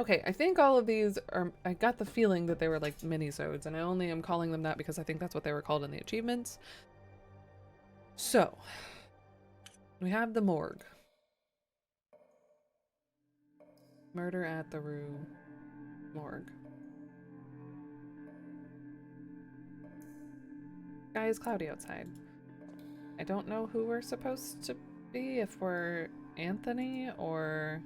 Okay, I think all of these are, I got the feeling that they were like minisodes, and I only am calling them that because I think that's what they were called in the achievements. So, we have the morgue. Murder at the Rue Morgue. Sky is cloudy outside. I don't know who we're supposed to be, if we're Anthony or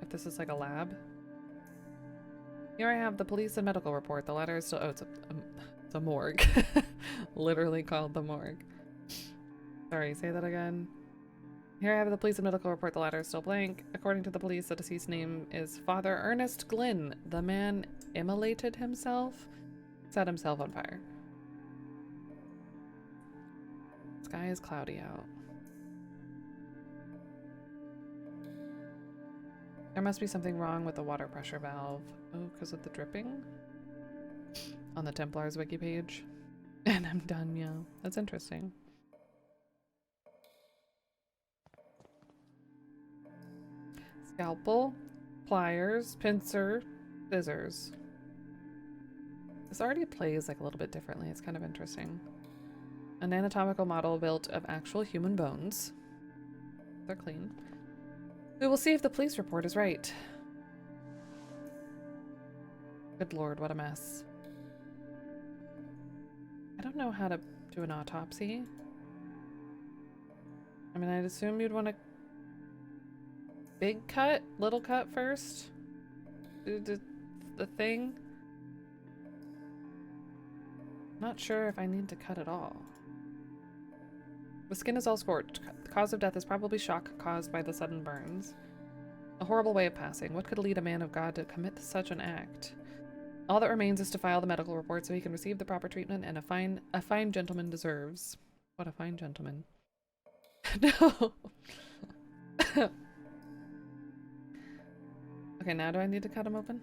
if this is like a lab. Here I have the police and medical report. The latter is still, oh, it's a morgue. Literally called the morgue. Sorry, say that again. Here I have the police and medical report. The latter is still blank. According to the police, the deceased name is Father Ernest Glynn. The man immolated himself, set himself on fire. Sky is cloudy out. There must be something wrong with the water pressure valve. Oh, because of the dripping? On the Templars wiki page. And I'm done, yeah. That's interesting. Scalpel, pliers, pincer, scissors. This already plays like a little bit differently. It's kind of interesting. An anatomical model built of actual human bones. They're clean. We will see if the police report is right. Good lord, what a mess. I don't know how to do an autopsy. I mean, I'd assume you'd want a big cut, little cut first. Do the thing. Not sure if I need to cut it all. The skin is all scorched. The cause of death is probably shock caused by the sudden burns. A horrible way of passing. What could lead a man of God to commit such an act? All that remains is to file the medical report so he can receive the proper treatment and a fine gentleman deserves. What a fine gentleman. No. Okay, now do I need to cut him open?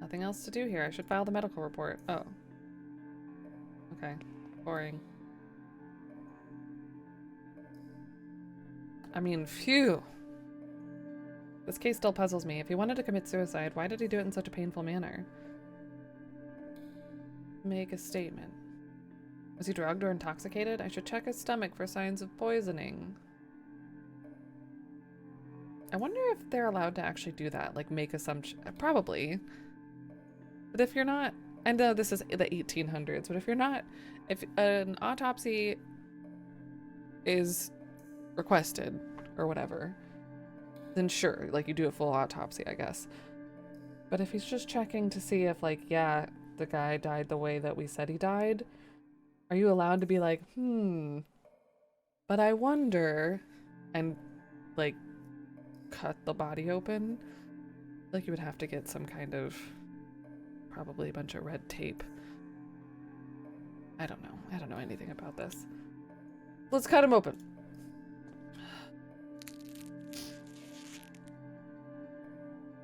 Nothing else to do here. I should file the medical report. Oh. Okay. Boring. I mean, phew. This case still puzzles me. If he wanted to commit suicide, why did he do it in such a painful manner? Make a statement. Was he drugged or intoxicated? I should check his stomach for signs of poisoning. I wonder if they're allowed to actually do that, like make assumptions. Probably. But if you're not, I know this is the 1800s, but if you're not, if an autopsy is requested or whatever, then sure, like you do a full autopsy, I guess. But if he's just checking to see if like, yeah, the guy died the way that we said he died, are you allowed to be like, but I wonder, and like cut the body open? Like you would have to get some kind of, probably a bunch of red tape. I don't know. I don't know anything about this. Let's cut him open.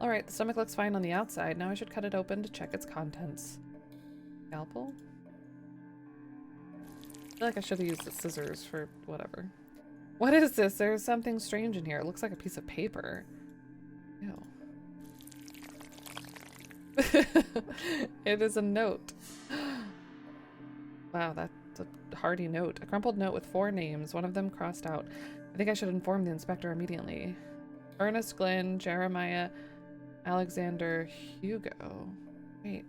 Alright, the stomach looks fine on the outside. Now I should cut it open to check its contents. Scalpel? I feel like I should have used the scissors for whatever. What is this? There's something strange in here. It looks like a piece of paper. Ew. It is a note. Wow, that's a hardy note. A crumpled note with 4 names, one of them crossed out. I think I should inform the inspector immediately. Ernest Glynn, Jeremiah, Alexander, Hugo. Wait,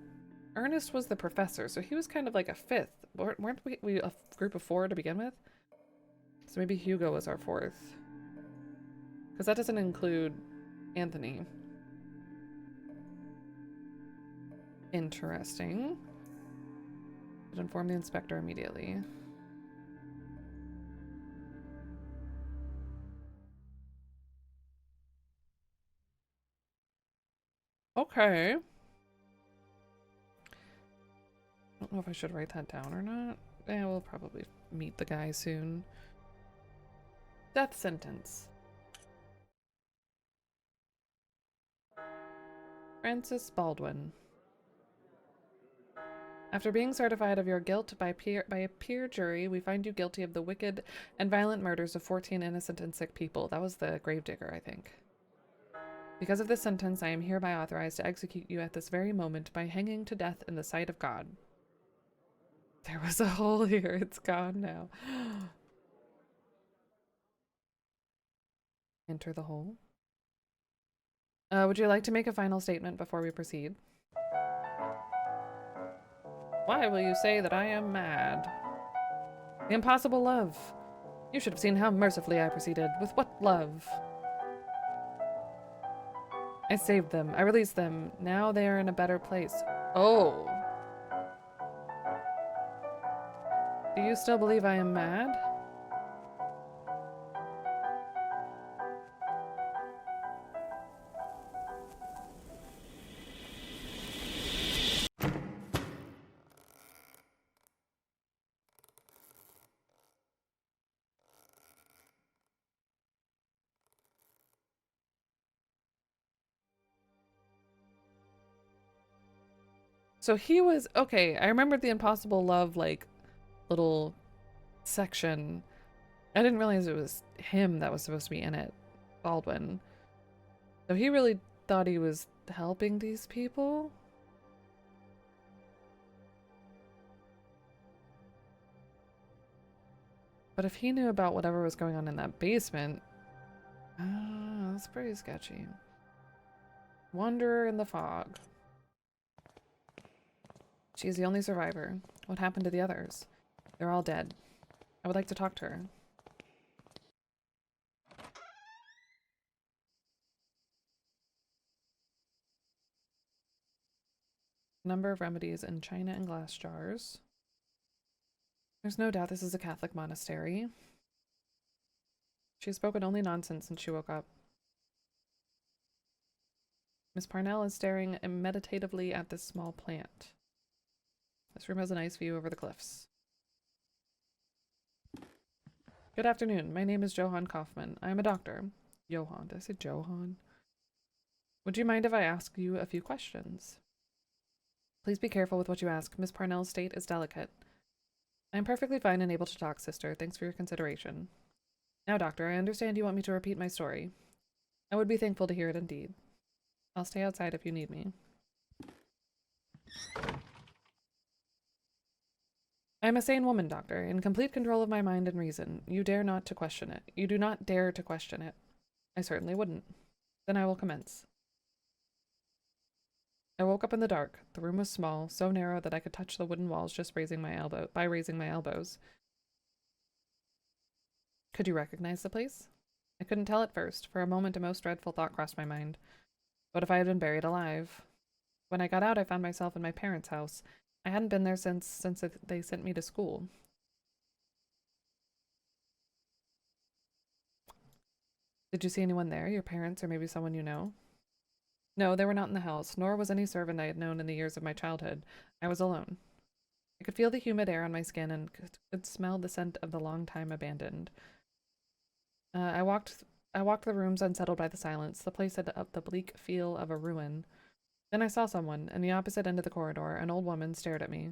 Ernest was the professor, so he was kind of like a 5th. Weren't we a group of 4 to begin with? So maybe Hugo was our 4th. Because that doesn't include Anthony. Interesting. Should inform the inspector immediately. Okay. I don't know if I should write that down or not. Eh, we'll probably meet the guy soon. Death sentence. Francis Baldwin. After being certified of your guilt by a peer jury, we find you guilty of the wicked and violent murders of 14 innocent and sick people. That was the gravedigger, I think. Because of this sentence, I am hereby authorized to execute you at this very moment by hanging to death in the sight of God. There was a hole here. It's gone now. Enter the hole. Would you like to make a final statement before we proceed? Why will you say that I am mad? The impossible love. You should have seen how mercifully I proceeded. With what love? I saved them. I released them. Now they are in a better place. Oh. Do you still believe I am mad? So he was okay. I remembered the impossible love, like, little section. I didn't realize it was him that was supposed to be in it, Baldwin. So he really thought he was helping these people? But if he knew about whatever was going on in that basement, that's pretty sketchy. Wanderer in the fog. She's the only survivor. What happened to the others? They're all dead. I would like to talk to her. Number of remedies in china and glass jars. There's no doubt this is a Catholic monastery. She's spoken only nonsense since she woke up. Miss Parnell is staring meditatively at this small plant. This room has a nice view over the cliffs. Good afternoon. My name is Johann Kaufman. I am a doctor. Johann. Did I say Johann? Would you mind if I ask you a few questions? Please be careful with what you ask. Miss Parnell's state is delicate. I am perfectly fine and able to talk, sister. Thanks for your consideration. Now, doctor, I understand you want me to repeat my story. I would be thankful to hear it indeed. I'll stay outside if you need me. I am a sane woman, doctor, in complete control of my mind and reason. You dare not to question it. You do not dare to question it. I certainly wouldn't. Then I will commence. I woke up in the dark. The room was small, so narrow that I could touch the wooden walls just raising my elbows. Could you recognize the place? I couldn't tell at first. For a moment, a most dreadful thought crossed my mind. What if I had been buried alive? When I got out, I found myself in my parents' house. I hadn't been there since they sent me to school. Did you see anyone there? Your parents or maybe someone you know? No, they were not in the house, nor was any servant I had known in the years of my childhood. I was alone. I could feel the humid air on my skin and could smell the scent of the long time abandoned. I walked the rooms unsettled by the silence. The place had the bleak feel of a ruin. Then I saw someone. In the opposite end of the corridor, an old woman stared at me.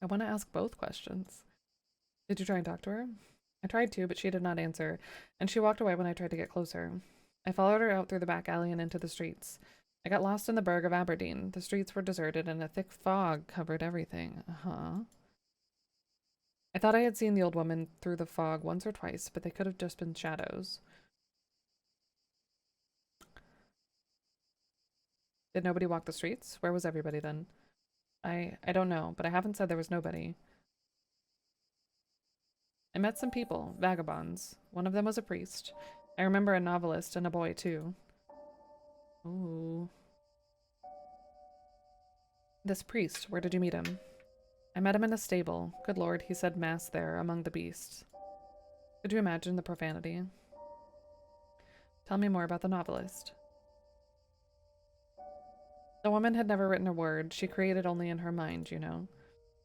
I want to ask both questions. Did you try and talk to her? I tried to, but she did not answer, and she walked away when I tried to get closer. I followed her out through the back alley and into the streets. I got lost in the burg of Aberdeen. The streets were deserted, and a thick fog covered everything. I thought I had seen the old woman through the fog once or twice, but they could have just been shadows. Did nobody walk the streets? Where was everybody then? I don't know, but I haven't said there was nobody. I met some people, vagabonds. One of them was a priest. I remember a novelist and a boy, too. Ooh. This priest, where did you meet him? I met him in a stable. Good Lord, he said mass there, among the beasts. Could you imagine the profanity? Tell me more about the novelist. The woman had never written a word. She created only in her mind, you know.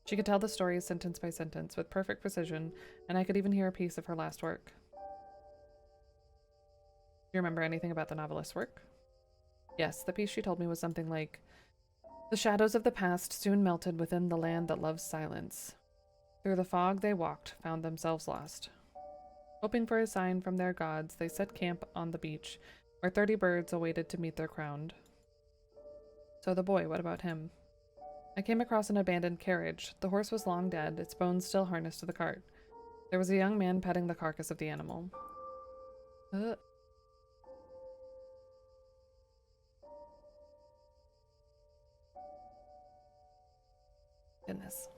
She could tell the stories sentence by sentence with perfect precision, and I could even hear a piece of her last work. Do you remember anything about the novelist's work? Yes, the piece she told me was something like, "The shadows of the past soon melted within the land that loves silence. Through the fog they walked, found themselves lost." Hoping for a sign from their gods, they set camp on the beach, where 30 birds awaited to meet their crown. So the boy, what about him? I came across an abandoned carriage. The horse was long dead, its bones still harnessed to the cart. There was a young man petting the carcass of the animal. Goodness.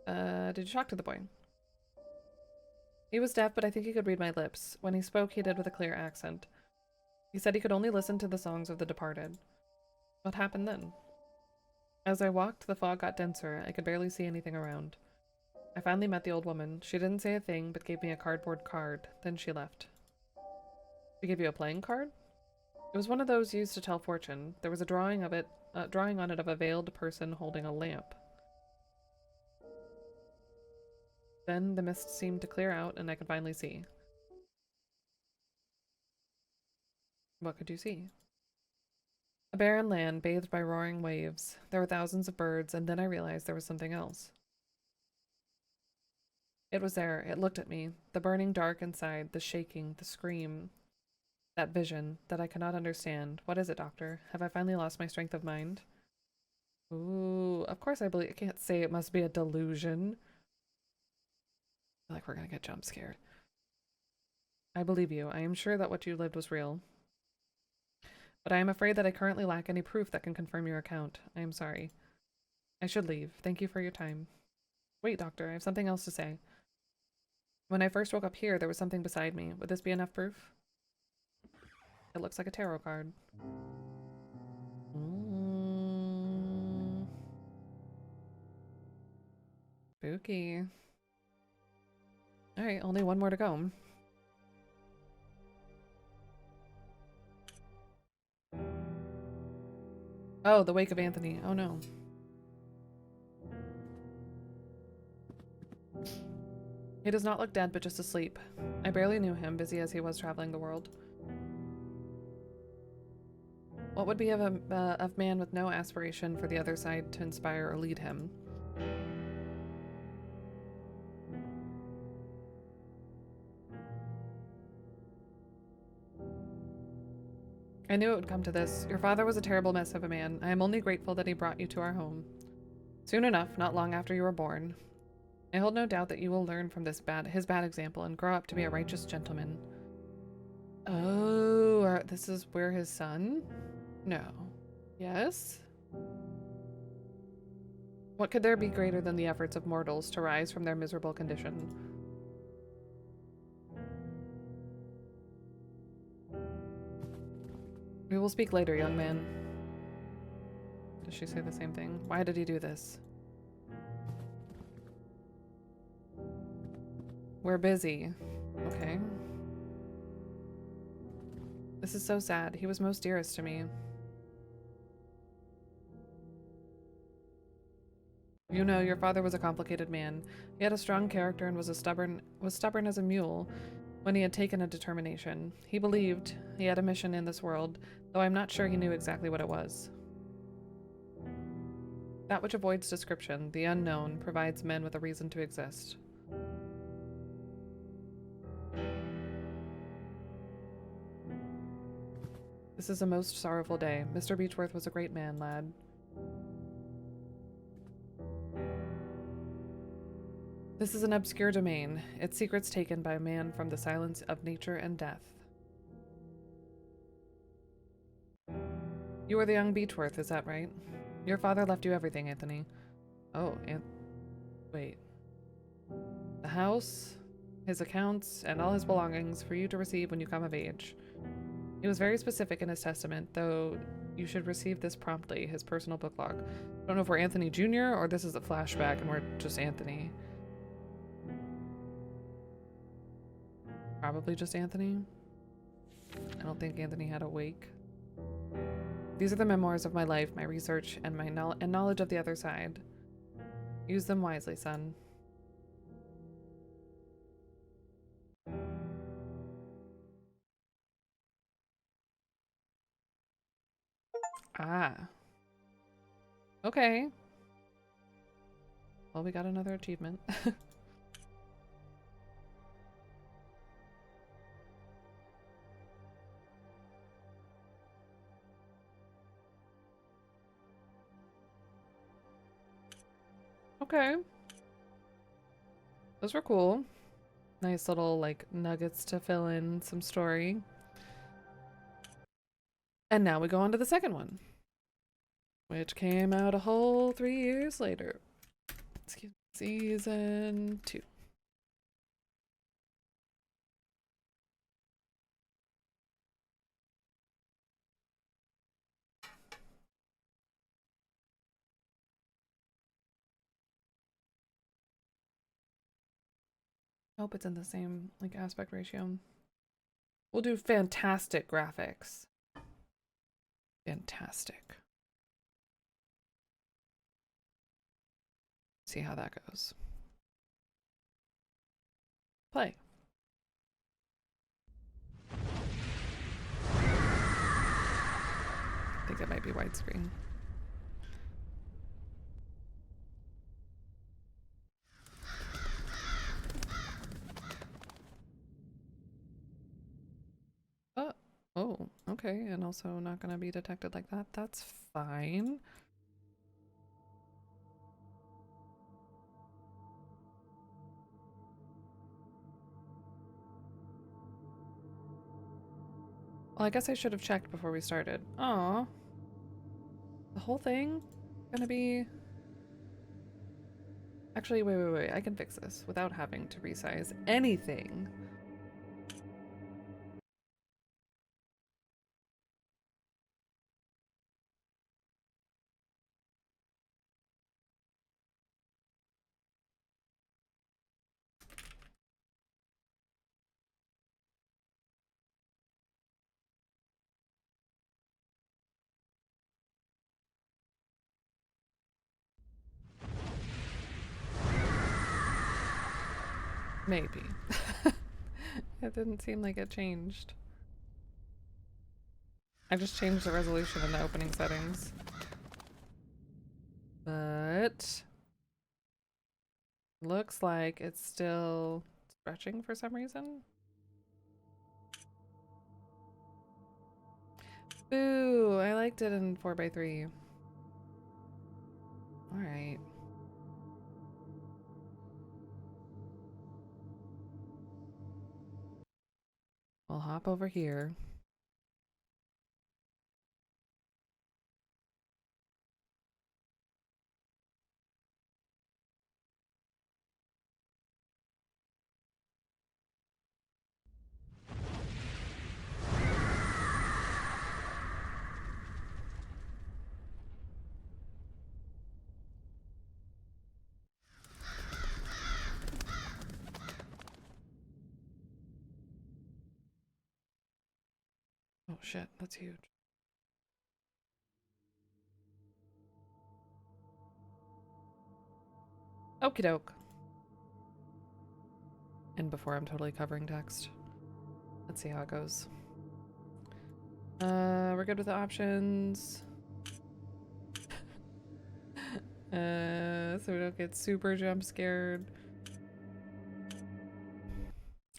Did you talk to the boy? He was deaf, but I think he could read my lips. When he spoke, he did with a clear accent. He said he could only listen to the songs of the departed. What happened then? As I walked, the fog got denser. I could barely see anything around. I finally met the old woman. She didn't say a thing, but gave me a cardboard card. Then she left. She gave you a playing card? It was one of those used to tell fortune. There was a drawing of it, drawing on it of a veiled person holding a lamp. Then the mist seemed to clear out, and I could finally see. What could you see? A barren land bathed by roaring waves. There were thousands of birds, and then I realized there was something else. It was there. It looked at me. The burning dark inside, the shaking, the scream. That vision that I cannot understand. What is it, Doctor? Have I finally lost my strength of mind? Ooh, of course I believe. I can't say it must be a delusion. I feel like we're gonna get jump scared. I believe you. I am sure that what you lived was real. But I am afraid that I currently lack any proof that can confirm your account. I am sorry. I should leave. Thank you for your time. Wait, Doctor, I have something else to say. When I first woke up here, there was something beside me. Would this be enough proof? It looks like a tarot card. Spooky. Alright, only one more to go. Oh, the wake of Anthony. Oh no. He does not look dead, but just asleep. I barely knew him, busy as he was traveling the world. What would be of a man with no aspiration for the other side to inspire or lead him? I knew it would come to this. Your father was a terrible mess of a man. I am only grateful that he brought you to our home. Soon enough, not long after you were born. I hold no doubt that you will learn from his bad example and grow up to be a righteous gentleman. Oh, this is where his son? No. Yes? What could there be greater than the efforts of mortals to rise from their miserable condition? We will speak later, young man. Does she say the same thing? Why did he do this? We're busy. Okay. This is so sad. He was most dearest to me. You know, your father was a complicated man. He had a strong character and was stubborn as a mule when he had taken a determination. He believed he had a mission in this world, though I'm not sure he knew exactly what it was. That which avoids description, the unknown, provides men with a reason to exist. This is a most sorrowful day. Mr. Beechworth was a great man, lad. This is an obscure domain, its secrets taken by man from the silence of nature and death. You are the young Beechworth, is that right? Your father left you everything, Anthony. Oh, wait. The house, his accounts, and all his belongings for you to receive when you come of age. He was very specific in his testament, though you should receive this promptly, his personal book log. I don't know if we're Anthony Jr. or this is a flashback and we're just Anthony. Probably just Anthony. I don't think Anthony had a wake. These are the memoirs of my life, my research, and my knowledge of the other side. Use them wisely, son. Ah. Okay. Well, we got another achievement. Okay. Those were cool. Nice little, like, nuggets to fill in some story. And now we go on to the second one, which came out a whole 3 years later. Excuse me. Season 2. I hope it's in the same, like, aspect ratio. We'll do fantastic graphics. Fantastic. See how that goes. Play. I think it might be widescreen. Oh, okay. And also not going to be detected like that. That's fine. Well, I guess I should have checked before we started. Aw. The whole thing gonna be... Actually, wait. I can fix this without having to resize anything. Maybe. It didn't seem like it changed. I just changed the resolution in the opening settings. But... looks like it's still stretching for some reason. Boo! I liked it in 4x3. Alright. We'll hop over here. Oh shit, that's huge. Okie doke. And before I'm totally covering text. Let's see how it goes. We're good with the options. So we don't get super jump scared.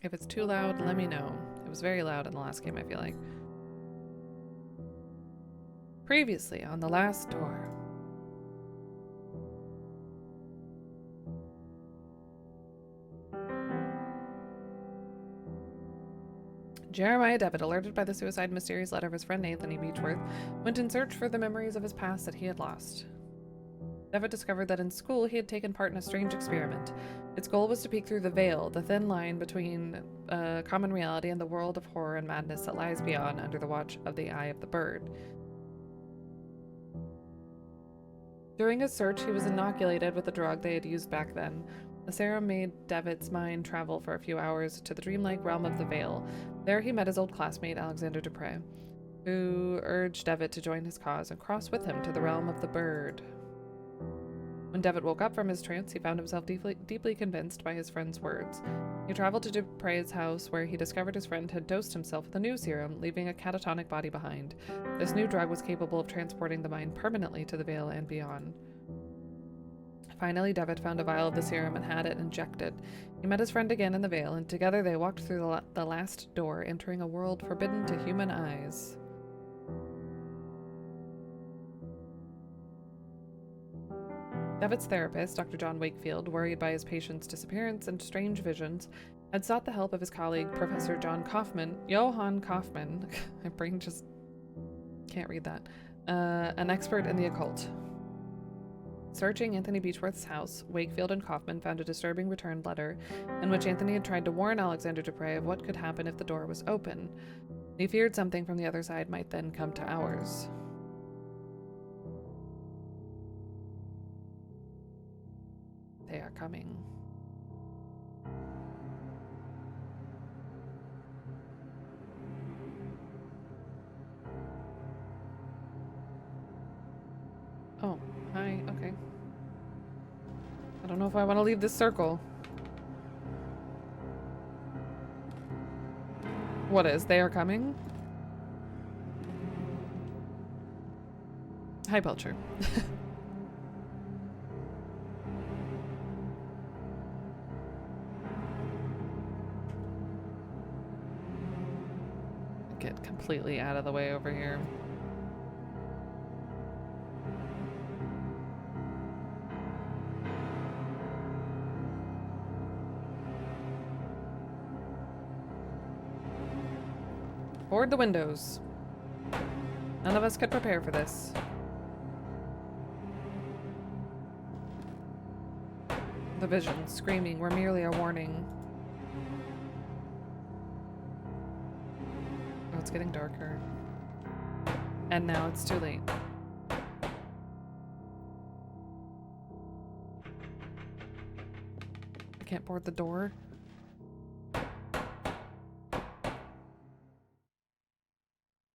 If it's too loud, let me know. It was very loud in the last game, I feel like. Previously on the last door. Jeremiah Devitt, alerted by the suicide mysterious letter of his friend Anthony Beechworth, went in search for the memories of his past that he had lost. Devitt discovered that in school he had taken part in a strange experiment. Its goal was to peek through the veil, the thin line between common reality and the world of horror and madness that lies beyond, under the watch of the Eye of the Bird. During his search, he was inoculated with a drug they had used back then. The serum made Devitt's mind travel for a few hours to the dreamlike realm of the Veil. There he met his old classmate, Alexander Dupre, who urged Devitt to join his cause and cross with him to the realm of the Bird. When Devitt woke up from his trance, he found himself deeply convinced by his friend's words. He traveled to Dupre's house, where he discovered his friend had dosed himself with a new serum, leaving a catatonic body behind. This new drug was capable of transporting the mind permanently to the Veil and beyond. Finally, Devitt found a vial of the serum and had it injected. He met his friend again in the Veil, and together they walked through the last door, entering a world forbidden to human eyes. Devitt's therapist, Dr. John Wakefield, worried by his patient's disappearance and strange visions, had sought the help of his colleague, Professor Johann Kaufman. My brain just can't read that. An expert in the occult. Searching Anthony Beechworth's house, Wakefield and Kaufman found a disturbing returned letter in which Anthony had tried to warn Alexander Dupre of what could happen if the door was open. He feared something from the other side might then come to ours. They are coming. Oh, hi, okay. I don't know if I want to leave this circle. What is? They are coming? Hi, Belcher. Get completely out of the way over here. Board the windows. None of us could prepare for this. The visions, screaming, were merely a warning. Oh, it's getting darker. And now it's too late. I can't board the door.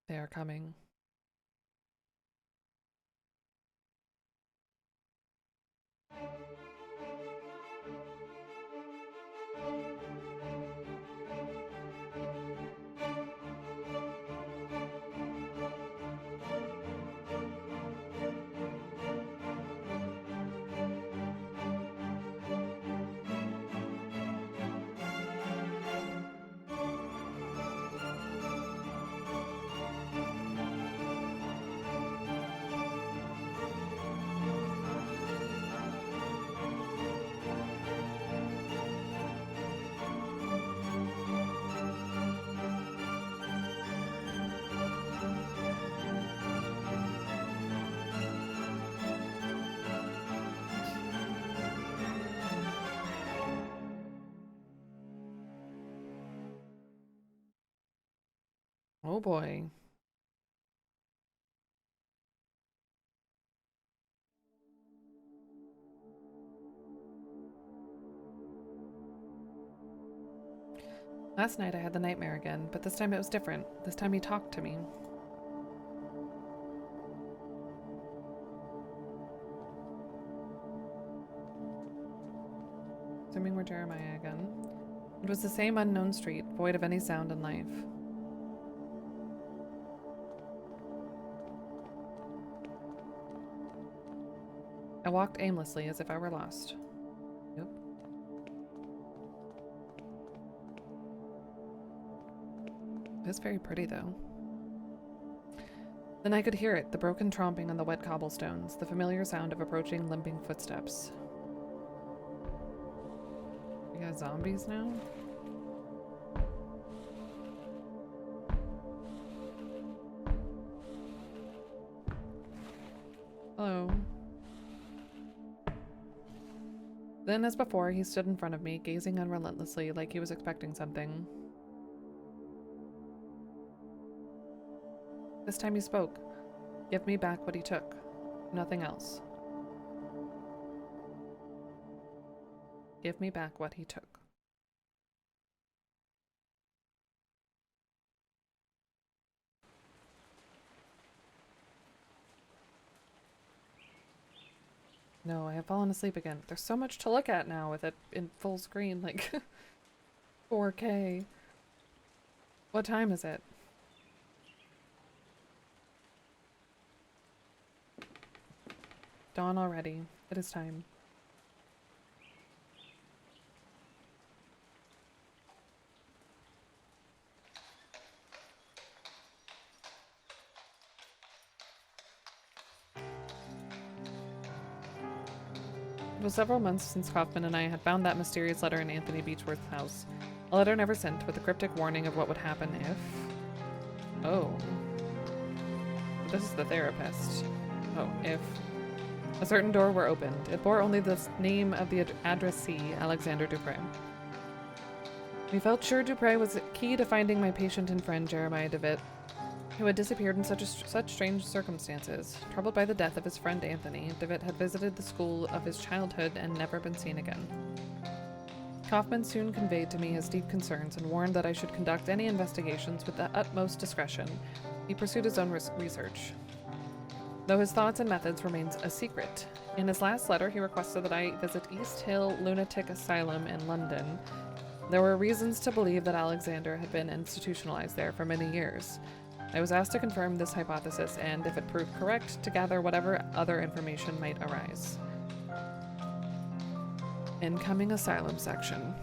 They are coming. Oh boy. Last night I had the nightmare again, but this time it was different. This time he talked to me. Assuming we're Jeremiah again. It was the same unknown street, void of any sound and life. I walked aimlessly as if I were lost. Yep. It's very pretty though. Then I could hear it, the broken tromping on the wet cobblestones, the familiar sound of approaching limping footsteps. We got zombies now? Hello. Then, as before, he stood in front of me, gazing unrelentlessly like he was expecting something. This time he spoke. Give me back what he took. Nothing else. Give me back what he took. No, I have fallen asleep again. There's so much to look at now with it in full screen, like 4K. What time is it? Dawn already. It is time. It was several months since Kaufman and I had found that mysterious letter in Anthony Beechworth's house. A letter never sent, with a cryptic warning of what would happen if... Oh. This is the therapist. Oh, if... A certain door were opened. It bore only the name of the addressee, Alexander Dupre. We felt sure Dupre was key to finding my patient and friend Jeremiah DeWitt, who had disappeared in such strange circumstances. Troubled by the death of his friend Anthony, DeWitt had visited the school of his childhood and never been seen again. Kaufman soon conveyed to me his deep concerns and warned that I should conduct any investigations with the utmost discretion. He pursued his own research, though his thoughts and methods remained a secret. In his last letter, he requested that I visit East Hill Lunatic Asylum in London. There were reasons to believe that Alexander had been institutionalized there for many years. I was asked to confirm this hypothesis and, if it proved correct, to gather whatever other information might arise. Incoming asylum section.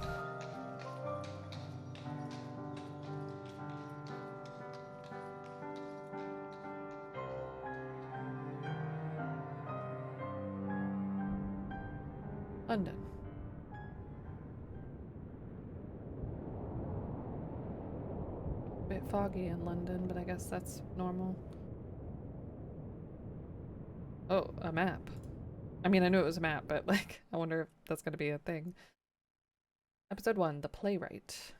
London. Bit foggy in London, but I guess that's normal. Oh, a map. I mean, I knew it was a map, but like, I wonder if that's going to be a thing. Episode 1, The Playwright.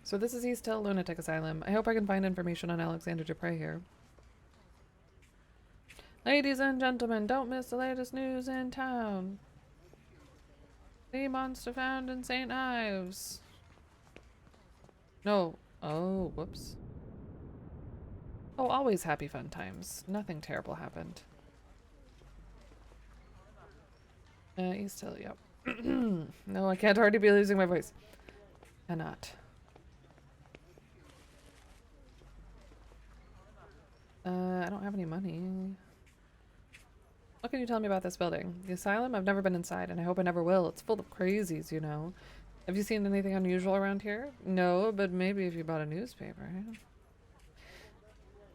So this is East Hill Lunatic Asylum. I hope I can find information on Alexander Dupre here. Ladies and gentlemen, don't miss the latest news in town. The monster found in St. Ives. No. Oh, whoops. Oh, always happy fun times. Nothing terrible happened. East Hill, yep. No, I can't already be losing my voice. Cannot. I don't have any money. What can you tell me about this building? The asylum? I've never been inside, and I hope I never will. It's full of crazies, you know. Have you seen anything unusual around here? No, but maybe if you bought a newspaper.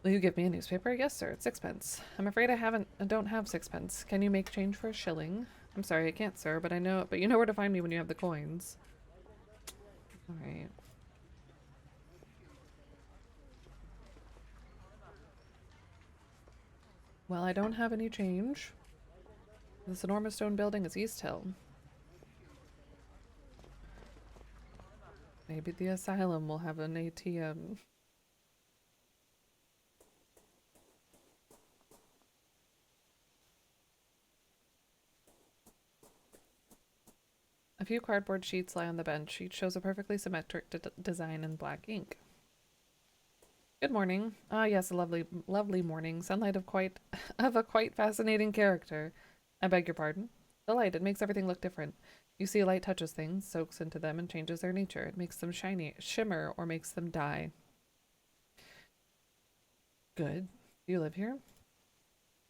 Will you give me a newspaper? Yes, sir. It's 6p. I'm afraid I don't have 6p. Can you make change for a shilling? I'm sorry, I can't, sir, but you know where to find me when you have the coins. Alright. Well, I don't have any change. This enormous stone building is East Hill. Maybe the asylum will have an ATM. A few cardboard sheets lie on the bench. Each shows a perfectly symmetric design in black ink. Good morning. Ah, yes, a lovely morning. Sunlight of a quite fascinating character. I beg your pardon? The light, it makes everything look different. You see, light touches things, soaks into them, and changes their nature. It makes them shimmer, or makes them die. Good. Do you live here?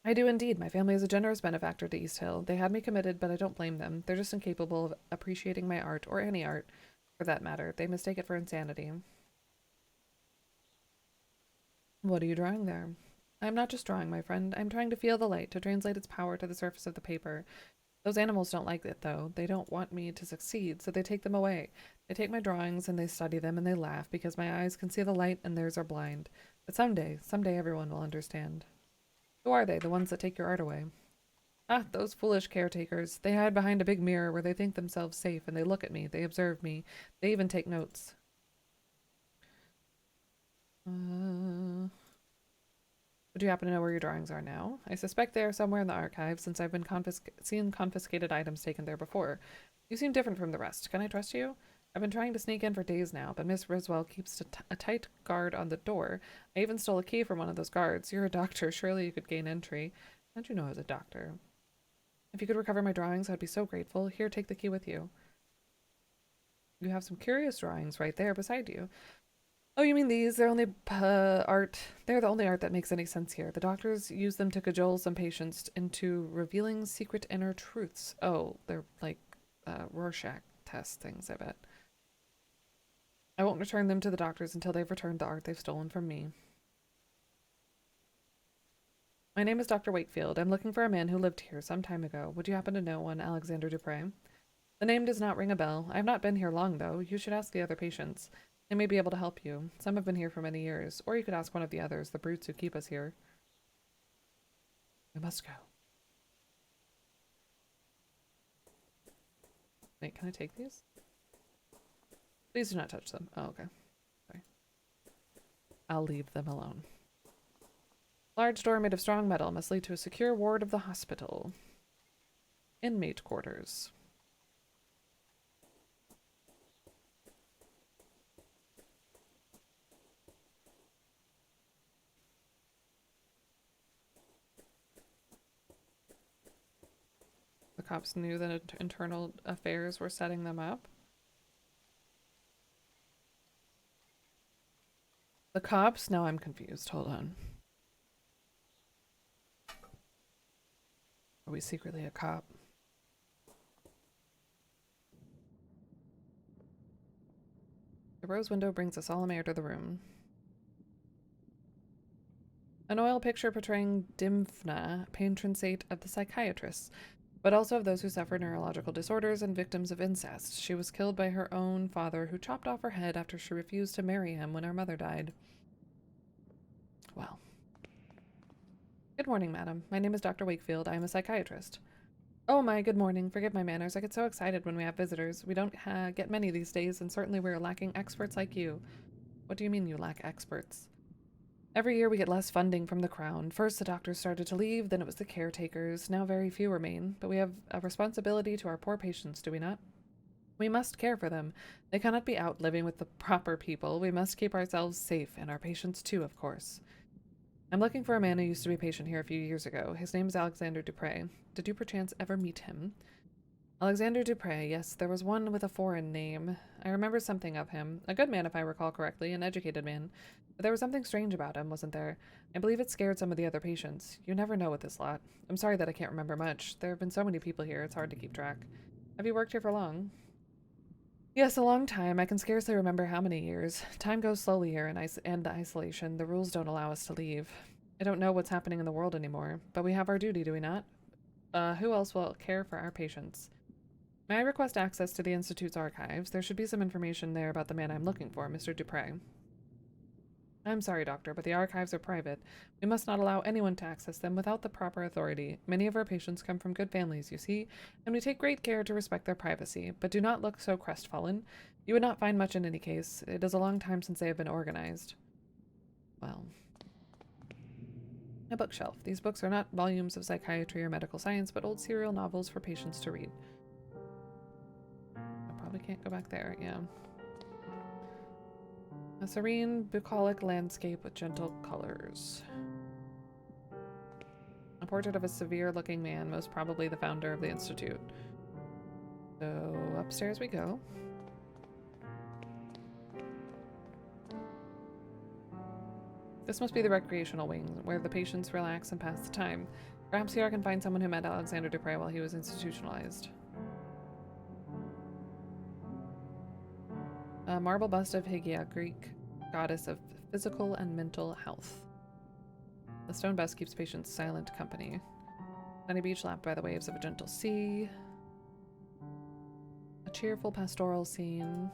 I do indeed. My family is a generous benefactor to East Hill. They had me committed, but I don't blame them. They're just incapable of appreciating my art, or any art, for that matter. They mistake it for insanity. What are you drawing there? I'm not just drawing, my friend. I'm trying to feel the light, to translate its power to the surface of the paper. Those animals don't like it, though. They don't want me to succeed, so they take them away. They take my drawings, and they study them, and they laugh, because my eyes can see the light, and theirs are blind. But someday everyone will understand. Who are they, the ones that take your art away? Ah, those foolish caretakers. They hide behind a big mirror where they think themselves safe, and they look at me, they observe me, they even take notes. Would you happen to know where your drawings are now? I suspect they are somewhere in the archives, since I've been seen confiscated items taken there before. You seem different from the rest. Can I trust you? I've been trying to sneak in for days now, but Miss Riswell keeps a tight guard on the door. I even stole a key from one of those guards. You're a doctor. Surely you could gain entry. How'd you know I was a doctor? If you could recover my drawings, I'd be so grateful. Here, take the key with you. You have some curious drawings right there beside you. Oh, you mean these? They're only art. They're the only art that makes any sense here. The doctors use them to cajole some patients into revealing secret inner truths. Oh, they're like Rorschach test things, I bet. I won't return them to the doctors until they've returned the art they've stolen from me. My name is Dr. Wakefield. I'm looking for a man who lived here some time ago. Would you happen to know one Alexander Dupre? The name does not ring a bell. I have not been here long, though. You should ask the other patients. They may be able to help you. Some have been here for many years. Or you could ask one of the others, the brutes who keep us here. We must go. Wait, can I take these? Please do not touch them. Oh, okay. Sorry. I'll leave them alone. Large door made of strong metal must lead to a secure ward of the hospital. Inmate quarters. The cops knew that internal affairs were setting them up. The cops? Now I'm confused. Hold on. Are we secretly a cop? The rose window brings a solemn air to the room. An oil picture portraying Dimphna, patron saint of the psychiatrists, but also of those who suffer neurological disorders and victims of incest. She was killed by her own father, who chopped off her head after she refused to marry him when her mother died. Well. Good morning, madam. My name is Dr. Wakefield. I am a psychiatrist. Oh my, good morning. Forgive my manners. I get so excited when we have visitors. We don't get many these days, and certainly we're lacking experts like you. What do you mean you lack experts? Every year we get less funding from the Crown. First the doctors started to leave, then it was the caretakers. Now very few remain, but we have a responsibility to our poor patients, do we not? We must care for them. They cannot be out living with the proper people. We must keep ourselves safe, and our patients too, of course. I'm looking for a man who used to be a patient here a few years ago. His name is Alexander Dupre. Did you perchance ever meet him? Alexander Dupre, yes, there was one with a foreign name. I remember something of him. A good man, if I recall correctly, an educated man. But there was something strange about him, wasn't there? I believe it scared some of the other patients. You never know with this lot. I'm sorry that I can't remember much. There have been so many people here, it's hard to keep track. Have you worked here for long? Yes, a long time. I can scarcely remember how many years. Time goes slowly here in isolation. The rules don't allow us to leave. I don't know what's happening in the world anymore, but we have our duty, do we not? Who else will care for our patients? May I request access to the Institute's archives? There should be some information there about the man I'm looking for, Mr. Dupre. I'm sorry, Doctor, but the archives are private. We must not allow anyone to access them without the proper authority. Many of our patients come from good families, you see, and we take great care to respect their privacy. But do not look so crestfallen. You would not find much in any case. It is a long time since they have been organized. Well. A bookshelf. These books are not volumes of psychiatry or medical science, but old serial novels for patients to read. I probably can't go back there, yeah. A serene, bucolic landscape with gentle colors. A portrait of a severe-looking man, most probably the founder of the Institute. So, upstairs we go. This must be the recreational wing, where the patients relax and pass the time. Perhaps here I can find someone who met Alexander Dupre while he was institutionalized. A marble bust of Hygia, Greek goddess of physical and mental health. The stone bust keeps patients silent company. Sunny beach lapped by the waves of a gentle sea. A cheerful pastoral scene.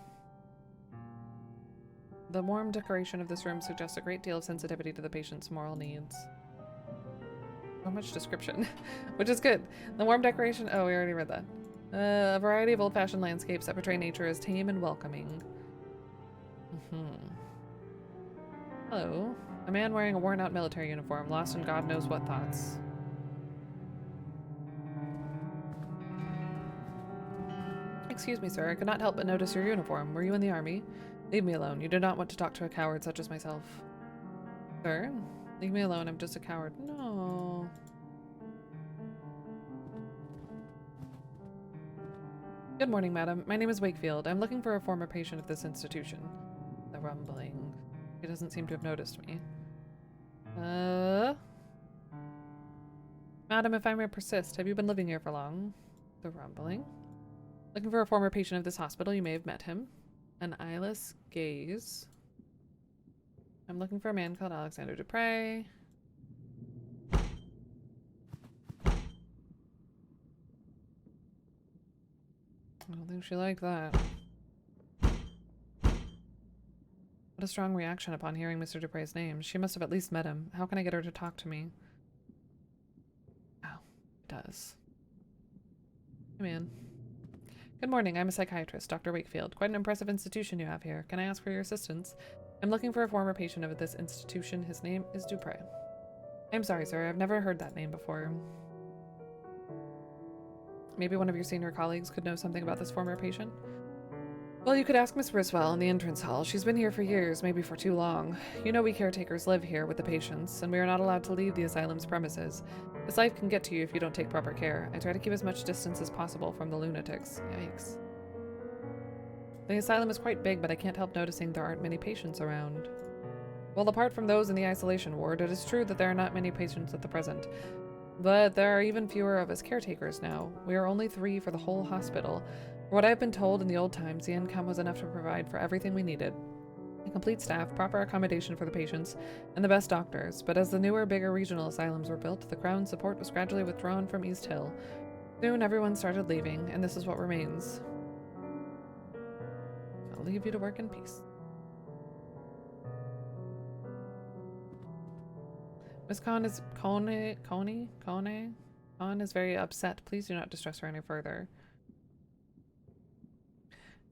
The warm decoration of this room suggests a great deal of sensitivity to the patient's moral needs. So much description, which is good. The warm decoration, oh, we already read that. A variety of old-fashioned landscapes that portray nature as tame and welcoming. Hello. A man wearing a worn-out military uniform, lost in God knows what thoughts. Excuse me, sir. I could not help but notice your uniform. Were you in the army? Leave me alone. You do not want to talk to a coward such as myself. Sir? Leave me alone. I'm just a coward. No. Good morning, madam. My name is Wakefield. I'm looking for a former patient of this institution. The rumbling. He doesn't seem to have noticed me. Madam, if I may persist, have you been living here for long? The rumbling. Looking for a former patient of this hospital. You may have met him. An eyeless gaze. I'm looking for a man called Alexander Dupre. I don't think she liked that. What a strong reaction upon hearing Mr. Dupre's name. She must have at least met him. How can I get her to talk to me? Oh, it does. Hey, man. Good morning. I'm a psychiatrist, Dr. Wakefield. Quite an impressive institution you have here. Can I ask for your assistance? I'm looking for a former patient of this institution. His name is Dupre. I'm sorry, sir. I've never heard that name before. Maybe one of your senior colleagues could know something about this former patient? Well, you could ask Miss Briswell in the entrance hall. She's been here for years, maybe for too long. You know we caretakers live here with the patients, and we are not allowed to leave the asylum's premises. This life can get to you if you don't take proper care. I try to keep as much distance as possible from the lunatics. Yikes. The asylum is quite big, but I can't help noticing there aren't many patients around. Well, apart from those in the isolation ward, it is true that there are not many patients at the present. But there are even fewer of us caretakers now. We are only 3 for the whole hospital. For what I've been told in the old times, the income was enough to provide for everything we needed. A complete staff, proper accommodation for the patients, and the best doctors. But as the newer, bigger regional asylums were built, the Crown's support was gradually withdrawn from East Hill. Soon everyone started leaving, and this is what remains. I'll leave you to work in peace. Miss Khan is Khan is very upset. Please do not distress her any further.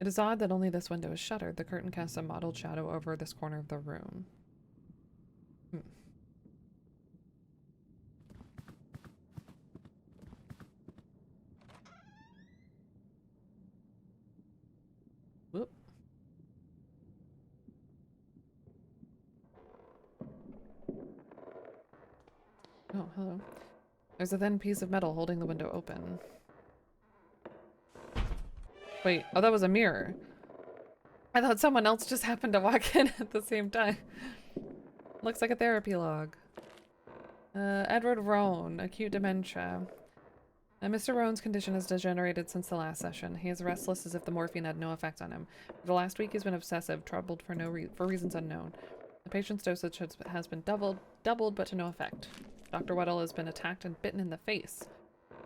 It is odd that only this window is shuttered. The curtain casts a mottled shadow over this corner of the room. Whoop. Oh, hello. There's a thin piece of metal holding the window open. Wait, oh, that was a mirror. I thought someone else just happened to walk in at the same time. Looks like a therapy log. Edward Roan, acute dementia. Mr. Roan's condition has degenerated since the last session. He is restless as if the morphine had no effect on him. For the last week he's been obsessive, troubled for reasons unknown. The patient's dosage has been doubled, but to no effect. Dr. Weddle has been attacked and bitten in the face.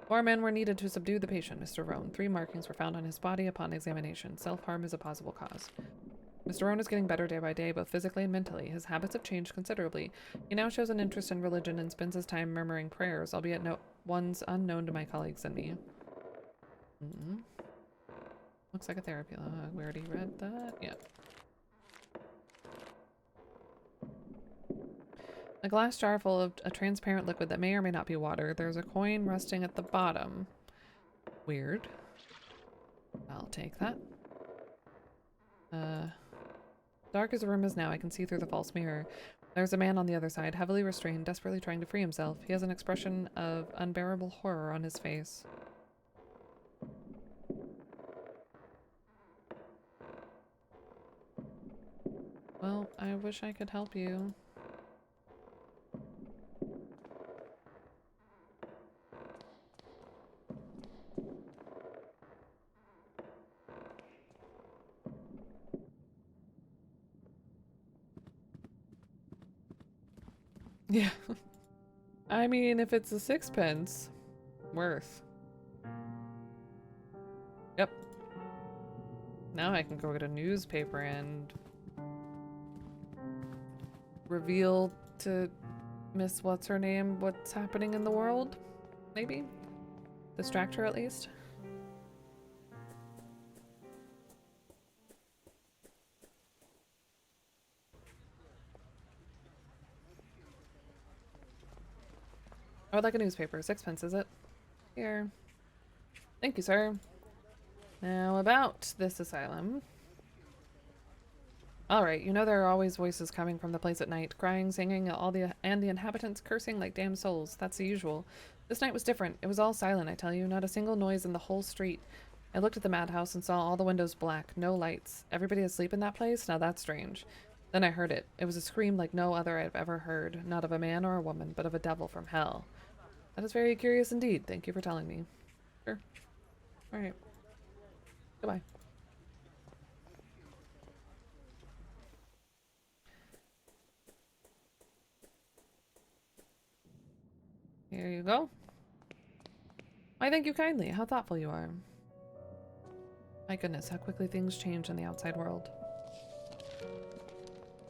4 men were needed to subdue the patient, Mr. Roan. 3 markings were found on his body upon examination. Self-harm is a possible cause. Mr. Roan is getting better day by day, both physically and mentally. His habits have changed considerably. He now shows an interest in religion and spends his time murmuring prayers, albeit ones unknown to my colleagues and me. Looks like a therapy log. We already read that? Yeah. A glass jar full of a transparent liquid that may or may not be water. There's a coin resting at the bottom. Weird. I'll take that. Dark as the room is now, I can see through the false mirror. There's a man on the other side, heavily restrained, desperately trying to free himself. He has an expression of unbearable horror on his face. Well, I wish I could help you. Yeah. I mean, if it's a 6-pence, worth. Yep. Now I can go get a newspaper and reveal to Miss What's-Her-Name what's happening in the world? Maybe? Distract her at least? I would like a newspaper. 6-pence, is it? Here. Thank you, sir. Now about this asylum. Alright, you know there are always voices coming from the place at night, crying, singing, and the inhabitants cursing like damned souls. That's the usual. This night was different. It was all silent, I tell you. Not a single noise in the whole street. I looked at the madhouse and saw all the windows black, no lights. Everybody asleep in that place? Now that's strange. Then I heard it. It was a scream like no other I've ever heard. Not of a man or a woman, but of a devil from hell. That is very curious indeed. Thank you for telling me. Sure. Alright. Goodbye. Here you go. Why, thank you kindly. How thoughtful you are. My goodness, how quickly things change in the outside world.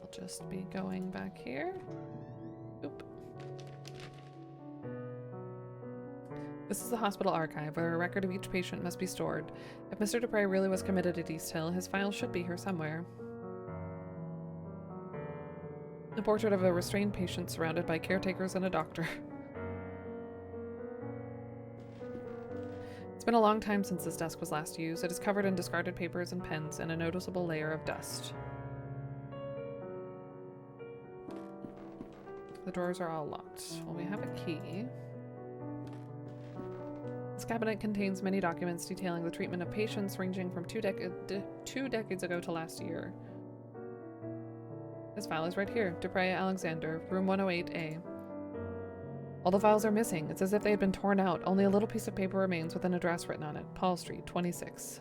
I'll just be going back here. Oop. This is the hospital archive, where a record of each patient must be stored. If Mr. Dupre really was committed at East Hill, his file should be here somewhere. A portrait of a restrained patient surrounded by caretakers and a doctor. It's been a long time since this desk was last used. It is covered in discarded papers and pens and a noticeable layer of dust. The drawers are all locked. Well, we have a key. This cabinet contains many documents detailing the treatment of patients ranging from 2 decades ago to last year. This file is right here. Dupre Alexander, room 108A. All the files are missing. It's as if they had been torn out. Only a little piece of paper remains with an address written on it. Paul Street, 26.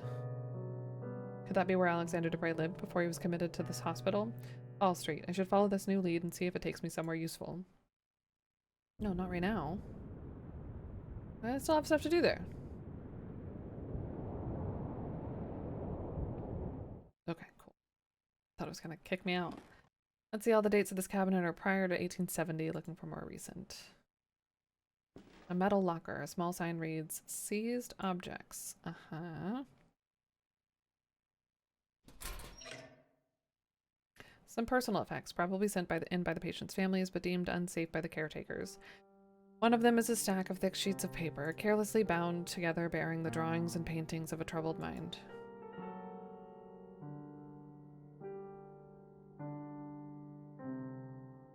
Could that be where Alexander Dupre lived before he was committed to this hospital? Paul Street. I should follow this new lead and see if it takes me somewhere useful. No, not right now. I still have stuff to do there. Okay, cool. Thought it was gonna kick me out. Let's see, all the dates of this cabinet are prior to 1870, looking for more recent. A metal locker. A small sign reads, seized objects. Uh-huh. Some personal effects, probably sent in by the patient's families, but deemed unsafe by the caretakers. One of them is a stack of thick sheets of paper, carelessly bound together, bearing the drawings and paintings of a troubled mind.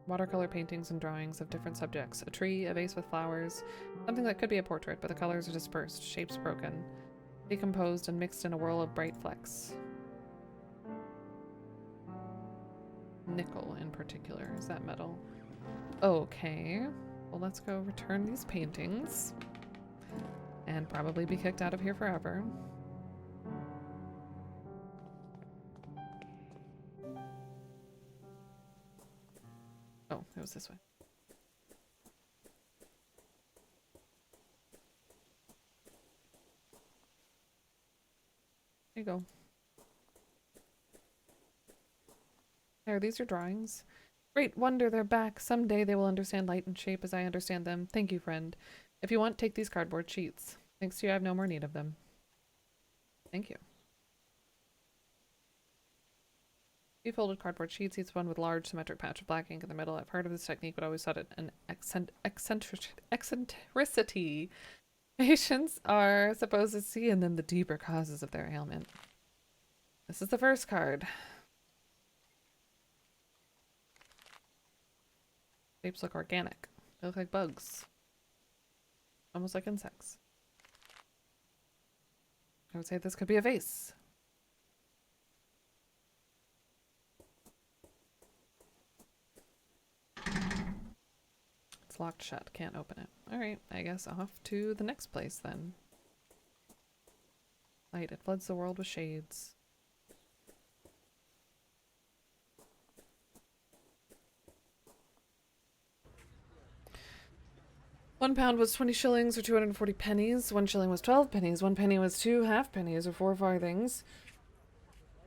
Watercolor paintings and drawings of different subjects. A tree, a vase with flowers, something that could be a portrait, but the colors are dispersed, shapes broken, decomposed and mixed in a whirl of bright flecks. Nickel in particular. Is that metal? Okay. Well, let's go return these paintings. And probably be kicked out of here forever. Oh, it was this way. There you go. There, these are drawings. Great wonder, they're back. Someday they will understand light and shape as I understand them. Thank you, friend. If you want, take these cardboard sheets. Thanks to you, I have no more need of them. Thank you. He folded cardboard sheets, each one with large symmetric patch of black ink in the middle. I've heard of this technique, but always thought it an eccentricity. Patients are supposed to see in them the deeper causes of their ailment. This is the first card. Shapes look organic. They look like bugs. Almost like insects. I would say this could be a vase. It's locked shut. Can't open it. Alright, I guess off to the next place then. Light. It floods the world with shades. £1 was 20 shillings or 240 pennies. 1 shilling was 12 pennies. 1 penny was 2 half pennies or 4 farthings.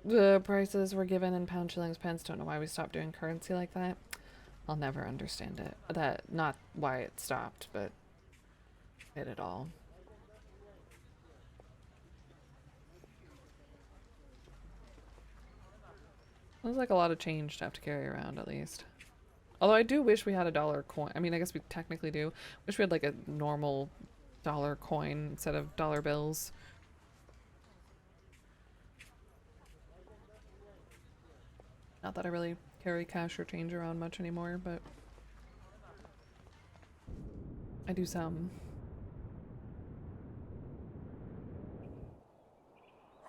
The prices were given in pound, shillings, pence. Don't know why we stopped doing currency like that. I'll never understand it. Not why it stopped, but it at all. It was like a lot of change to have to carry around, at least. Although I do wish we had a dollar coin. I mean, I guess we technically do. Wish we had like a normal dollar coin instead of dollar bills. Not that I really carry cash or change around much anymore, but I do some.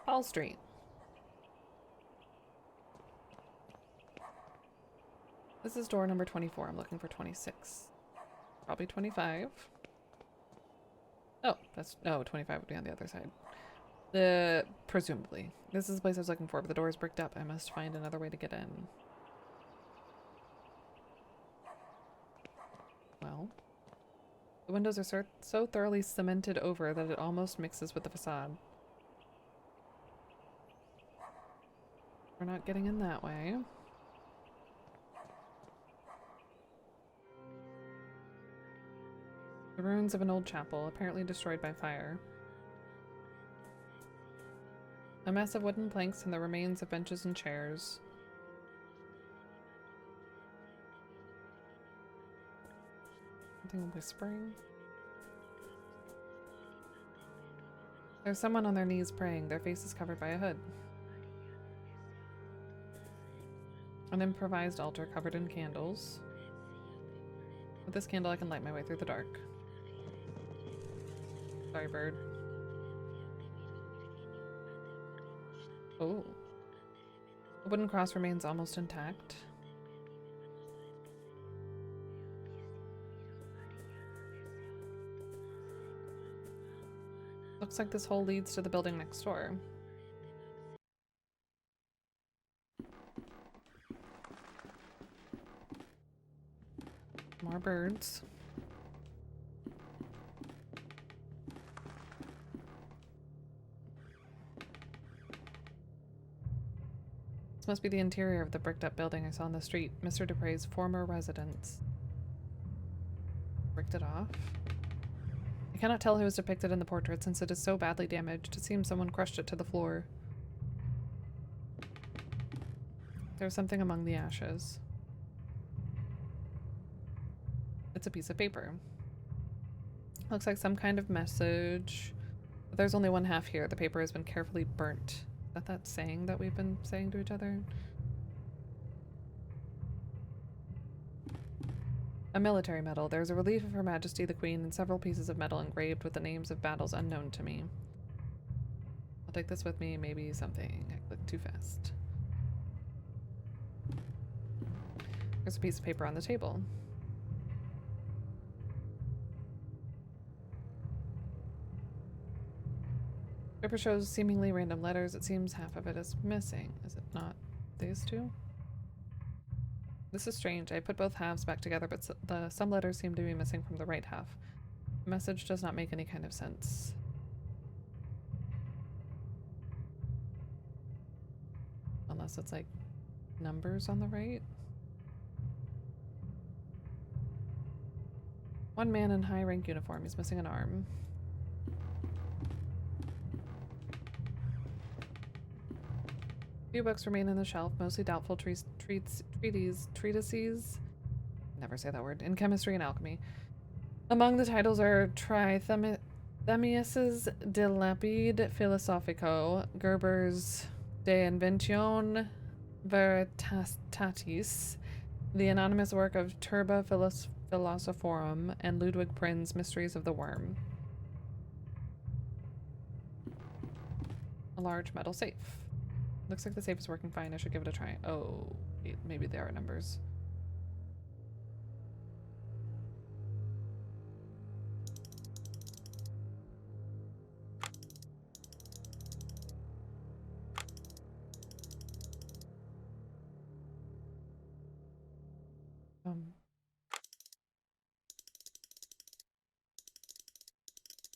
Paul Street. This is door number 24. I'm looking for 26. Probably 25. Oh, no, 25 would be on the other side. Presumably. This is the place I was looking for, but the door is bricked up. I must find another way to get in. Well, the windows are so thoroughly cemented over that it almost mixes with the facade. We're not getting in that way. The ruins of an old chapel, apparently destroyed by fire. A mess of wooden planks and the remains of benches and chairs. Something whispering. There's someone on their knees praying, their faces covered by a hood. An improvised altar covered in candles. With this candle I can light my way through the dark. Sorry, bird. Oh. The wooden cross remains almost intact. Looks like this hole leads to the building next door. More birds. This must be the interior of the bricked up building I saw on the street. Mr. Dupre's former residence. Bricked it off. I cannot tell who is depicted in the portrait since it is so badly damaged. It seems someone crushed it to the floor. There's something among the ashes. It's a piece of paper. Looks like some kind of message. But there's only one half here. The paper has been carefully burnt. Is that saying that we've been saying to each other? A military medal. There's a relief of Her Majesty the Queen and several pieces of metal engraved with the names of battles unknown to me. I'll take this with me. Maybe something. I clicked too fast. There's a piece of paper on the table. Paper shows seemingly random letters. It seems half of it is missing. Is it not these two? This is strange. I put both halves back together, but some letters seem to be missing from the right half. The message does not make any kind of sense. Unless it's like numbers on the right. One man in high rank uniform. He's missing an arm. Few books remain in the shelf, mostly doubtful treatises, never say that word, in chemistry and alchemy. Among the titles are Trithemius's De Lapide Philosophico, Gerber's De Inventione Veritatis, the anonymous work of Turba Philosophorum, and Ludwig Prin's Mysteries of the Worm. A large metal safe. Looks like the safe is working fine. I should give it a try. Oh, maybe there are numbers.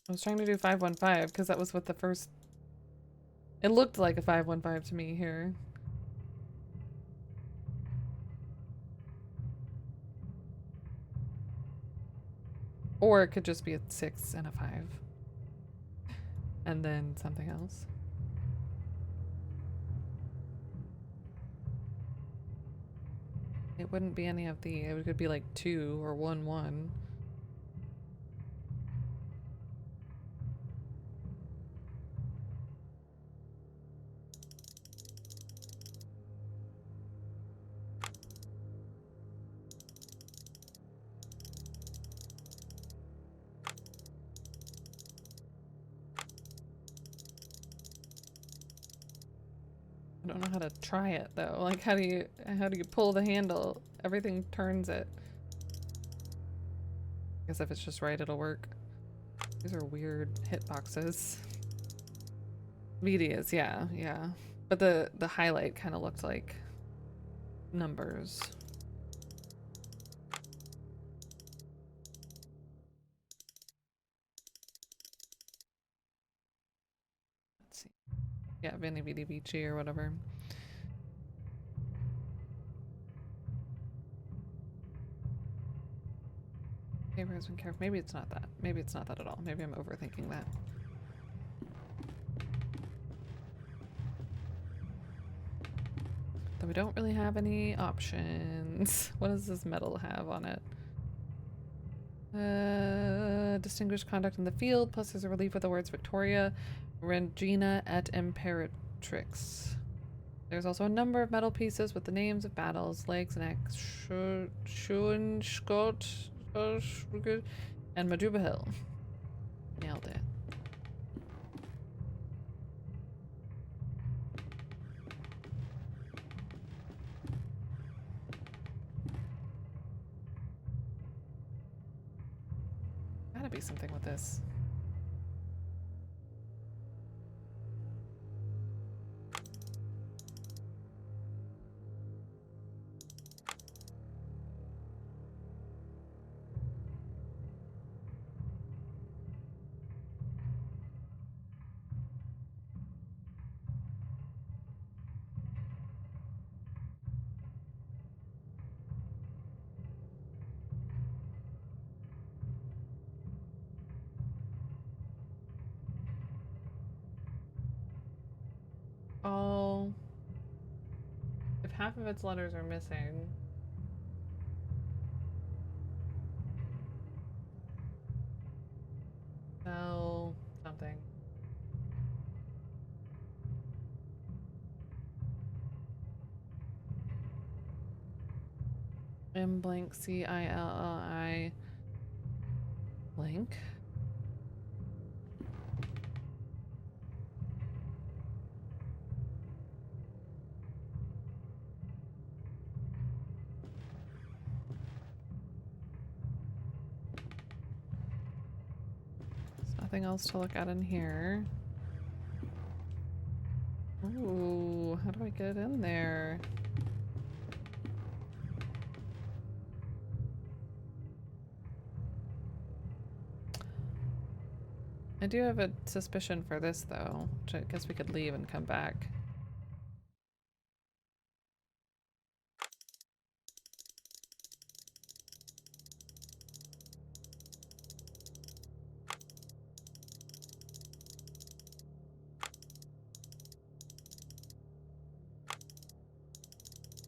I was trying to do 515 because that was what the first... It looked like a 515 to me here. Or it could just be a 6 and a 5. And then something else. It wouldn't be any of the... It could be like 2 or 1, 1. I don't know how to try it though. Like how do you pull the handle? Everything turns it. I guess if it's just right, it'll work. These are weird hitboxes. Medias, yeah, yeah. But the highlight kind of looked like numbers. Let's see. Yeah, Vinny Vidi Vici or whatever. has been careful. Maybe it's not that. Maybe it's not that at all. Maybe I'm overthinking that. Though we don't really have any options. What does this medal have on it? Distinguished conduct in the field, plus there's a relief with the words Victoria, Regina et Imperatrix. There's also a number of metal pieces with the names of battles, legs, necks, Schoenschott, and Majuba Hill. Nailed it. Gotta be something with this. Oh, if half of its letters are missing. Spell something. M blank CILLI blank. Nothing else to look at in here. Ooh, how do I get in there? I do have a suspicion for this though, which I guess we could leave and come back.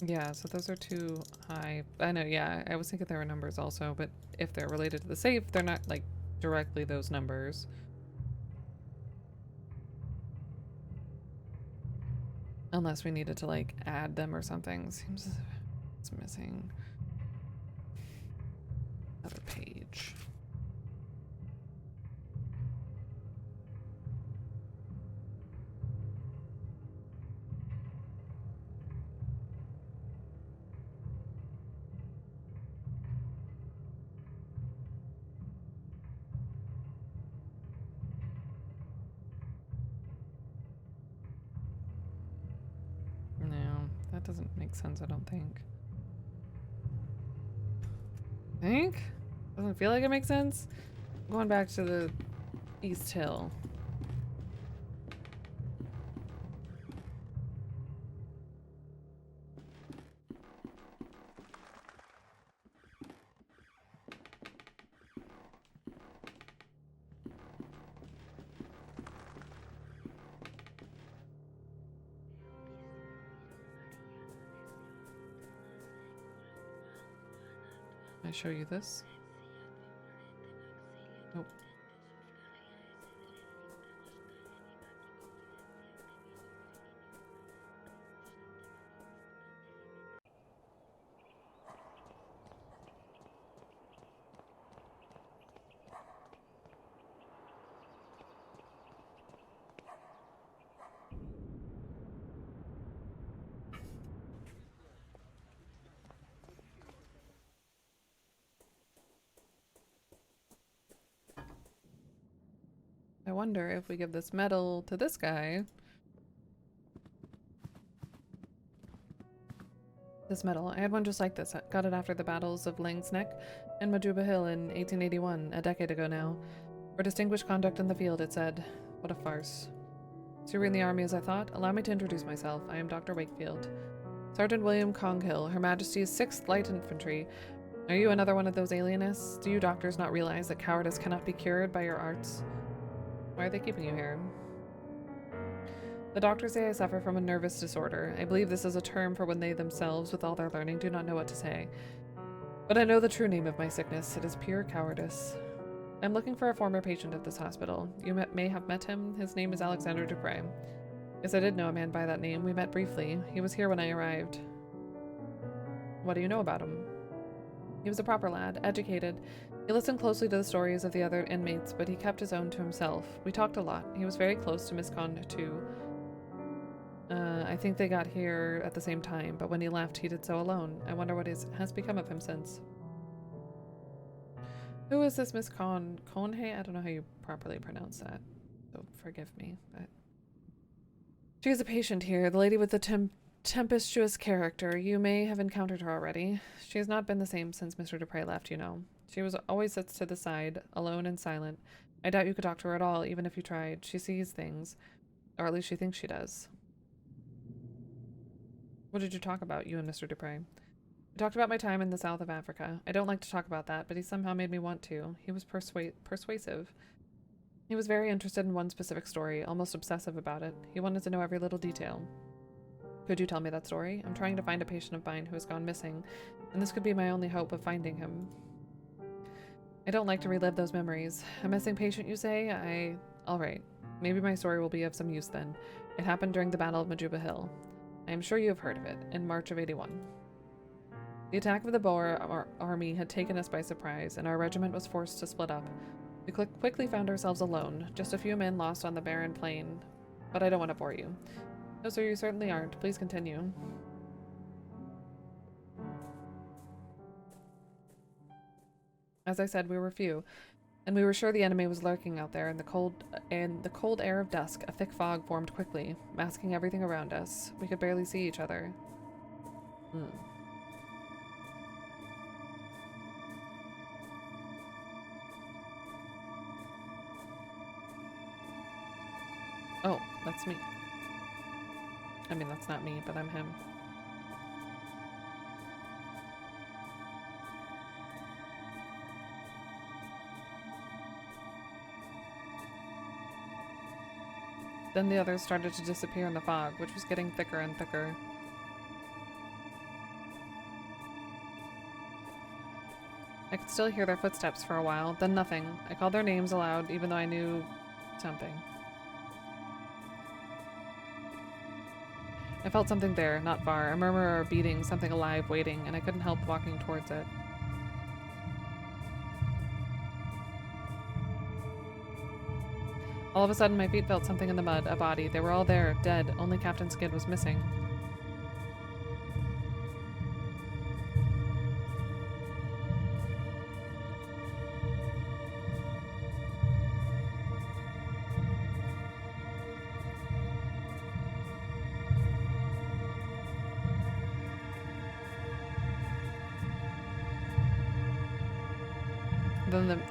Yeah, so those are too high. I know, yeah, I was thinking there were numbers also, but if they're related to the safe, they're not like directly those numbers. Unless we needed to like add them or something. Seems it's missing. Another page. No, that doesn't make sense, I don't think. Think? Doesn't feel like it makes sense? I'm going back to the East Hill. I show you this? Nope. I wonder if we give this medal to this guy. This medal. I had one just like this. I got it after the battles of Lang's Neck and Majuba Hill in 1881, a decade ago now. For distinguished conduct in the field, it said. What a farce. So you were in the army as I thought? Allow me to introduce myself. I am Dr. Wakefield. Sergeant William Conghill, Her Majesty's 6th Light Infantry, Are you another one of those alienists? Do you doctors not realize that cowardice cannot be cured by your arts? Why are they keeping you here? The doctors say I suffer from a nervous disorder. I believe this is a term for when they themselves, with all their learning, do not know what to say. But I know the true name of my sickness. It is pure cowardice. I'm looking for a former patient at this hospital. You may have met him. His name is Alexander Dupre. Yes, I did know a man by that name. We met briefly. He was here when I arrived. What do you know about him? He was a proper lad, educated. He listened closely to the stories of the other inmates, but he kept his own to himself. We talked a lot. He was very close to Miss Conn, too. I think they got here at the same time, but when he left, he did so alone. I wonder what has become of him since. Who is this Miss Conn? Conhay? I don't know how you properly pronounce that, so forgive me. But she is a patient here, the lady with the tempestuous character. You may have encountered her already. She has not been the same since Mr. Dupre left, you know. She always sits to the side, alone and silent. I doubt you could talk to her at all, even if you tried. She sees things, or at least she thinks she does. What did you talk about, you and Mr. Dupre? We talked about my time in the south of Africa. I don't like to talk about that, but he somehow made me want to. He was persuasive. He was very interested in one specific story, almost obsessive about it. He wanted to know every little detail. Could you tell me that story? I'm trying to find a patient of mine who has gone missing, and this could be my only hope of finding him. I don't like to relive those memories. A missing patient, you say? Alright. Maybe my story will be of some use then. It happened during the Battle of Majuba Hill. I am sure you have heard of it, in March of 81. The attack of the Boer army had taken us by surprise, and our regiment was forced to split up. We quickly found ourselves alone, just a few men lost on the barren plain. But I don't want to bore you. No, sir, you certainly aren't. Please continue. As I said, we were few, and we were sure the enemy was lurking out there in the cold air of dusk. A thick fog formed quickly, masking everything around us. We could barely see each other. Oh, that's me. I mean, that's not me, but I'm him. Then the others started to disappear in the fog, which was getting thicker and thicker. I could still hear their footsteps for a while, then nothing. I called their names aloud, even though I knew something. I felt something there, not far, a murmur or a beating, something alive waiting, and I couldn't help walking towards it. All of a sudden, my feet felt something in the mud, a body. They were all there, dead. Only Captain Skid was missing.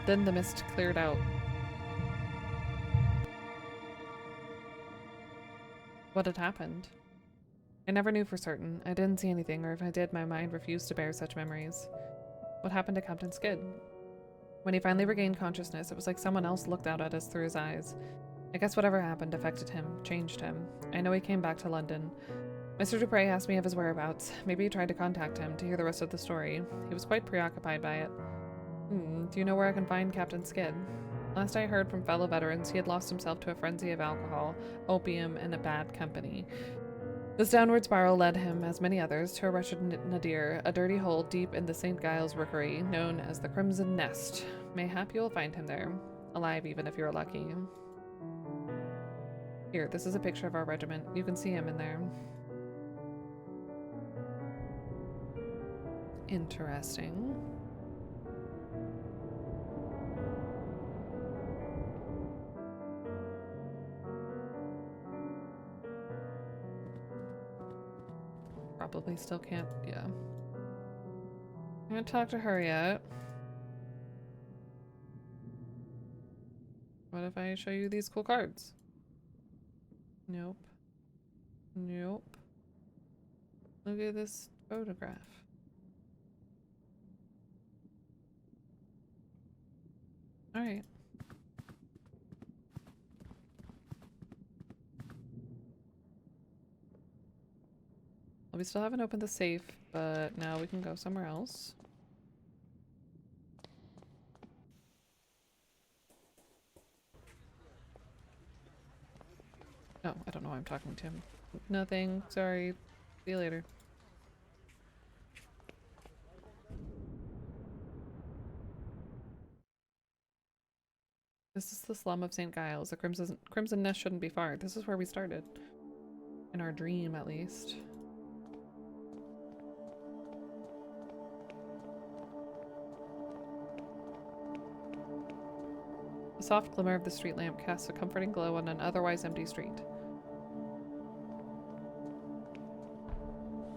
Then the mist cleared out. What had happened? I never knew for certain. I didn't see anything, or if I did, my mind refused to bear such memories. What happened to Captain Skid? When he finally regained consciousness, it was like someone else looked out at us through his eyes. I guess whatever happened affected him, changed him. I know he came back to London. Mr. Dupre asked me of his whereabouts. Maybe he tried to contact him to hear the rest of the story. He was quite preoccupied by it. Do you know where I can find Captain Skid? Last I heard from fellow veterans, he had lost himself to a frenzy of alcohol, opium, and a bad company. This downward spiral led him, as many others, to a wretched nadir, a dirty hole deep in the St. Giles rookery, known as the Crimson Nest. Mayhap you'll find him there, alive even if you're lucky. Here, this is a picture of our regiment. You can see him in there. Interesting. Probably still can't, yeah. I haven't talked to her yet. What if I show you these cool cards? Nope. Nope. Look at this photograph. All right. Well, we still haven't opened the safe, but now we can go somewhere else. Oh, I don't know why I'm talking to him. Nothing. Sorry. See you later. This is the slum of St. Giles. The Crimson Nest shouldn't be far. This is where we started. In our dream, at least. The soft glimmer of the street lamp casts a comforting glow on an otherwise empty street.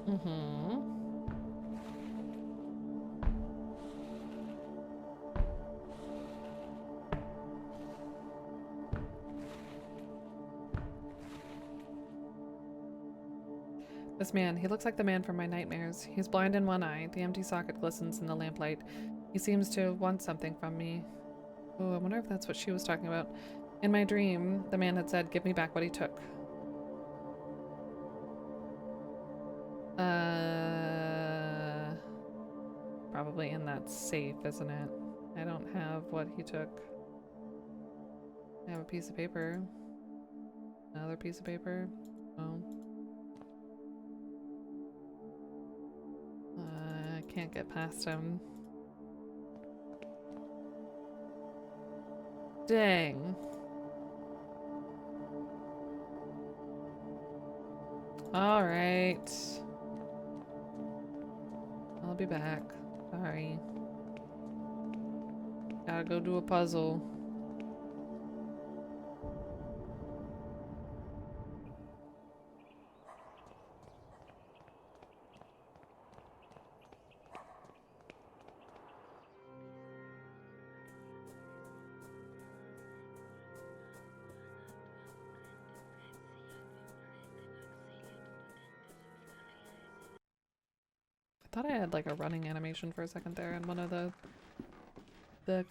Mm-hmm. This man, he looks like the man from my nightmares. He's blind in one eye. The empty socket glistens in the lamplight. He seems to want something from me. Oh, I wonder if that's what she was talking about. In my dream, the man had said, "Give me back what he took." Probably in that safe, isn't it? I don't have what he took. I have a piece of paper. Another piece of paper. Oh. I can't get past him. Dang. All right. I'll be back. Sorry. Gotta go do a puzzle. I thought I had like a running animation for a second there in one of the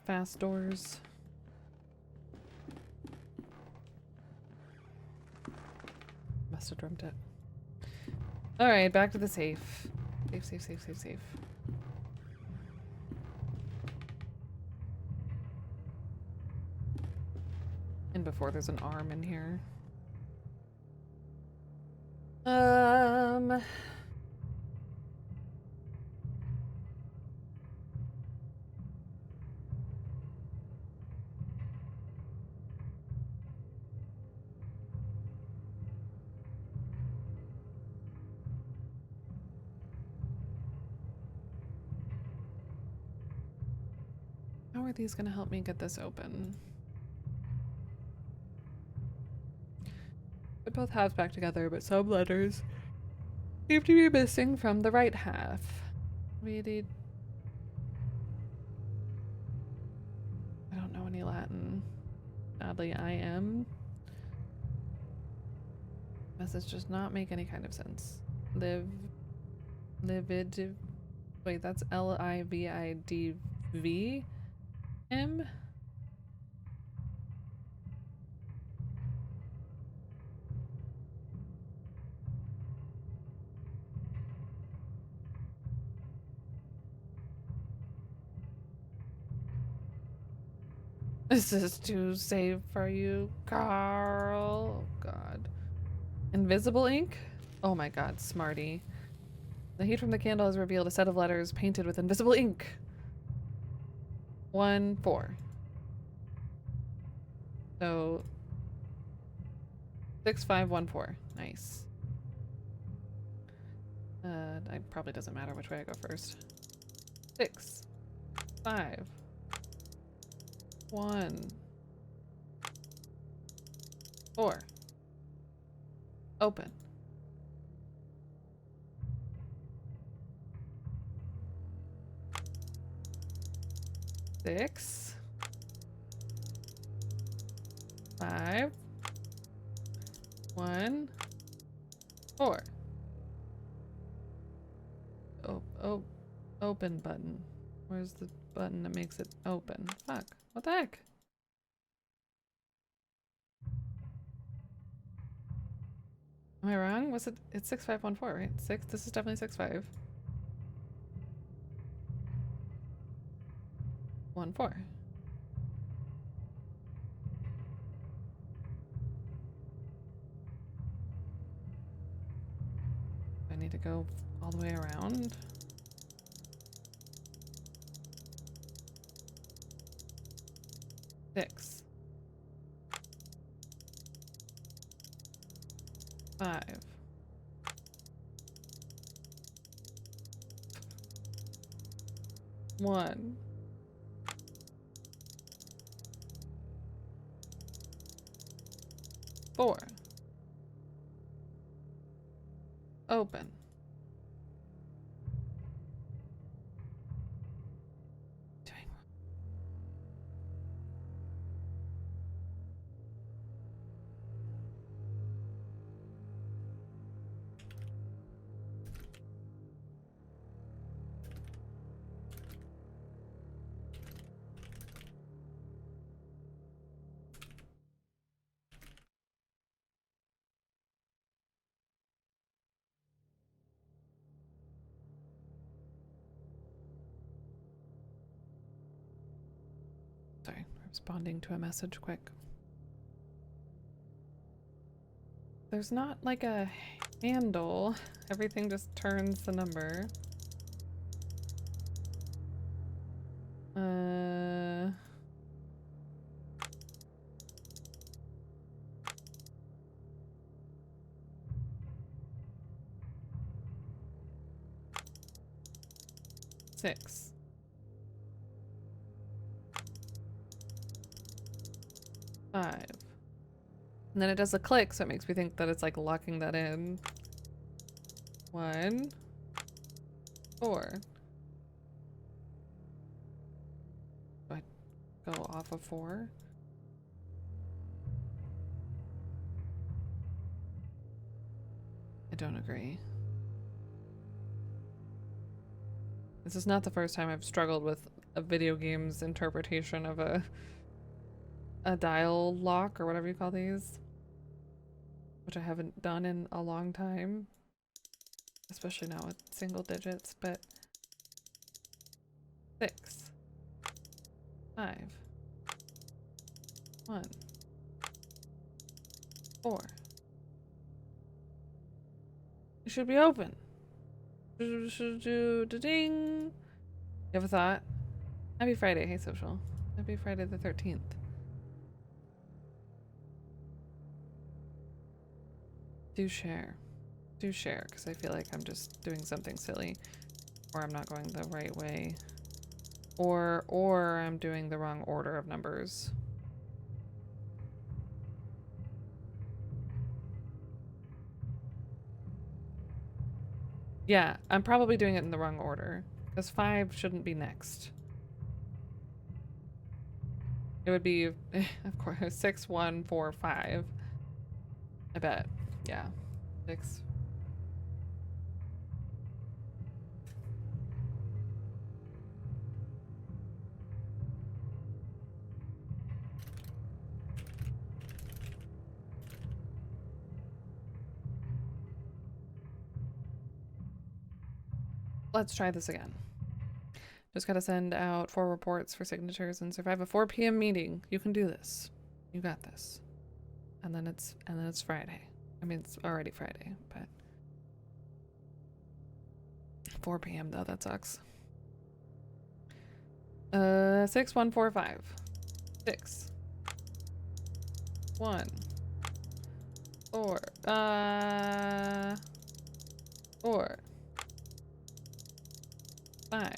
fast doors. Must have dreamt it. Alright, back to the safe. Safe, safe, safe, safe, safe. And before there's an arm in here. How are these gonna help me get this open? Put both halves back together, but some letters seem to be missing from the right half. Really? I don't know any Latin. Sadly, I am. Message does not make any kind of sense. Livid. Wait, that's Lividv-M? This is too safe for you, Carl. Oh, God. Invisible ink? Oh my God, smarty. The heat from the candle has revealed a set of letters painted with invisible ink. 1, 4. So 6, 5, 1, 4. Nice. It probably doesn't matter which way I go first. 6, 5, 1, 4. Open. Six, 5, 1, 4. Oh, open button. Where's the button that makes it open? Fuck. What the heck? Am I wrong? Was it? It's 6514, right? 6? This is definitely 65. 14. I need to go all the way around. Six. 5. 1. 4. Open. Doing Sorry, responding to a message quick. There's not like a handle. Everything just turns the number. 6. 5. And then it does a click, so it makes me think that it's like locking that in. 1. 4. Do I go off of 4? I don't agree. This is not the first time I've struggled with a video game's interpretation of a dial lock or whatever you call these, which I haven't done in a long time, especially now with single digits. But 6. 5. 1. 4. It should be open. Ding. You have a thought? Happy Friday. Hey, social. Happy Friday the 13th. Do share. Do share, because I feel like I'm just doing something silly. Or I'm not going the right way. Or I'm doing the wrong order of numbers. Yeah, I'm probably doing it in the wrong order. Because 5 shouldn't be next. It would be, of course, 6, 1, 4, 5. I bet. Yeah. 6. Let's try this again. Just gotta send out 4 reports for signatures and survive a 4 p.m. meeting. You can do this. You got this. And then it's Friday. I mean, it's already Friday, but 4 p.m. though, that sucks. 6, 1, 4, 5. 6. 1. 4. 4. 5.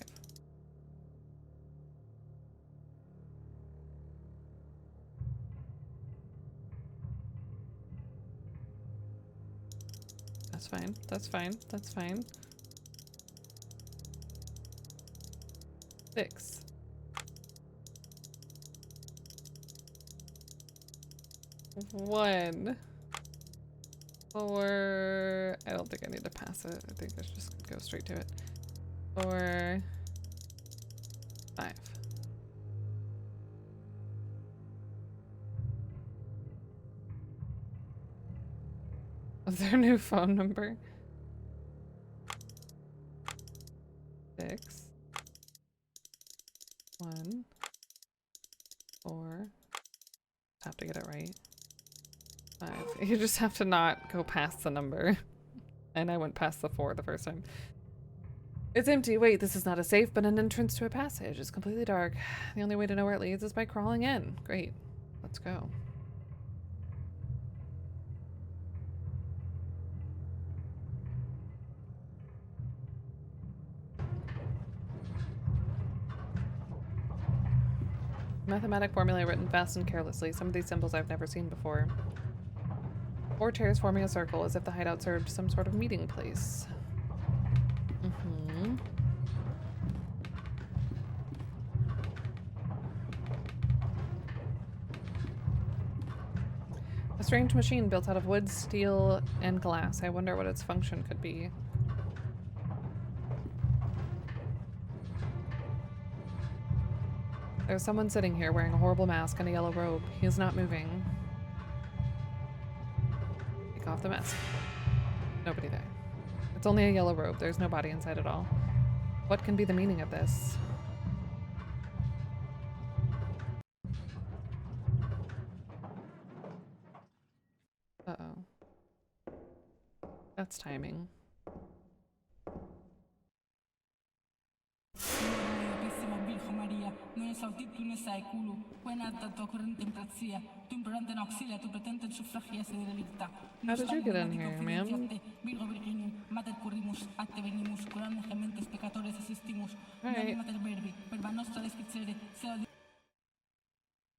That's fine. That's fine. That's fine. 6. 1. 4. I don't think I need to pass it. I think I should just go straight to it. 4. 5. What's their new phone number? 6 1 4. Have to get it right. 5. You just have to not go past the number. And I went past the 4 the first time. It's empty. Wait, this is not a safe, but an entrance to a passage. It's completely dark. The only way to know where it leads is by crawling in. Great. Let's go. Mathematic formula written fast and carelessly. Some of these symbols I've never seen before. 4 chairs forming a circle, as if the hideout served some sort of meeting place. Mm-hmm. A strange machine built out of wood, steel, and glass. I wonder what its function could be. There's someone sitting here wearing a horrible mask and a yellow robe. He is not moving. Take off the mask. Nobody there. It's only a yellow robe. There's no body inside at all. What can be the meaning of this? Uh-oh. That's timing. Non esaudit tu nesa eculu, quena da tua corrente imprazia, tu implorante in auxilia, tu pretende suffragia se delicta. How did you get in here, ma'am? Virgo virginum, mater currimus, acte venimus, curam gementes peccatores assistimus, Alright. mater verbi, verba nostra descripere, sea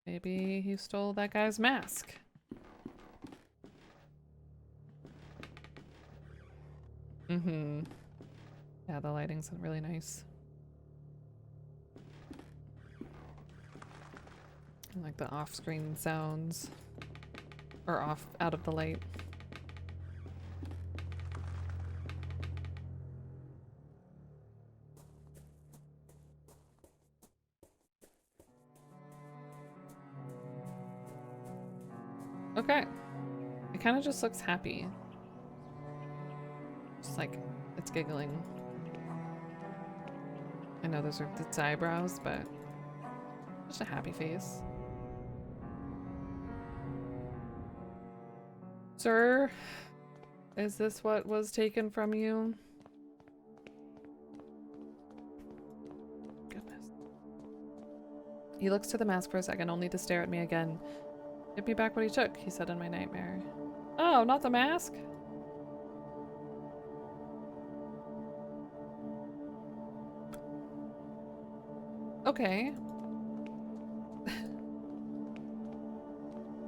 Maybe he stole that guy's mask. Mm-hmm. Yeah, the lighting's really nice. I like the off-screen sounds. Or off, out of the light. Okay. It kind of just looks happy. Just like, it's giggling. I know those are its eyebrows, but just a happy face. Sir, is this what was taken from you? Goodness. He looks to the mask for a second, only to stare at me again. Give me back what he took, he said in my nightmare. Oh, not the mask? Okay.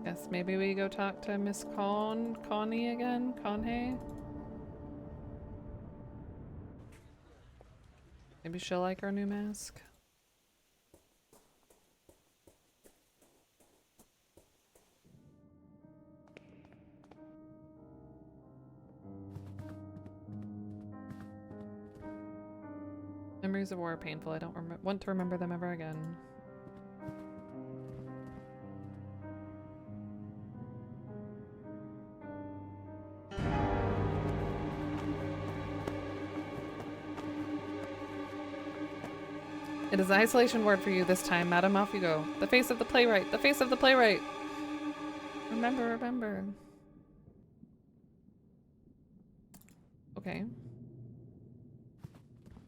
Guess maybe we go talk to Miss Connie again? Conhay? Maybe she'll like our new mask? Memories of war are painful. I don't want to remember them ever again. It is the isolation word for you this time, madam. Off you go. The face of the playwright. The face of the playwright. Remember, remember. Okay.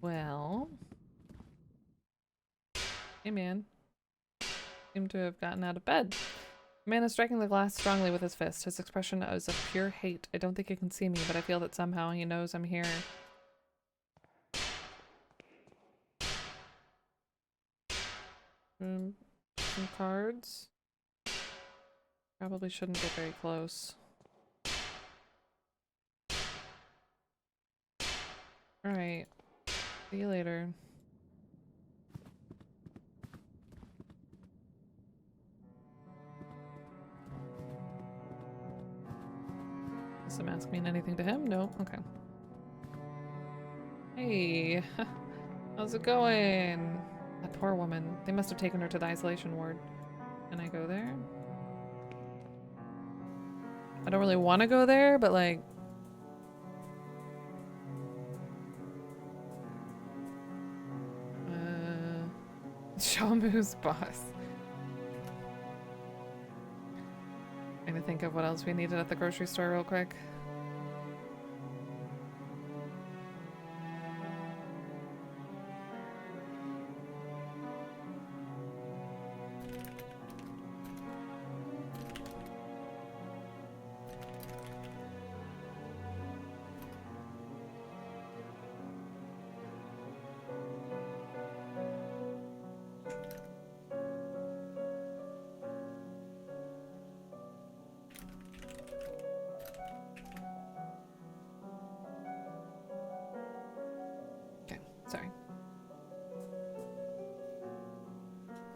Well. Hey, man. Seem to have gotten out of bed. The man is striking the glass strongly with his fist. His expression is of pure hate. I don't think he can see me, but I feel that somehow he knows I'm here. Some cards. Probably shouldn't get very close. Alright. See you later. Does the mask mean anything to him? No? Okay. Hey. How's it going? That poor woman. They must have taken her to the isolation ward. Can I go there? I don't really want to go there, but like, Chomu's boss. Trying to think of what else we needed at the grocery store real quick. Sorry.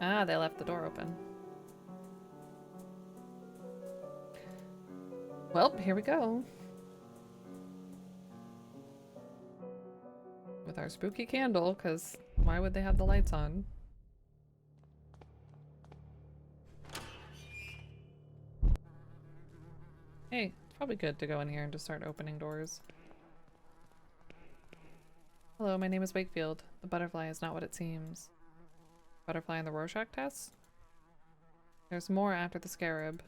Ah, they left the door open. Well, here we go. With our spooky candle, because why would they have the lights on? Hey, it's probably good to go in here and just start opening doors. Hello, my name is Wakefield. The butterfly is not what it seems. Butterfly in the Rorschach test? There's more after the scarab.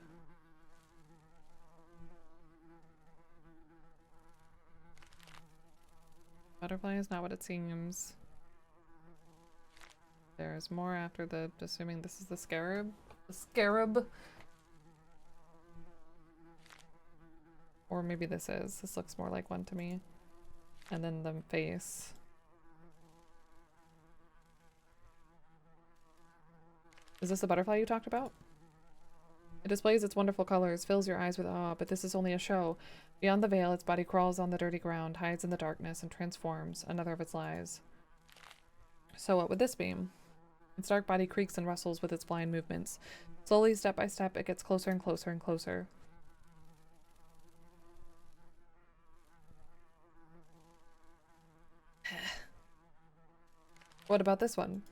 Butterfly is not what it seems. There's more after the... Assuming this is the scarab? The scarab? Or maybe this is. This looks more like one to me. And then the face. Is this the butterfly you talked about? It displays its wonderful colors, fills your eyes with awe, but this is only a show. Beyond the veil, its body crawls on the dirty ground, hides in the darkness, and transforms, another of its lies. So what would this be? Its dark body creaks and rustles with its blind movements. Slowly, step by step, it gets closer and closer and closer. What about this one?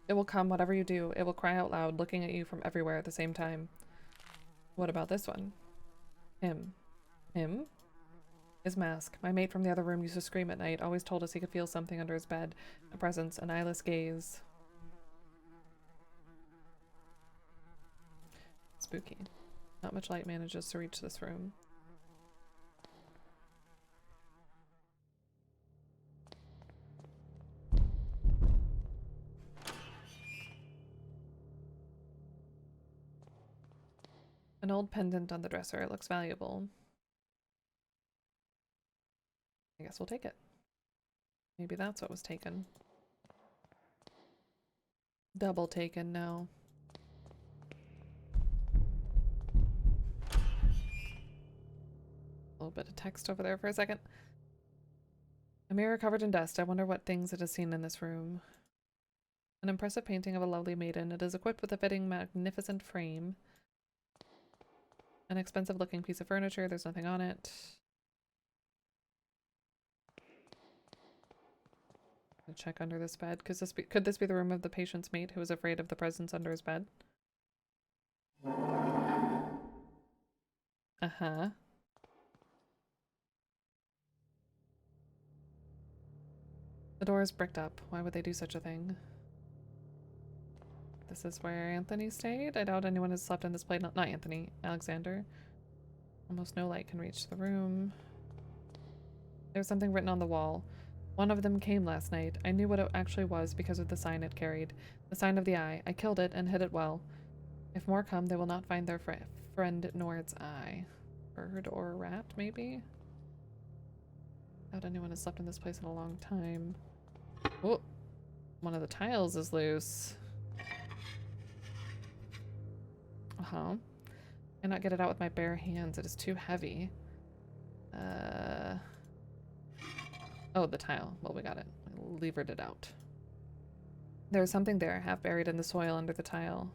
It will come whatever you do. It will cry out loud, looking at you from everywhere at the same time. What about this one? Him. Him? His mask. My mate from the other room used to scream at night, always told us he could feel something under his bed. A presence, an eyeless gaze. Spooky. Not much light manages to reach this room. An old pendant on the dresser. It looks valuable. I guess we'll take it. Maybe that's what was taken. Double taken, no. A little bit of text over there for a second. A mirror covered in dust. I wonder what things it has seen in this room. An impressive painting of a lovely maiden. It is equipped with a fitting, magnificent frame. An expensive looking piece of furniture. There's nothing on it. I'll check under this bed. Could this be the room of the patient's mate who was afraid of the presence under his bed? Uh-huh. The door is bricked up. Why would they do such a thing? This is where Anthony stayed? I doubt anyone has slept in this place. Not Anthony. Alexander. Almost no light can reach the room. There's something written on the wall. One of them came last night. I knew what it actually was because of the sign it carried. The sign of the eye. I killed it and hid it well. If more come, they will not find their friend nor its eye. Bird or rat, maybe? Doubt anyone has slept in this place in a long time. Oh! One of the tiles is loose. Uh-huh. Cannot get it out with my bare hands. It is too heavy. Oh, the tile. Well, we got it. I levered it out. There's something there, half buried in the soil under the tile.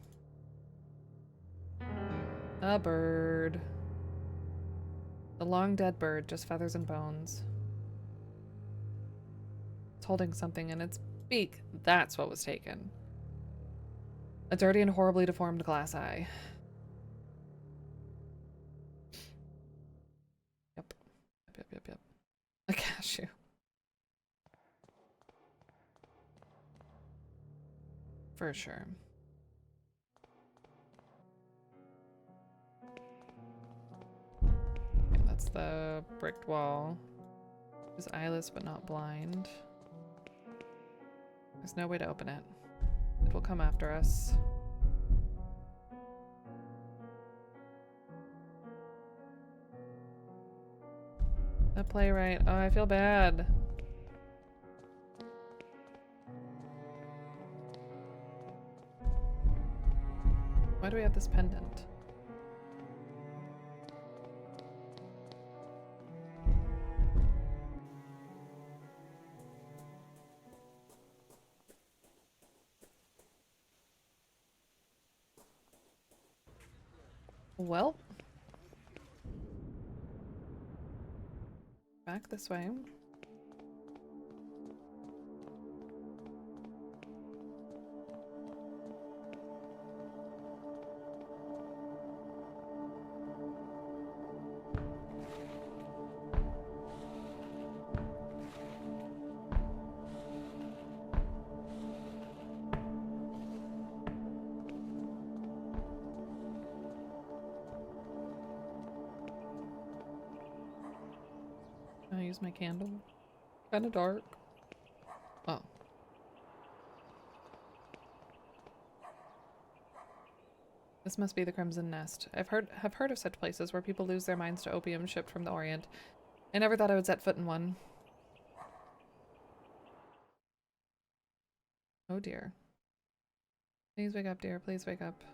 A bird. The long dead bird, just feathers and bones. It's holding something in its beak. That's what was taken. A dirty and horribly deformed glass eye. Yep. Yep. A cashew. For sure. Okay, that's the bricked wall. He's eyeless but not blind. There's no way to open it. It will come after us. The playwright. Oh, I feel bad. Why do we have this pendant? Well, back this way. Can I use my candle? Kinda dark. Oh. This must be the Crimson Nest. Have heard of such places where people lose their minds to opium shipped from the Orient. I never thought I would set foot in one. Oh dear. Please wake up, dear. Please wake up.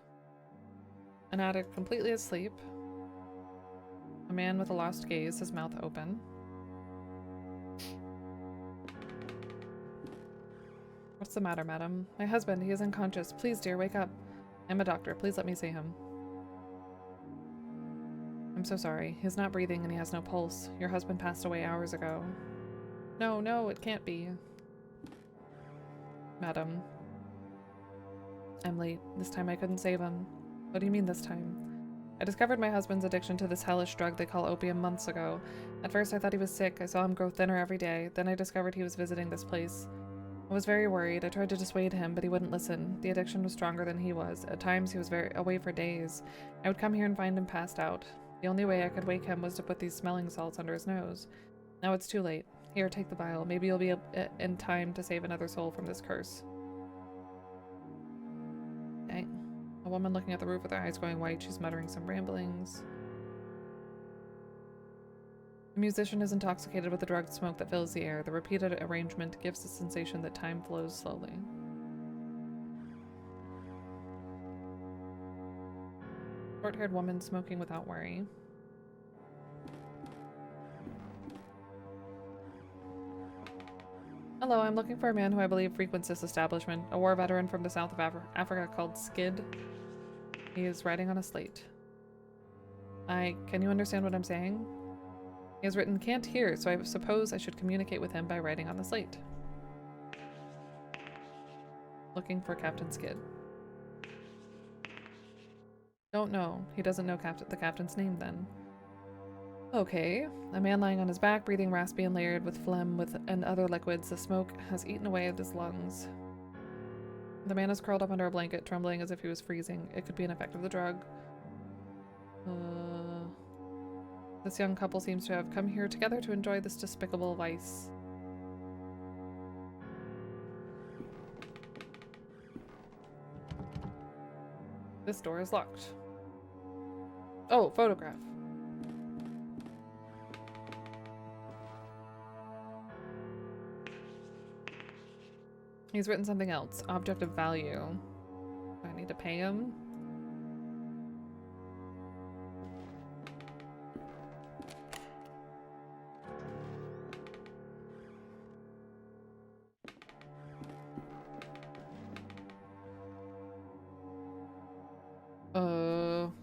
An addict completely asleep. A man with a lost gaze, his mouth open. What's the matter, madam? My husband, he is unconscious. Please, dear, wake up. I'm a doctor. Please let me see him. I'm so sorry. He's not breathing and he has no pulse. Your husband passed away hours ago. No, no, it can't be. Madam. I'm late. This time I couldn't save him. What do you mean this time? I discovered my husband's addiction to this hellish drug they call opium months ago. At first I thought he was sick. I saw him grow thinner every day. Then I discovered he was visiting this place. I was very worried. I tried to dissuade him, but he wouldn't listen. The addiction was stronger than he was. At times, he was away for days. I would come here and find him passed out. The only way I could wake him was to put these smelling salts under his nose. Now it's too late. Here, take the vial. Maybe you'll be in time to save another soul from this curse. Okay. A woman looking at the roof with her eyes going white. She's muttering some ramblings. The musician is intoxicated with the drugged smoke that fills the air. The repeated arrangement gives the sensation that time flows slowly. Short-haired woman smoking without worry. Hello, I'm looking for a man who I believe frequents this establishment. A war veteran from the south of Africa called Skid. He is writing on a slate. Can you understand what I'm saying? He has written, can't hear, so I suppose I should communicate with him by writing on the slate. Looking for Captain Skid. Don't know. He doesn't know the captain's name then. Okay. A man lying on his back, breathing raspy and layered with phlegm and other liquids. The smoke has eaten away at his lungs. The man is curled up under a blanket, trembling as if he was freezing. It could be an effect of the drug. This young couple seems to have come here together to enjoy this despicable vice. This door is locked. Oh, photograph. He's written something else. Object of value. Do I need to pay him?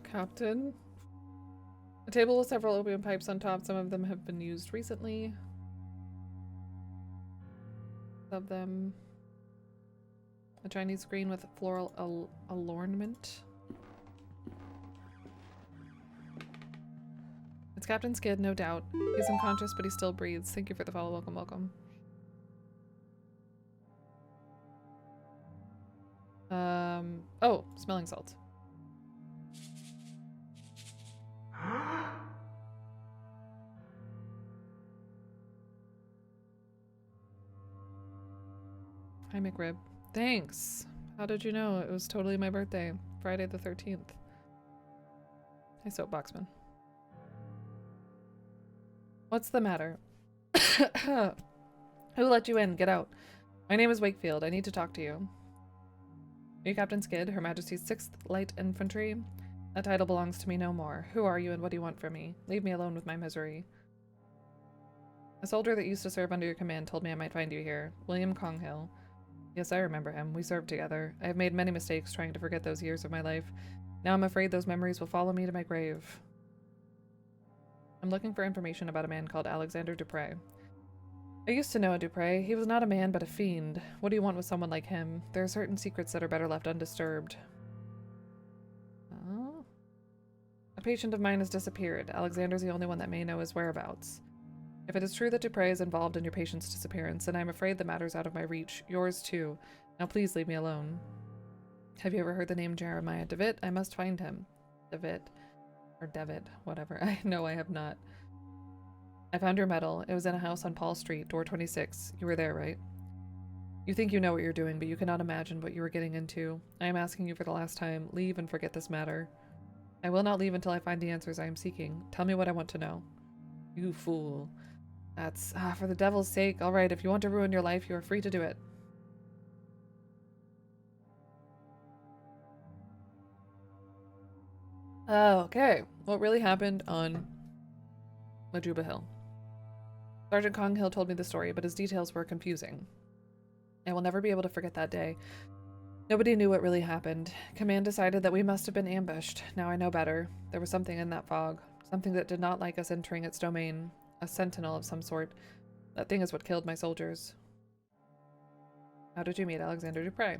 Captain. A table with several opium pipes on top. Some of them have been used recently. Of them. A Chinese screen with floral adornment. It's Captain Skid, no doubt. He's unconscious, but he still breathes. Thank you for the follow. Welcome, welcome. Oh, smelling salts. Hi, McRib. Thanks. How did you know? It was totally my birthday. Friday the 13th. Hey, Soapboxman. What's the matter? Who let you in? Get out. My name is Wakefield. I need to talk to you. Are you Captain Skid, Her Majesty's 6th Light Infantry? That title belongs to me no more. Who are you and what do you want from me? Leave me alone with my misery. A soldier that used to serve under your command told me I might find you here. William Conghill. Yes, I remember him. We served together. I have made many mistakes trying to forget those years of my life. Now I'm afraid those memories will follow me to my grave. I'm looking for information about a man called Alexander Dupre. I used to know a Dupre. He was not a man, but a fiend. What do you want with someone like him? There are certain secrets that are better left undisturbed. Oh. A patient of mine has disappeared. Alexander's the only one that may know his whereabouts. If it is true that Dupre is involved in your patient's disappearance, then I'm afraid the matter's out of my reach. Yours, too. Now please leave me alone. Have you ever heard the name Jeremiah DeVitt? I must find him. DeVitt. Or Devitt. Whatever. No, I have not. I found your medal. It was in a house on Paul Street, door 26. You were there, right? You think you know what you're doing, but you cannot imagine what you were getting into. I am asking you for the last time. Leave and forget this matter. I will not leave until I find the answers I am seeking. Tell me what I want to know. You fool. That's, for the devil's sake. All right, if you want to ruin your life, you are free to do it. Okay, what really happened on Majuba Hill? Sergeant Conghill told me the story, but his details were confusing. I will never be able to forget that day. Nobody knew what really happened. Command decided that we must have been ambushed. Now I know better. There was something in that fog. Something that did not like us entering its domain. A sentinel of some sort. That thing is what killed my soldiers. How did you meet Alexander Dupre?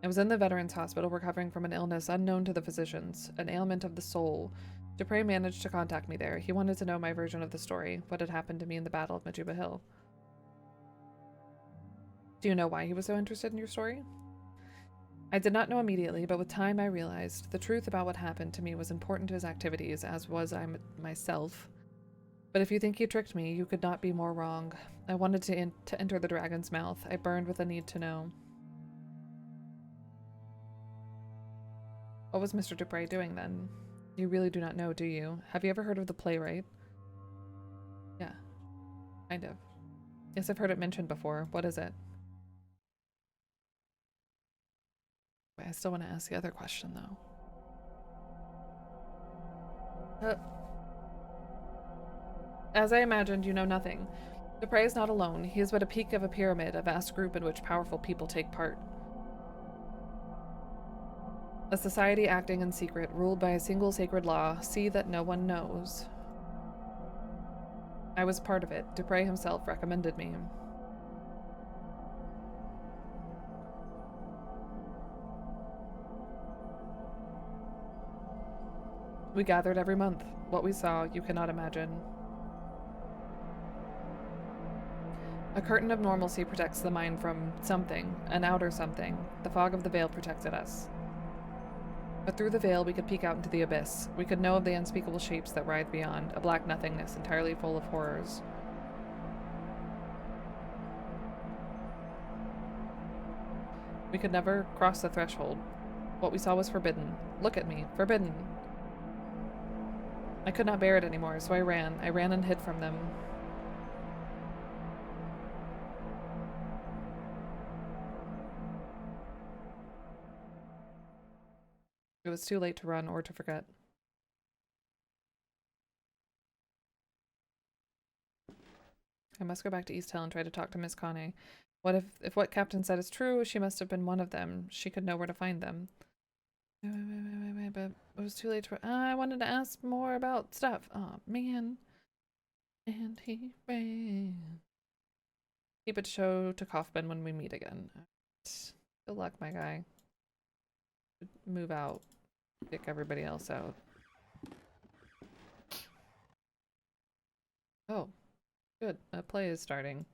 I was in the Veterans Hospital recovering from an illness unknown to the physicians, an ailment of the soul. Dupre managed to contact me there. He wanted to know my version of the story, what had happened to me in the Battle of Majuba Hill. Do you know why he was so interested in your story? I did not know immediately, but with time I realized the truth about what happened to me was important to his activities, as was I myself. But if you think he tricked me, you could not be more wrong. I wanted to enter the dragon's mouth. I burned with a need to know. What was Mr. Dupre doing then? You really do not know, do you? Have you ever heard of the playwright? Yeah, kind of. Yes, I've heard it mentioned before. What is it? Wait, I still want to ask the other question, though. As I imagined, you know nothing. Dupre is not alone. He is but a peak of a pyramid, a vast group in which powerful people take part. A society acting in secret, ruled by a single sacred law, see that no one knows. I was part of it. Dupre himself recommended me. We gathered every month. What we saw, you cannot imagine. A curtain of normalcy protects the mind from something, an outer something. The fog of the veil protected us. But through the veil we could peek out into the abyss. We could know of the unspeakable shapes that writhe beyond, a black nothingness entirely full of horrors. We could never cross the threshold. What we saw was forbidden. Look at me. Forbidden. I could not bear it anymore, so I ran. I ran and hid from them. It was too late to run or to forget. I must go back to East Hill and try to talk to Miss Connie. What if what Captain said is true? She must have been one of them. She could know where to find them. Wait, but it was too late to... I wanted to ask more about stuff. Oh, man. And he ran. Keep it show to Kaufman when we meet again. Good luck, my guy. Move out. Kick everybody else out. Oh, good. A play is starting.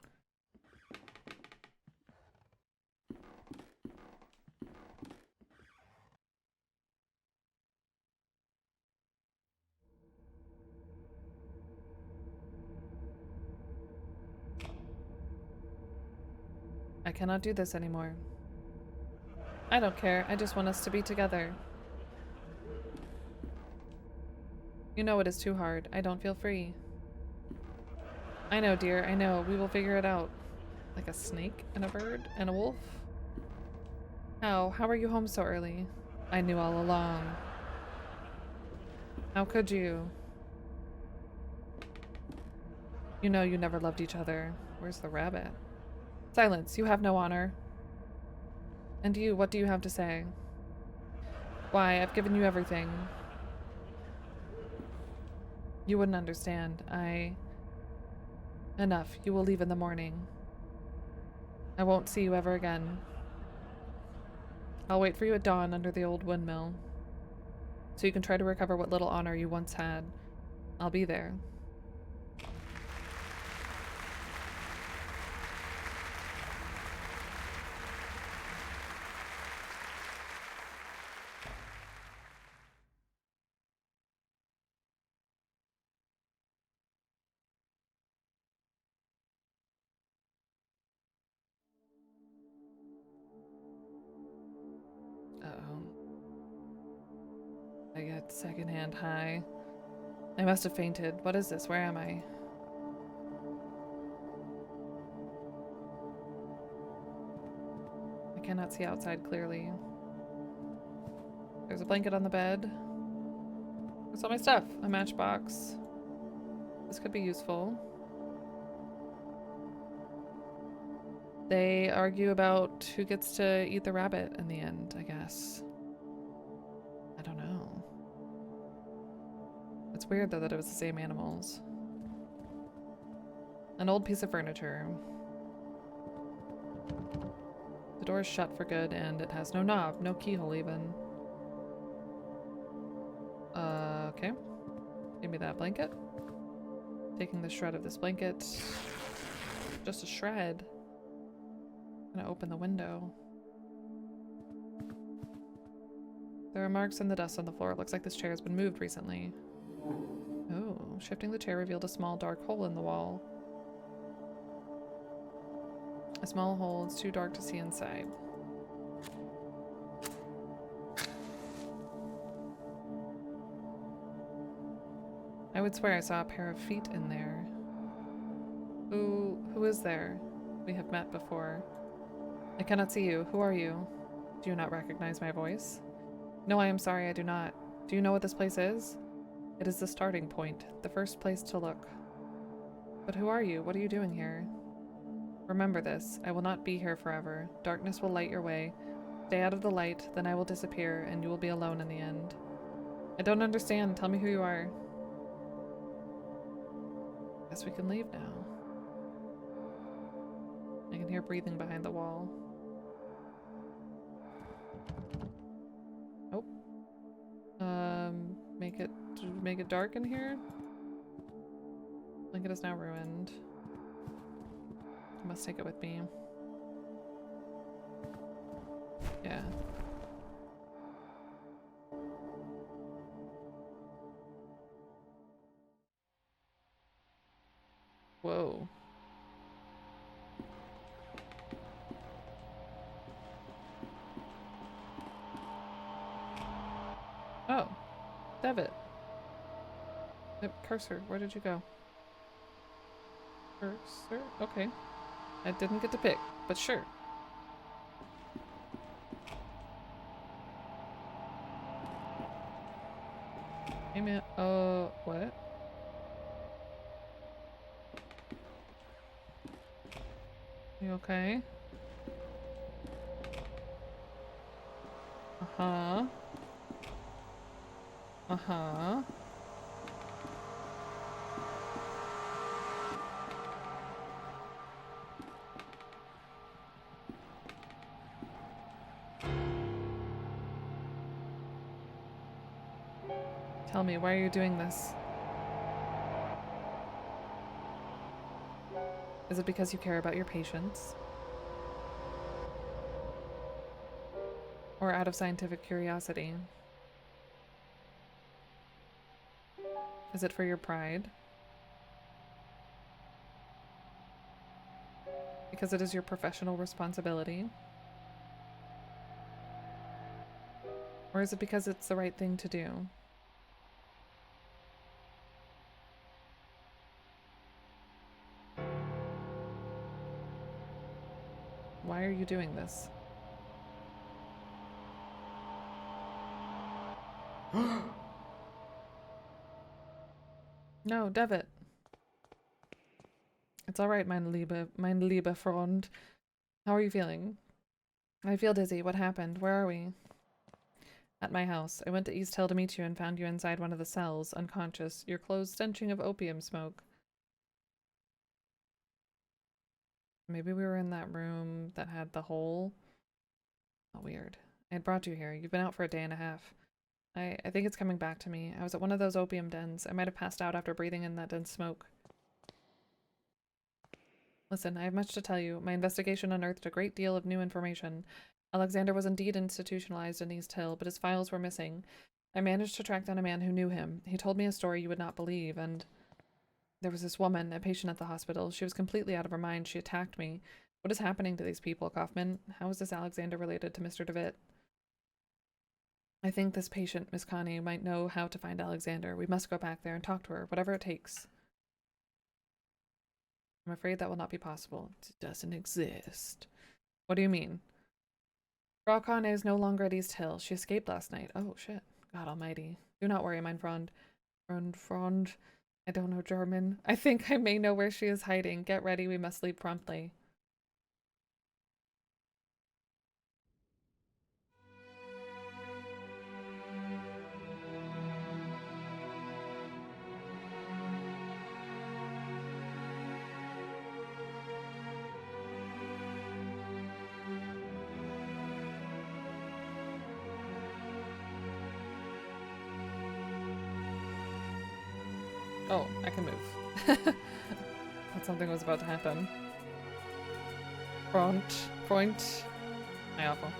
cannot do this anymore. I don't care. I just want us to be together. You know it is too hard. I don't feel free. I know, dear. I know. We will figure it out. Like a snake and a bird and a wolf? How? How are you home so early? I knew all along. How could you? You know you never loved each other. Where's the rabbit? Silence. You have no honor. And you, what do you have to say? Why, I've given you everything. You wouldn't understand. Enough. You will leave in the morning. I won't see you ever again. I'll wait for you at dawn under the old windmill, so you can try to recover what little honor you once had. I'll be there. Uh-oh. I get secondhand high. I must have fainted. What is this? Where am I? I cannot see outside clearly. There's a blanket on the bed. What's all my stuff? A matchbox. This could be useful. They argue about who gets to eat the rabbit in the end, I guess. I don't know. It's weird though that it was the same animals. An old piece of furniture. The door is shut for good and it has no knob, no keyhole even. Okay. Give me that blanket. Taking the shred of this blanket. Just a shred. I'm gonna open the window. There are marks in the dust on the floor. It looks like this chair has been moved recently. Oh, shifting the chair revealed a small dark hole in the wall. A small hole, it's too dark to see inside. I would swear I saw a pair of feet in there. Who is there? We have met before. I cannot see you. Who are you? Do you not recognize my voice? No, I am sorry, I do not. Do you know what this place is? It is the starting point, the first place to look. But who are you? What are you doing here? Remember this, I will not be here forever. Darkness will light your way. Stay out of the light, then I will disappear, and you will be alone in the end. I don't understand. Tell me who you are. Guess we can leave now. I can hear breathing behind the wall. Oh. Make it dark in here? Blanket is now ruined. I must take it with me. Yeah. Whoa. Oh. Devitt. Cursor, where did you go? Cursor? Okay. I didn't get to pick, but sure. Hey man, what? You okay? Uh-huh. Uh-huh. Tell me, why are you doing this? Is it because you care about your patients? Or out of scientific curiosity? Is it for your pride? Because it is your professional responsibility? Or is it because it's the right thing to do? Why are you doing this? No, Devitt. It's alright, mein lieber Freund. How are you feeling? I feel dizzy. What happened? Where are we? At my house. I went to East Hill to meet you and found you inside one of the cells, unconscious, your clothes stenching of opium smoke. Maybe we were in that room that had the hole. Oh, weird. I had brought you here. You've been out for a day and a half. I think it's coming back to me. I was at one of those opium dens. I might have passed out after breathing in that dense smoke. Listen, I have much to tell you. My investigation unearthed a great deal of new information. Alexander was indeed institutionalized in East Hill, but his files were missing. I managed to track down a man who knew him. He told me a story you would not believe, and there was this woman, a patient at the hospital. She was completely out of her mind. She attacked me. What is happening to these people, Kaufman? How is this Alexander related to Mr. DeWitt? I think this patient, Miss Connie, might know how to find Alexander. We must go back there and talk to her, whatever it takes. I'm afraid that will not be possible. It doesn't exist. What do you mean? Rockon is no longer at East Hill. She escaped last night. Oh, shit. God almighty. Do not worry, mein Freund. Freund. I don't know German. I think I may know where she is hiding. Get ready. We must leave promptly. Oh, I can move. Thought something was about to happen. Point. My awful.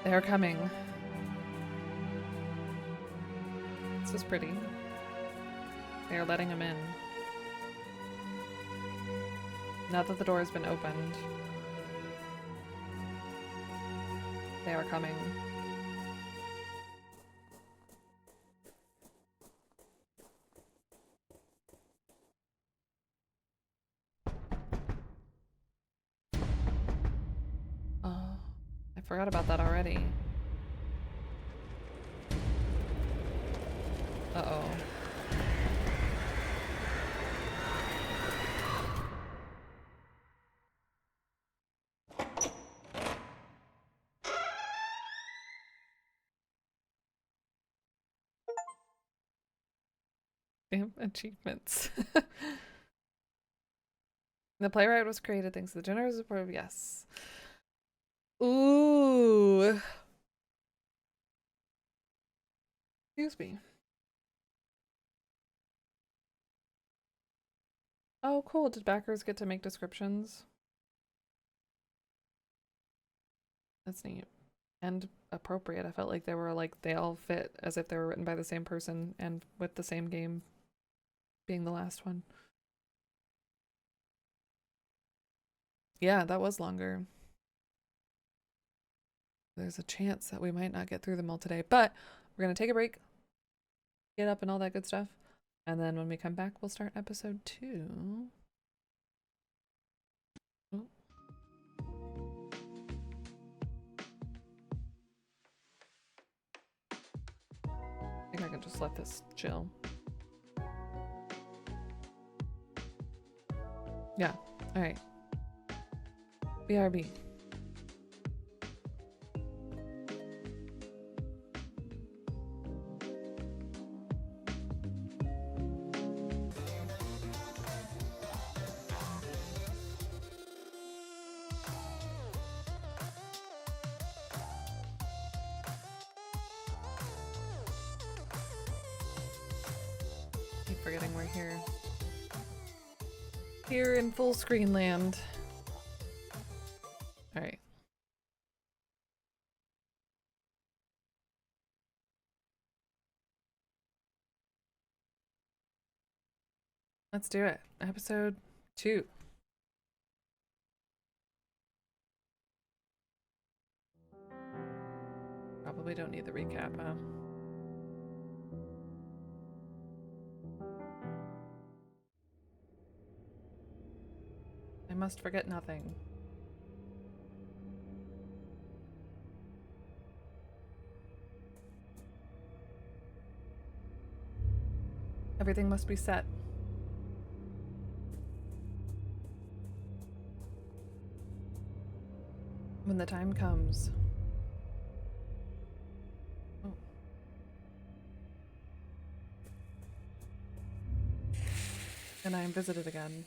They are coming. This is pretty. They are letting him in. Now that the door has been opened. They are coming. Oh, I forgot about that already. Uh-oh. Damn achievements. The playwright was created thanks to the generous support of yes. Ooh. Excuse me. Oh, cool. Did backers get to make descriptions? That's neat. And appropriate. I felt like they were like, they all fit as if they were written by the same person and with the same game being the last one. Yeah, that was longer. There's a chance that we might not get through them all today, but we're going to take a break, get up and all that good stuff. And then when we come back, we'll start episode 2. Oh. I think I can just let this chill. Yeah. All right. BRB. Keep forgetting we're here. Here in full screen land. All right. Let's do it. Episode 2. Well, we don't need the recap, huh? I must forget nothing. Everything must be set. When the time comes. Oh. And I am visited again.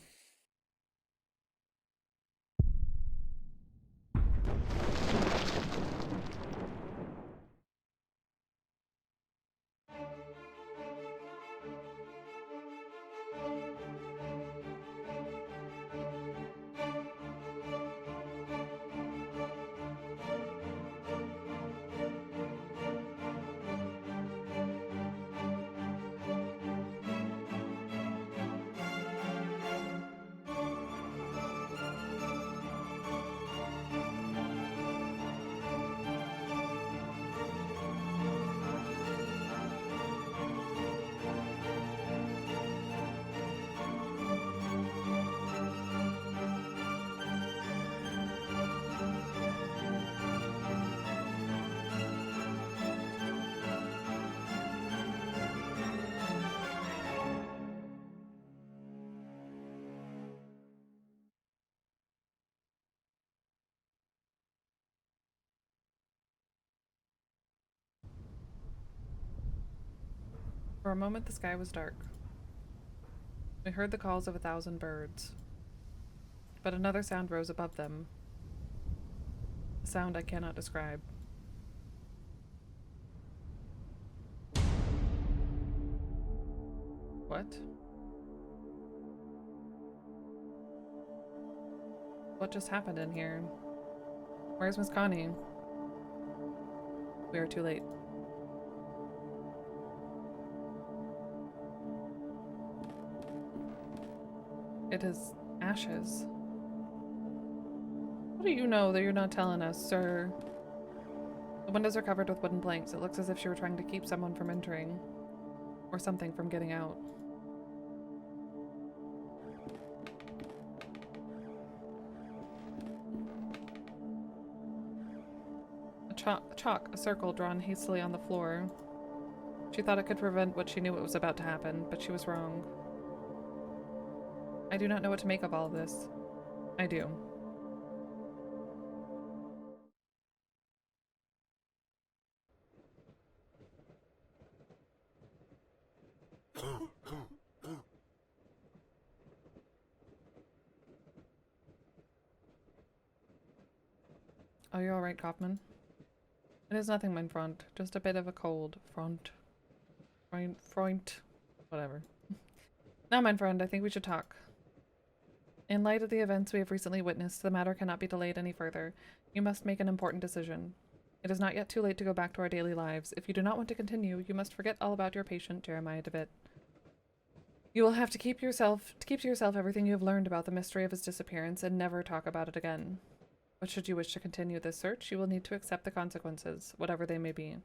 For a moment, the sky was dark. We heard the calls of 1,000 birds. But another sound rose above them. A sound I cannot describe. What? What just happened in here? Where's Miss Connie? We are too late. It is ashes. What do you know that you're not telling us, sir? The windows are covered with wooden planks. It looks as if she were trying to keep someone from entering. Or something from getting out. A circle drawn hastily on the floor. She thought it could prevent what she knew was about to happen, but she was wrong. I do not know what to make of all this. I do. Are you alright, Kaufman? It is nothing, mein Freund. Just a bit of a cold. Freund. Whatever. Now, mein friend, I think we should talk. In light of the events we have recently witnessed, the matter cannot be delayed any further. You must make an important decision. It is not yet too late to go back to our daily lives. If you do not want to continue, you must forget all about your patient, Jeremiah DeWitt. You will have to keep to yourself everything you have learned about the mystery of his disappearance and never talk about it again. But should you wish to continue this search, you will need to accept the consequences, whatever they may be.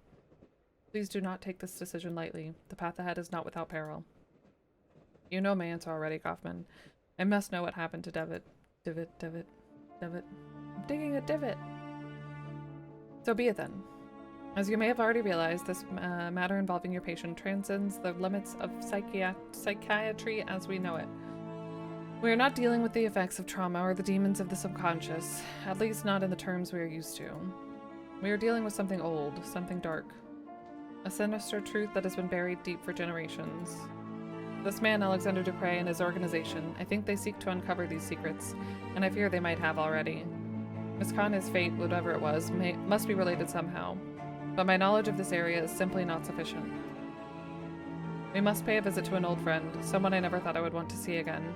Please do not take this decision lightly. The path ahead is not without peril. You know my answer already, Kaufman. I must know what happened to Devitt. I'm digging a divot. So be it then. As you may have already realized, this matter involving your patient transcends the limits of psychiatry as we know it. We are not dealing with the effects of trauma or the demons of the subconscious, at least not in the terms we are used to. We are dealing with something old, something dark. A sinister truth that has been buried deep for generations. This man, Alexander Dupre, and his organization, I think they seek to uncover these secrets, and I fear they might have already. Miss Connie's fate, whatever it was, must be related somehow, but my knowledge of this area is simply not sufficient. We must pay a visit to an old friend, someone I never thought I would want to see again.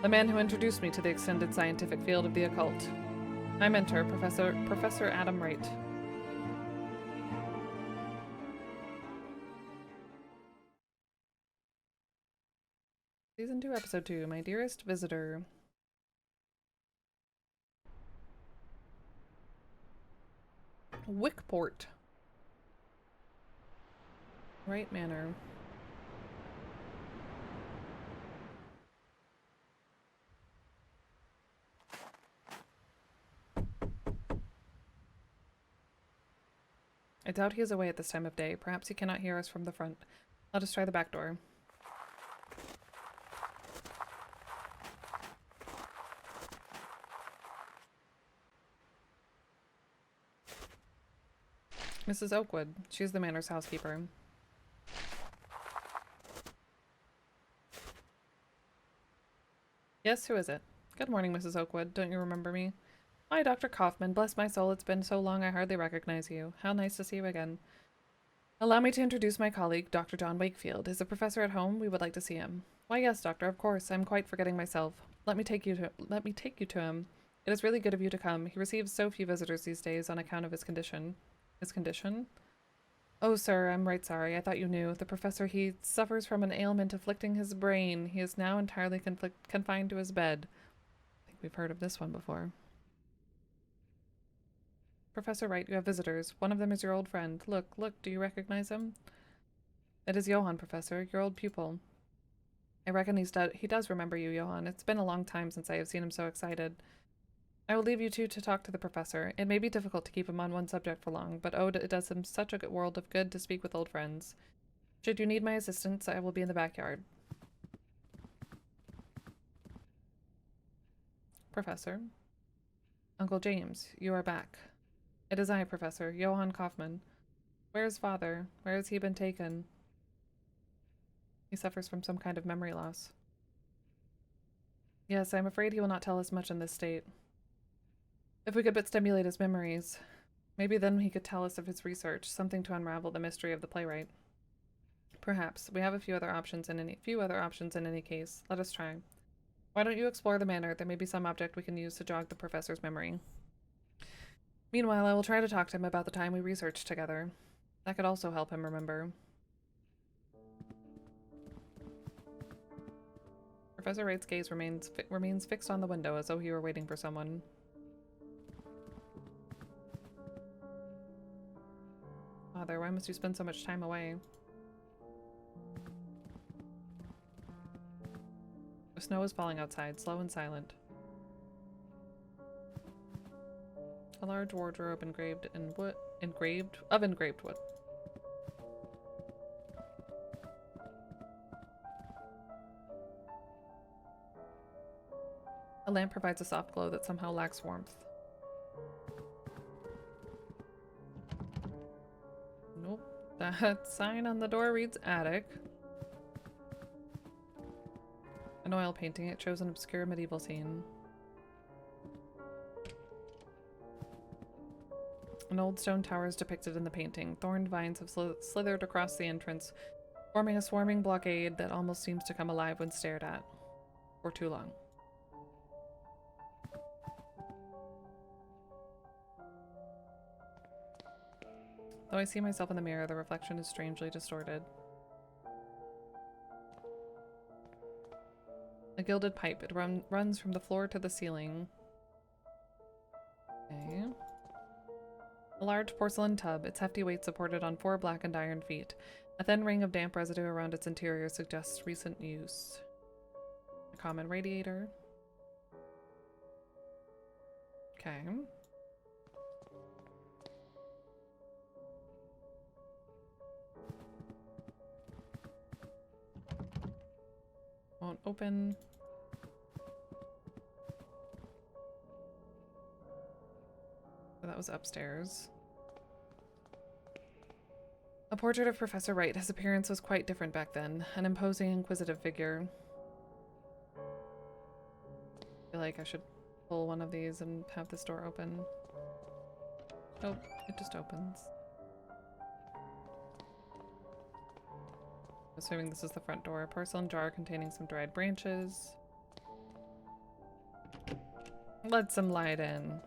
The man who introduced me to the extended scientific field of the occult. My mentor, Professor Adam Wright. Season 2, Episode 2, My Dearest Visitor. Wickport. Right manner. I doubt he is away at this time of day. Perhaps he cannot hear us from the front. Let us try the back door. Mrs. Oakwood. She's the manor's housekeeper. Yes, who is it? Good morning, Mrs. Oakwood. Don't you remember me? Why, Dr. Kaufman. Bless my soul, it's been so long I hardly recognize you. How nice to see you again. Allow me to introduce my colleague, Dr. John Wakefield. Is the professor at home? We would like to see him. Why, yes, doctor, of course. I'm quite forgetting myself. Let me take you to him. It is really good of you to come. He receives so few visitors these days on account of his condition. His condition? Oh, sir, I'm right sorry. I thought you knew. The professor, he suffers from an ailment afflicting his brain. He is now entirely confined to his bed. I think we've heard of this one before. Professor Wright, you have visitors. One of them is your old friend. Look, do you recognize him? It is Johann, Professor, your old pupil. I reckon he does remember you, Johann. It's been a long time since I have seen him so excited. I will leave you two to talk to the professor. It may be difficult to keep him on one subject for long, but oh, it does him such a world of good to speak with old friends. Should you need my assistance, I will be in the backyard. Professor. Uncle James, you are back. It is I, Professor, Johann Kaufman. Where is father? Where has he been taken? He suffers from some kind of memory loss. Yes, I'm afraid he will not tell us much in this state. If we could but stimulate his memories, maybe then he could tell us of his research, something to unravel the mystery of the playwright. Perhaps. We have a few other options in any case. Let us try. Why don't you explore the manor? There may be some object we can use to jog the professor's memory. Meanwhile, I will try to talk to him about the time we researched together. That could also help him remember. Professor Wright's gaze remains fixed on the window as though he were waiting for someone. Father, why must you spend so much time away? The snow is falling outside, slow and silent. A large wardrobe engraved wood. A lamp provides a soft glow that somehow lacks warmth. Nope. That sign on the door reads attic. An oil painting. It shows an obscure medieval scene. An old stone tower is depicted in the painting. Thorned vines have slithered across the entrance, forming a swarming blockade that almost seems to come alive when stared at. For too long. Though I see myself in the mirror, the reflection is strangely distorted. A gilded pipe. It runs from the floor to the ceiling. Okay. A large porcelain tub, its hefty weight supported on 4 blackened iron feet. A thin ring of damp residue around its interior suggests recent use. A common radiator. Okay. Won't open. So that was upstairs. A portrait of Professor Wright. His appearance was quite different back then. An imposing, inquisitive figure. I feel like I should pull one of these and have this door open. Oh, it just opens. Assuming this is the front door. A porcelain jar containing some dried branches. Let some light in.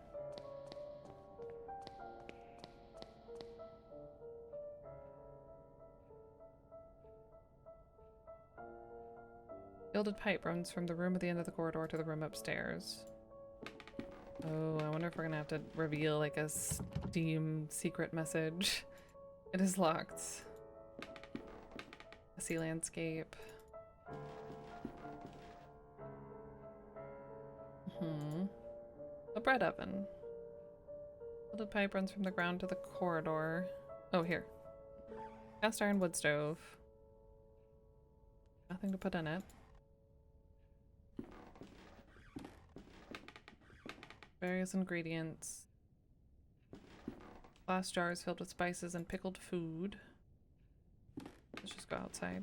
Gilded pipe runs from the room at the end of the corridor to the room upstairs. Oh, I wonder if we're gonna have to reveal like a Steam secret message. It is locked. Sea landscape. A bread oven. Welded pipe runs from the ground to the corridor. Oh, here. Cast iron wood stove. Nothing to put in it. Various ingredients. Glass jars filled with spices and pickled food. Let's just go outside.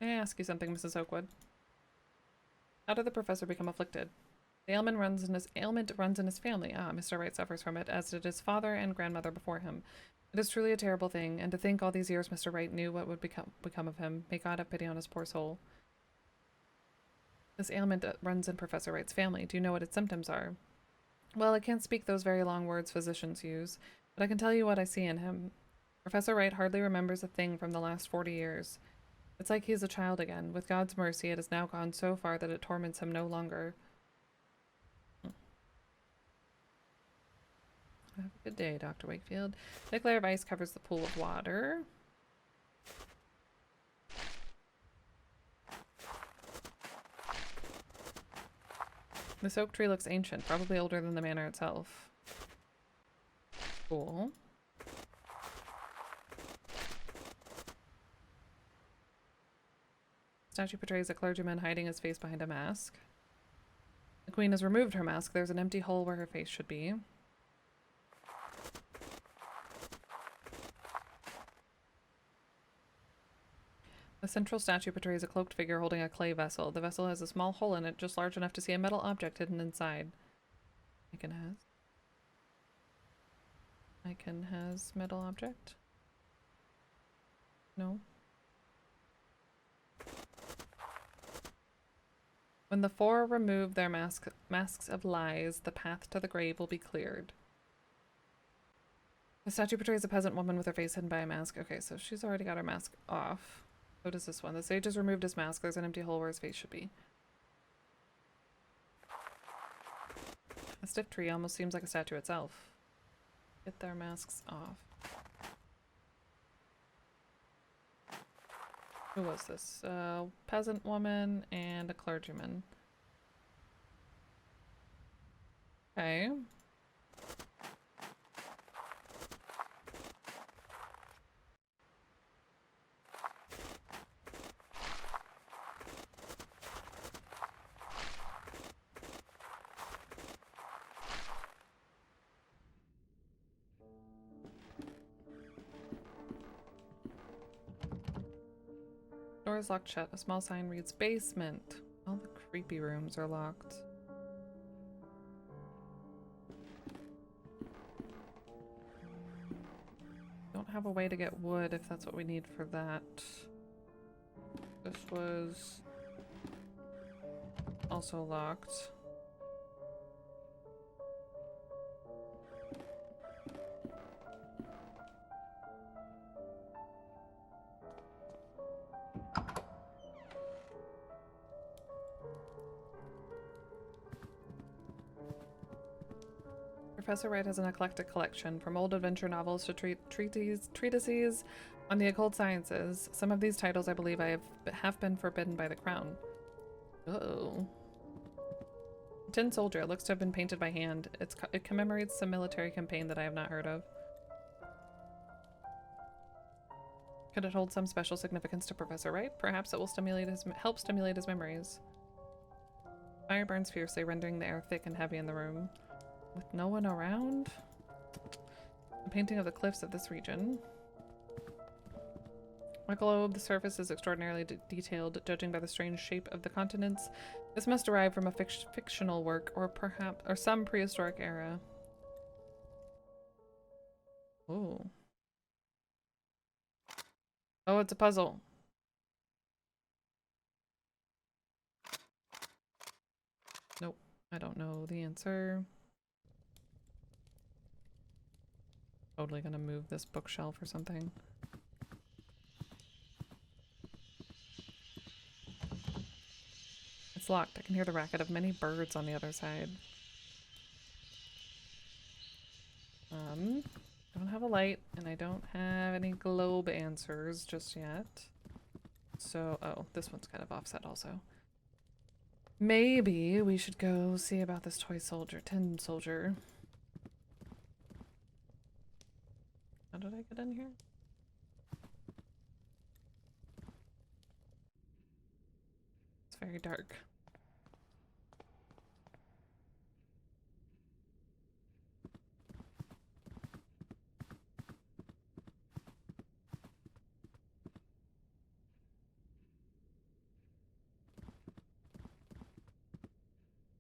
May I ask you something, Mrs. Oakwood? How did the professor become afflicted? The ailment runs in his family. Ah, Mr. Wright suffers from it, as did his father and grandmother before him. It is truly a terrible thing, and to think all these years Mr. Wright knew what would become of him. May God have pity on his poor soul. This ailment runs in Professor Wright's family. Do you know what its symptoms are? Well, I can't speak those very long words physicians use, but I can tell you what I see in him. Professor Wright hardly remembers a thing from the last 40 years. It's like he is a child again. With God's mercy, it has now gone so far that it torments him no longer. Have a good day, Dr. Wakefield. Thick layer of ice covers the pool of water. This oak tree looks ancient, probably older than the manor itself. Cool. Statue portrays a clergyman hiding his face behind a mask. The queen has removed her mask. There's an empty hole where her face should be. The central statue portrays a cloaked figure holding a clay vessel. The vessel has a small hole in it, just large enough to see a metal object hidden inside. Icon has metal object? No. When the four remove their masks of lies, the path to the grave will be cleared. The statue portrays a peasant woman with her face hidden by a mask. Okay, so she's already got her mask off. So does this one. The sage has removed his mask. There's an empty hole where his face should be. A stiff tree almost seems like a statue itself. Get their masks off. Who was this? A peasant woman and a clergyman. Okay. Door is locked shut. A small sign reads basement. All the creepy rooms are locked. Don't have a way to get wood if that's what we need for that. This was also locked. Professor Wright has an eclectic collection, from old adventure novels to treatises on the occult sciences. Some of these titles, I believe, have been forbidden by the crown. Uh-oh. Tin soldier. It looks to have been painted by hand. It commemorates some military campaign that I have not heard of. Could it hold some special significance to Professor Wright? Perhaps it will help stimulate his memories. Fire burns fiercely, rendering the air thick and heavy in the room. With no one around? A painting of the cliffs of this region. A globe. The surface is extraordinarily detailed, judging by the strange shape of the continents. This must derive from a fictional work, or some prehistoric era. Ooh. Oh, it's a puzzle. Nope, I don't know the answer. Totally gonna move this bookshelf or something. It's locked. I can hear the racket of many birds on the other side. Don't have a light, and I don't have any globe answers just yet. So, oh, this one's kind of offset also. Maybe we should go see about this toy soldier, tin soldier. How did I get in here? It's very dark.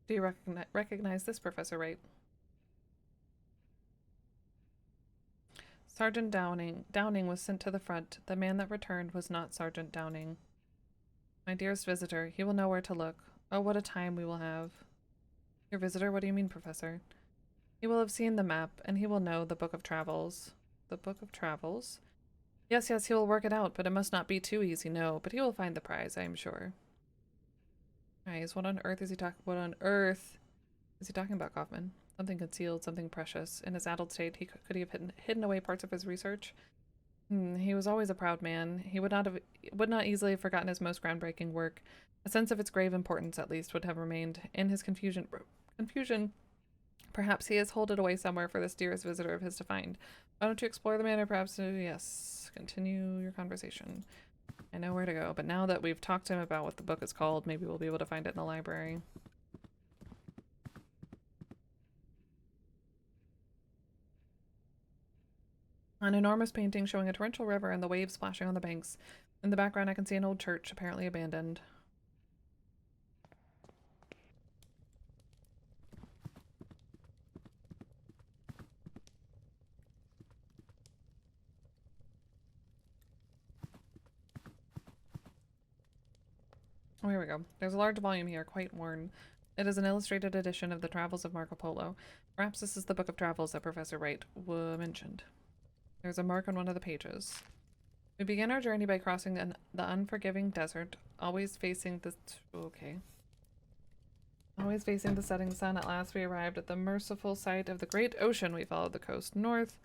Do you recognize this, Professor Wright? Sergeant Downing was sent to the front. The man that returned was not Sergeant Downing. My dearest visitor, he will know where to look. Oh, what a time we will have. Your visitor? What do you mean, Professor? He will have seen the map, and he will know the Book of Travels. The Book of Travels? Yes, yes, he will work it out, but it must not be too easy, no. But he will find the prize, I am sure. Prize? What on earth is he talking? What on earth is he talking about, Kaufman? Something concealed, something precious. In his addled state, could he have hidden away parts of his research? He was always a proud man. He would not easily have forgotten his most groundbreaking work. A sense of its grave importance, at least, would have remained. In his confusion, perhaps he has holed it away somewhere for this dearest visitor of his to find. Why don't you explore the manor, perhaps? Yes, continue your conversation. I know where to go, but now that we've talked to him about what the book is called, maybe we'll be able to find it in the library. An enormous painting showing a torrential river and the waves splashing on the banks. In the background, I can see an old church, apparently abandoned. Oh, here we go. There's a large volume here, quite worn. It is an illustrated edition of the Travels of Marco Polo. Perhaps this is the Book of Travels that Professor Wright mentioned. There's a mark on one of the pages. We began our journey by crossing the unforgiving desert, always facing the... okay. Always facing the setting sun. At last we arrived at the merciful sight of the great ocean. We followed the coast north.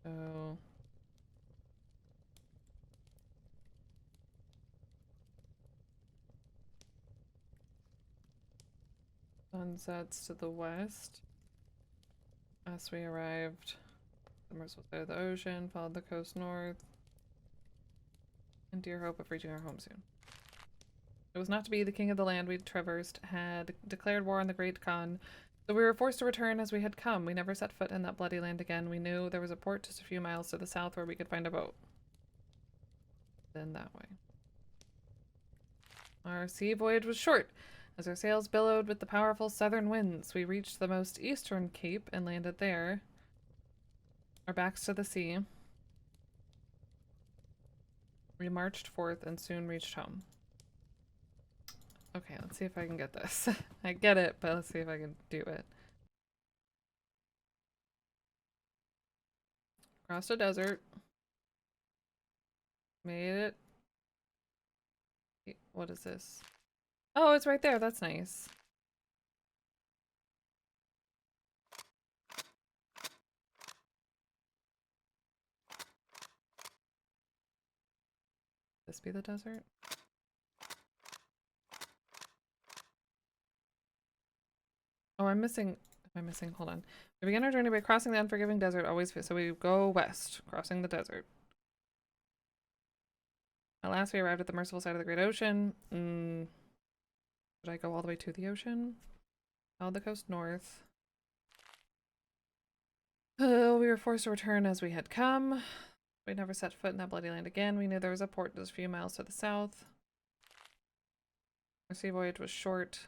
Oh... Sunsets to the west. As we arrived, the merciful side of the ocean, followed the coast north, in dear hope of reaching our home soon. It was not to be. The king of the land we'd traversed had declared war on the great Khan, so we were forced to return as we had come. We never set foot in that bloody land again. We knew there was a port just a few miles to the south where we could find a boat. Then that way. Our sea voyage was short. As our sails billowed with the powerful southern winds, we reached the most eastern cape and landed there, our backs to the sea. We marched forth and soon reached home. Okay, let's see if I can get this. I get it, but let's see if I can do it. Crossed a desert. Made it. What is this? Oh, it's right there. That's nice. This be the desert? Oh, I'm missing. Am I missing? Hold on. We began our journey by crossing the unforgiving desert. Always, so we go west, crossing the desert. At last, we arrived at the merciful side of the great ocean. Should I go all the way to the ocean? Followed the coast north. We were forced to return as we had come. We never set foot in that bloody land again. We knew there was a port just a few miles to the south. Our sea voyage was short.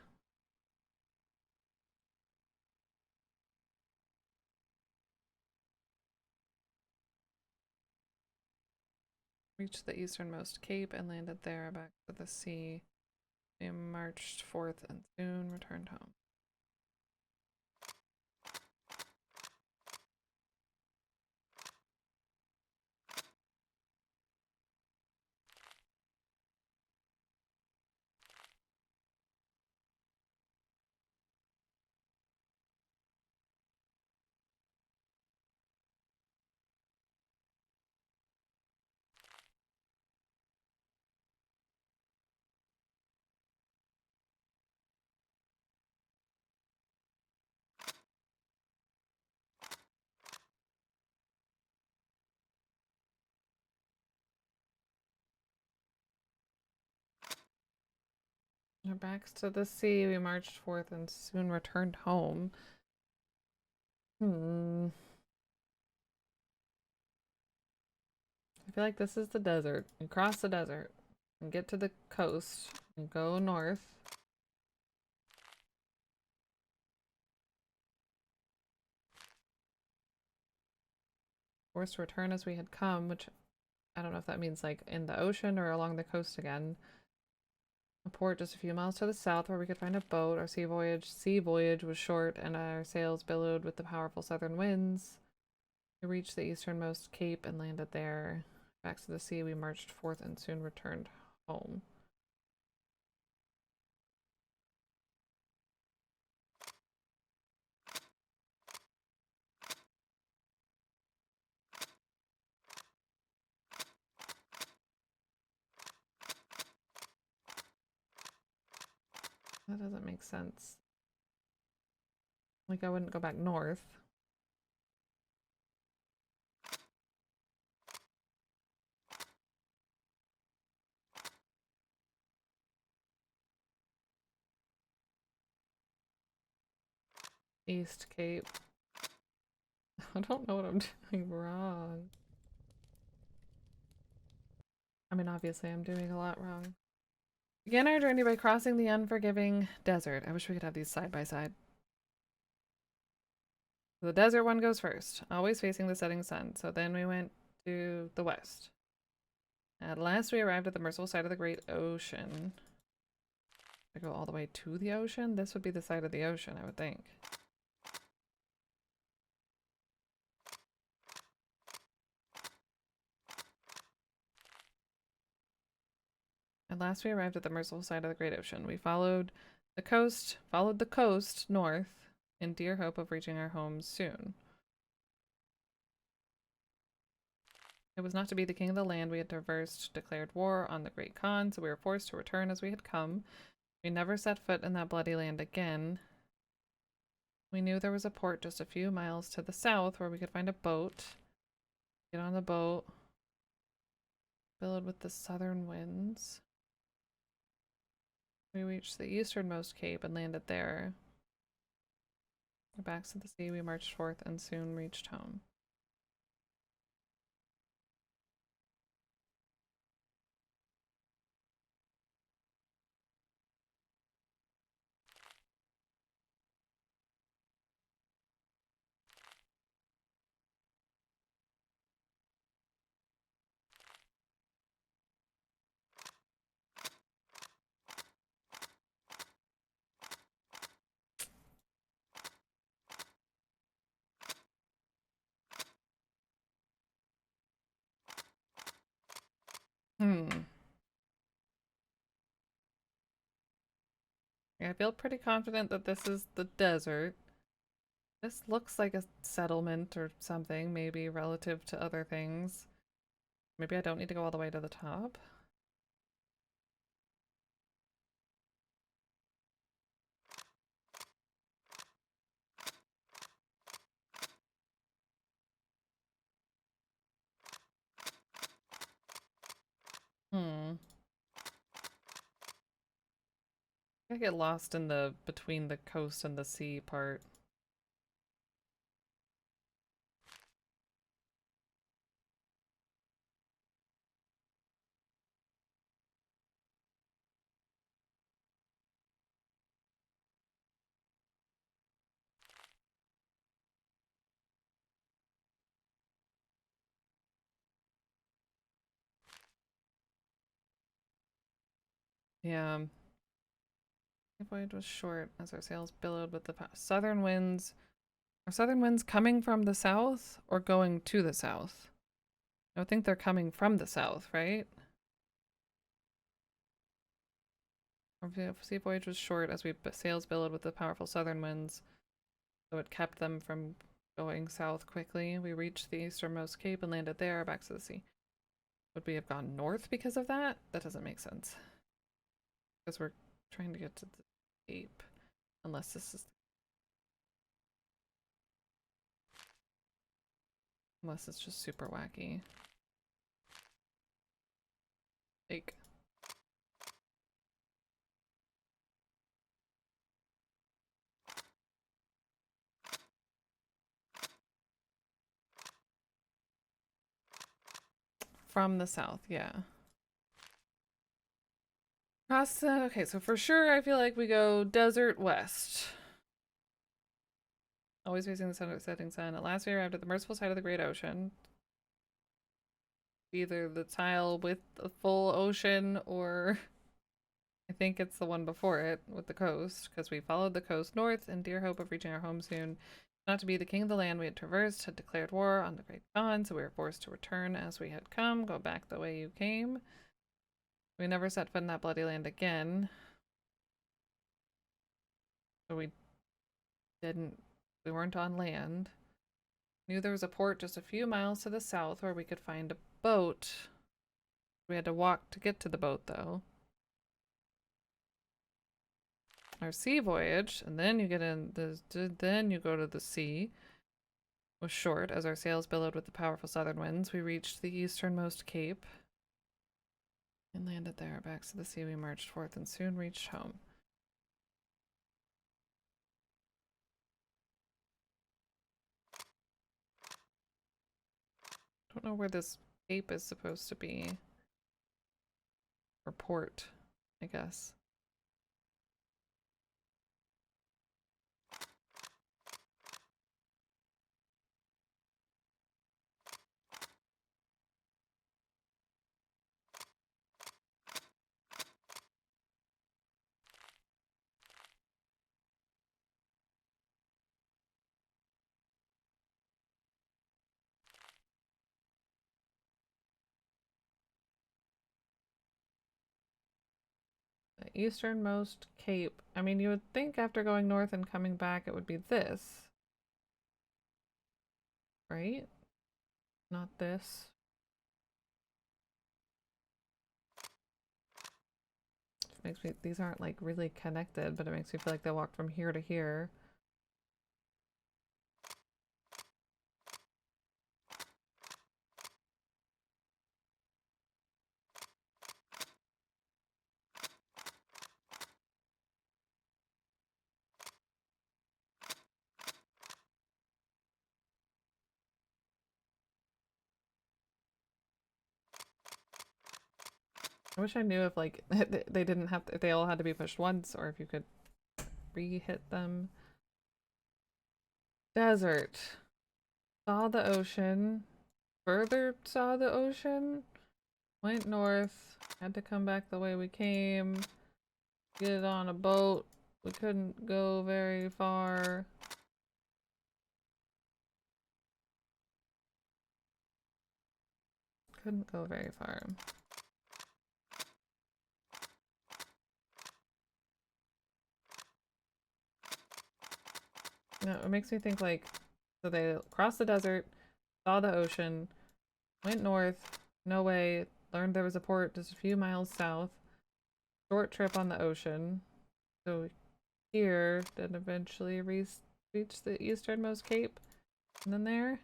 Reached the easternmost cape and landed there back to the sea. We marched forth and soon returned home. Our backs to the sea, we marched forth and soon returned home. I feel like this is the desert. You cross the desert and get to the coast and go north. Forced to return as we had come, which I don't know if that means like in the ocean or along the coast again. A port just a few miles to the south where we could find a boat. Our sea voyage was short and our sails billowed with the powerful southern winds. We reached the easternmost cape and landed there. Back to the sea, we marched forth and soon returned home. That doesn't make sense. Like, I wouldn't go back north. East Cape. I don't know what I'm doing wrong. I mean, obviously, I'm doing a lot wrong. Began our journey by crossing the unforgiving desert. I wish we could have these side by side. The desert one goes first, always facing the setting sun. So then we went to the west. At last, we arrived at the merciful side of the great ocean. I go all the way to the ocean? This would be the side of the ocean, I would think. At last we arrived at the merciful side of the great ocean. We followed the coast north in dear hope of reaching our homes soon. It was not to be the king of the land we had traversed, declared war on the great Khan, so we were forced to return as we had come. We never set foot in that bloody land again. We knew there was a port just a few miles to the south where we could find a boat. Get on the boat. Billowed with the southern winds. We reached the easternmost cape and landed there. Our backs to the sea, we marched forth and soon reached home. I feel pretty confident that this is the desert. This looks like a settlement or something, maybe relative to other things. Maybe I don't need to go all the way to the top. I get lost in the between the coast and the sea part. Yeah. The voyage was short as our sails billowed with the southern winds. Are southern winds coming from the south or going to the south? I would think they're coming from the south, right? Our sea voyage was short as we sails billowed with the powerful southern winds, so it kept them from going south quickly. We reached the easternmost cape and landed there, back to the sea. Would we have gone north because of that? That doesn't make sense. Because we're trying to get to the cape. Unless this is... Unless it's just super wacky. Like... from the south, yeah. Cross the, okay, so for sure I feel like we go desert west. Always facing the setting sun. At last we arrived at the merciful side of the great ocean. Either the tile with the full ocean or I think it's the one before it with the coast, because we followed the coast north in dear hope of reaching our home soon. Not to be the king of the land we had traversed had declared war on the great Khan, so we were forced to return as we had come, go back the way you came. We never set foot in that bloody land again. So we weren't on land. Knew there was a port just a few miles to the south where we could find a boat. We had to walk to get to the boat, though. Our sea voyage, and then you get in then you go to the sea, was short as our sails billowed with the powerful southern winds. We reached the easternmost cape and landed there. Back to the sea we marched forth and soon reached home. Don't know where this cape is supposed to be. Or port, I guess. The easternmost cape. I mean, you would think after going north and coming back it would be this. Right? Not this. It makes me, these aren't like really connected, but it makes me feel like they walked from here to here. I wish I knew if like they didn't have to, if they all had to be pushed once or if you could re-hit them. Desert. Saw the ocean. Further saw the ocean. Went north. Had to come back the way we came. Get on a boat. We couldn't go very far. Couldn't go very far. No, it makes me think like, so they crossed the desert, saw the ocean, went north, no way, learned there was a port just a few miles south, short trip on the ocean, so here, then eventually reach the easternmost cape, and then there?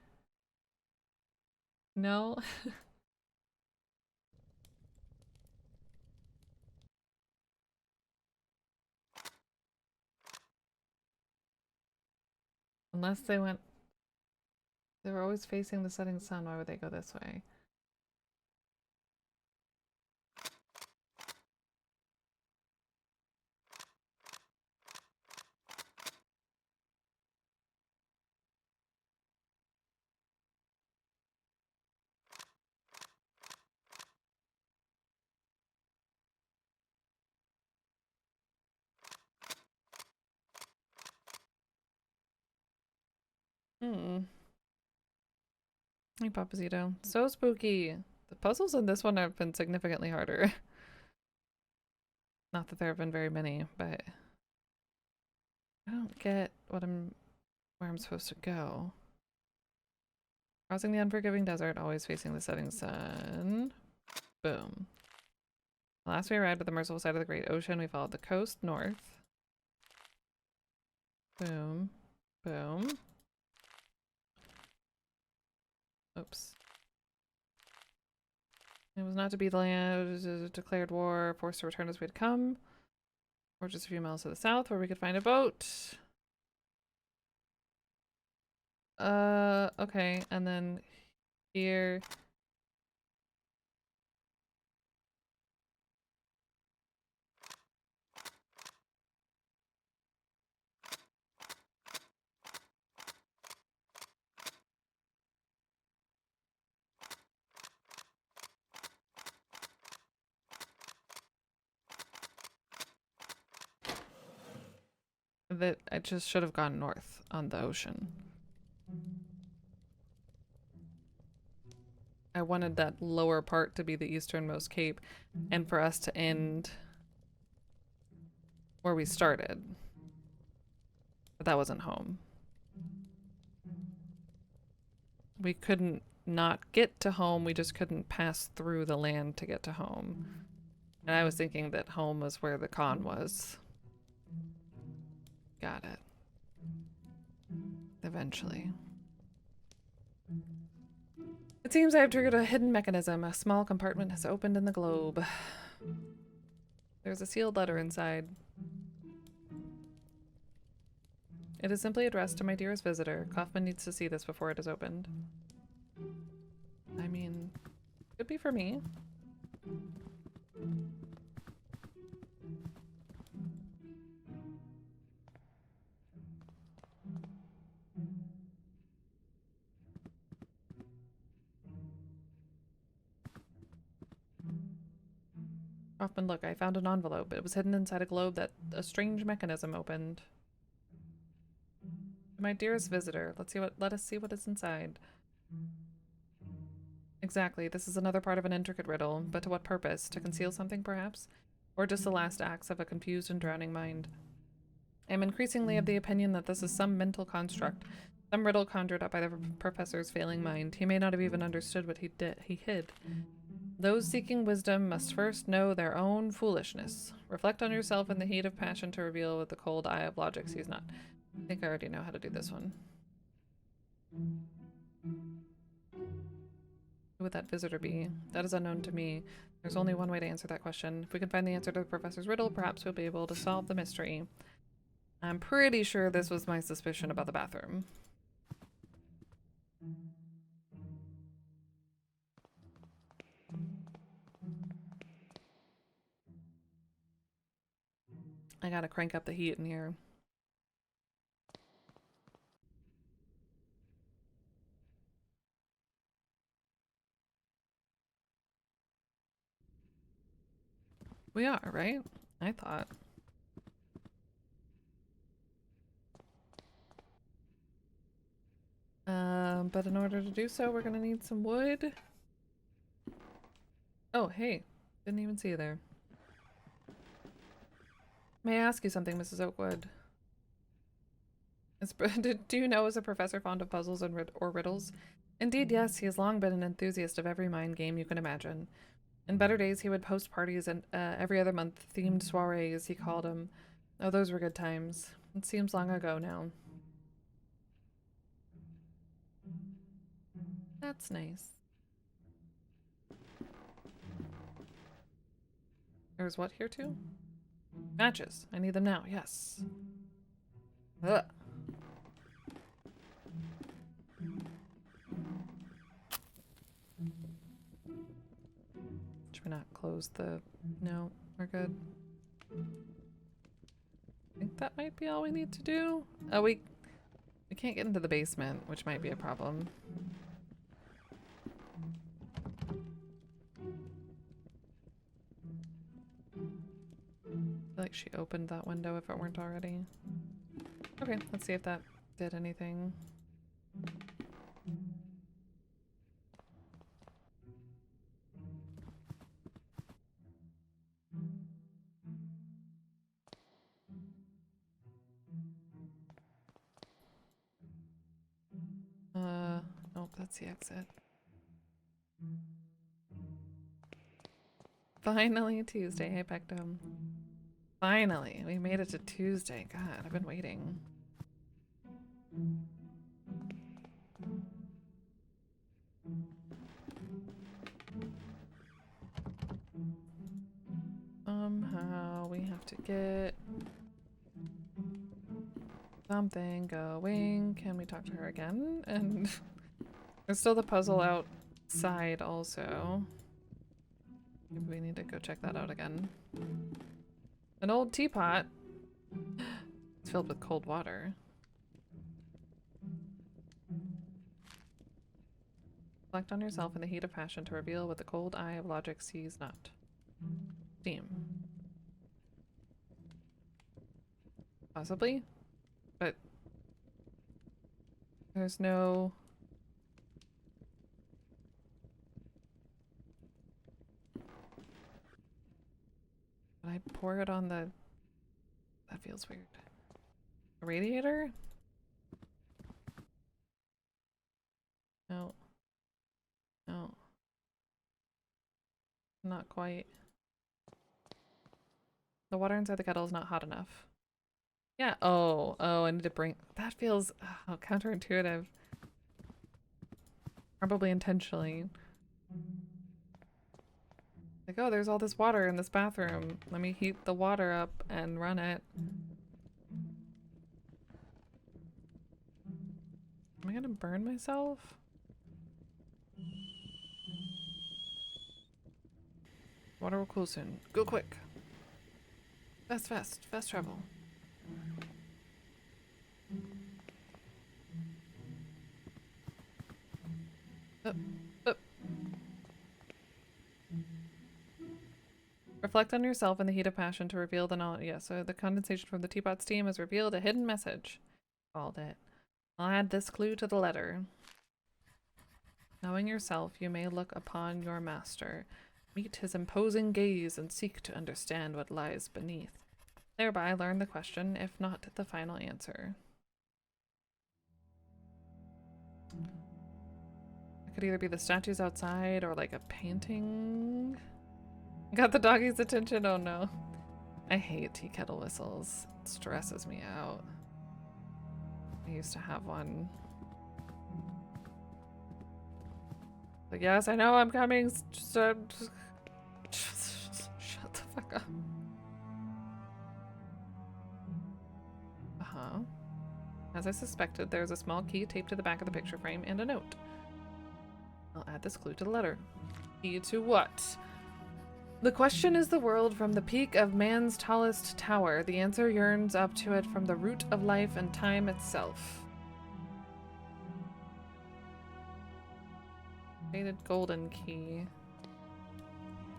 No? Unless they went, they were always facing the setting sun, why would they go this way? Hmm. Hey, Papazito. So spooky. The puzzles in this one have been significantly harder. Not that there have been very many, but I don't get where I'm supposed to go. Crossing the unforgiving desert, always facing the setting sun. Boom. Last we arrived at the merciful side of the great ocean, we followed the coast north. Boom. Boom. Oops. It was not to be the land, it was declared war, forced to return as we had come. Or just a few miles to the south where we could find a boat. Okay, and then here that I just should have gone north on the ocean. I wanted that lower part to be the easternmost cape and for us to end where we started. But that wasn't home. We couldn't not get to home, we just couldn't pass through the land to get to home. And I was thinking that home was where the con was. Got it. Eventually. It seems I have triggered a hidden mechanism. A small compartment has opened in the globe. There's a sealed letter inside. It is simply addressed to my dearest visitor. Kaufman needs to see this before it is opened. I mean, could be for me. Kaufman, look, I found an envelope. It was hidden inside a globe that a strange mechanism opened. My dearest visitor, let us see what is inside. Exactly, this is another part of an intricate riddle, but to what purpose? To conceal something, perhaps? Or just the last acts of a confused and drowning mind? I am increasingly of the opinion that this is some mental construct, some riddle conjured up by the professor's failing mind. He may not have even understood what he hid. Those seeking wisdom must first know their own foolishness. Reflect on yourself in the heat of passion to reveal with the cold eye of logic sees not. I think I already know how to do this one. Who would that visitor be? That is unknown to me. There's only one way to answer that question. If we can find the answer to the professor's riddle, perhaps we'll be able to solve the mystery. I'm pretty sure this was my suspicion about the bathroom. I gotta crank up the heat in here. We are, right? I thought. But in order to do so, we're gonna need some wood. Oh, hey. Didn't even see you there. May I ask you something, Mrs. Oakwood? Do you know, is a professor fond of puzzles and or riddles? Indeed, yes. He has long been an enthusiast of every mind game you can imagine. In better days, he would post parties and every other month, themed soirees, he called them. Oh, those were good times. It seems long ago now. That's nice. There's what here too? Matches. I need them now. Yes. Ugh. Should we not close the... No, we're good. I think that might be all we need to do. Oh, we can't get into the basement, which might be a problem. I feel like she opened that window if it weren't already. Okay, let's see if that did anything. Nope, that's the exit. Finally, Tuesday. Hey, Pectum. Finally, we made it to Tuesday. God, I've been waiting. Somehow we have to get something going. Can we talk to her again? And there's still the puzzle outside also. Maybe we need to go check that out again. An old teapot. It's filled with cold water. Reflect on yourself in the heat of passion to reveal what the cold eye of logic sees not. Steam. Possibly? But there's no... But I pour it on the... That feels weird. A radiator? No. No. Not quite. The water inside the kettle is not hot enough. Yeah. Oh, I need to bring... That feels counterintuitive. Probably intentionally. Like, oh, there's all this water in this bathroom. Let me heat the water up and run it. Am I gonna burn myself? Water will cool soon. Go quick. Fast travel. Up, up. Reflect on yourself in the heat of passion to reveal the knowledge. Yeah, so the condensation from the teapot steam has revealed a hidden message. Called it. I'll add this clue to the letter. Knowing yourself, you may look upon your master, meet his imposing gaze, and seek to understand what lies beneath. Thereby learn the question, if not the final answer. It could either be the statues outside or like a painting. Got the doggy's attention? Oh no. I hate tea kettle whistles. It stresses me out. I used to have one. Like, yes, I know I'm coming. Shut the fuck up. Uh-huh. As I suspected, there's a small key taped to the back of the picture frame and a note. I'll add this clue to the letter. Key to what? The question is the world from the peak of man's tallest tower. The answer yearns up to it from the root of life and time itself. Faded golden key.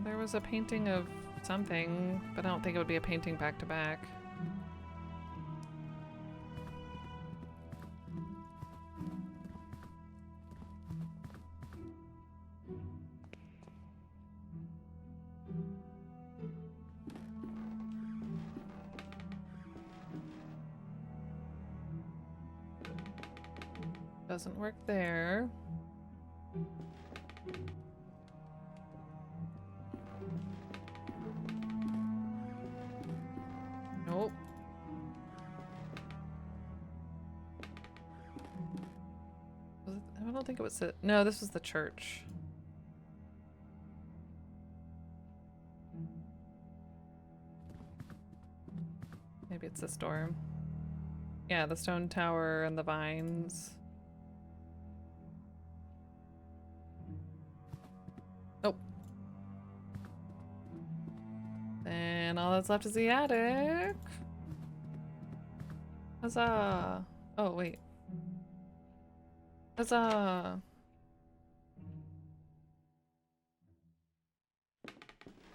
There was a painting of something, but I don't think it would be a painting back to back. Doesn't work there. Nope. I don't think it was it. No, this was the church. Maybe it's this door. Yeah, the stone tower and the vines. Nope. And all that's left is the attic. Huzzah! Oh, wait. Huzzah!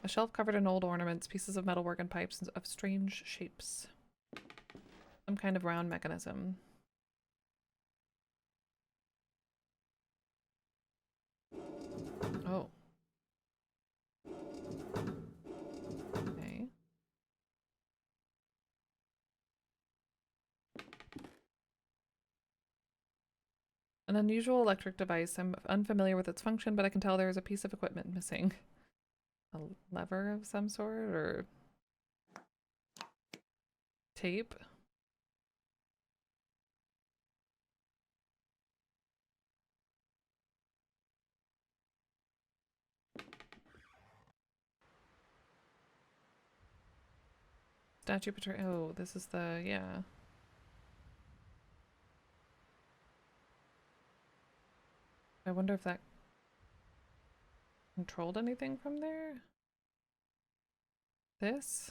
A shelf covered in old ornaments, pieces of metalwork, and pipes of strange shapes. Some kind of round mechanism. Oh. Okay. An unusual electric device. I'm unfamiliar with its function, but I can tell there is a piece of equipment missing. A lever of some sort, or tape? Statue portray. Oh, this is the, yeah. I wonder if that controlled anything from there? This?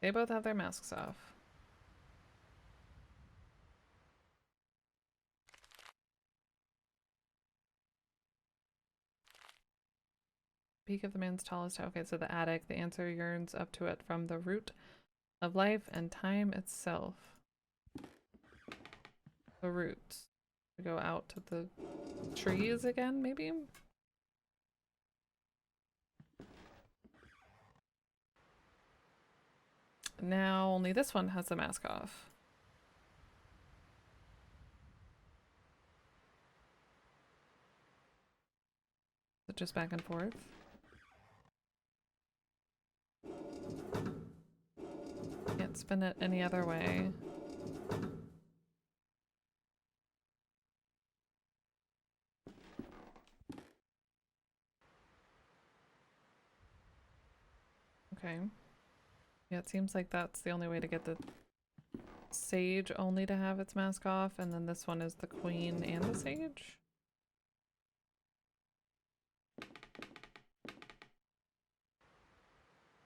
They both have their masks off. Peak of the man's tallest tower. Okay, so the attic. The answer yearns up to it from the root of life and time itself. The roots. We go out to the trees again, maybe? Now only this one has the mask off. So just back and forth. Can't spin it any other way. Okay. Yeah, it seems like that's the only way to get the sage only to have its mask off, and then this one is the queen and the sage.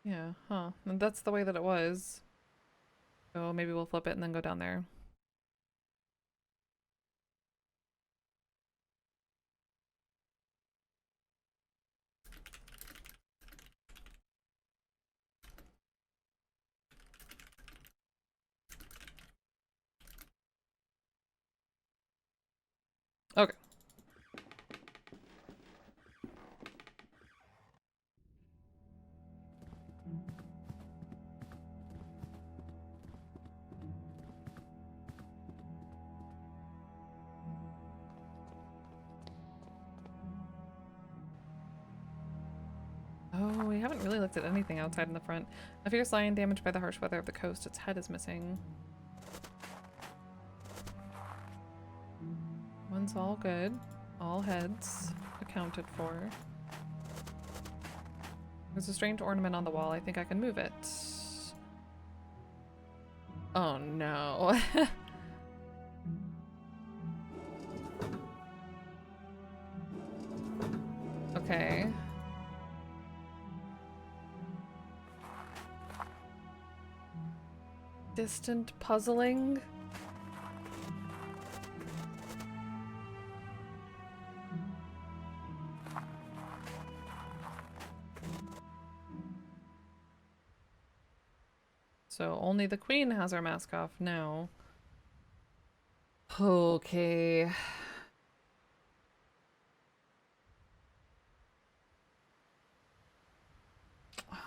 Yeah, huh. And that's the way that it was. So maybe we'll flip it and then go down there. Okay. Oh, we haven't really looked at anything outside in the front. A fierce lion damaged by the harsh weather of the coast. Its head is missing. One's all good. All heads accounted for. There's a strange ornament on the wall. I think I can move it. Oh no. Okay. Distant puzzling. So only the queen has her mask off now. Okay.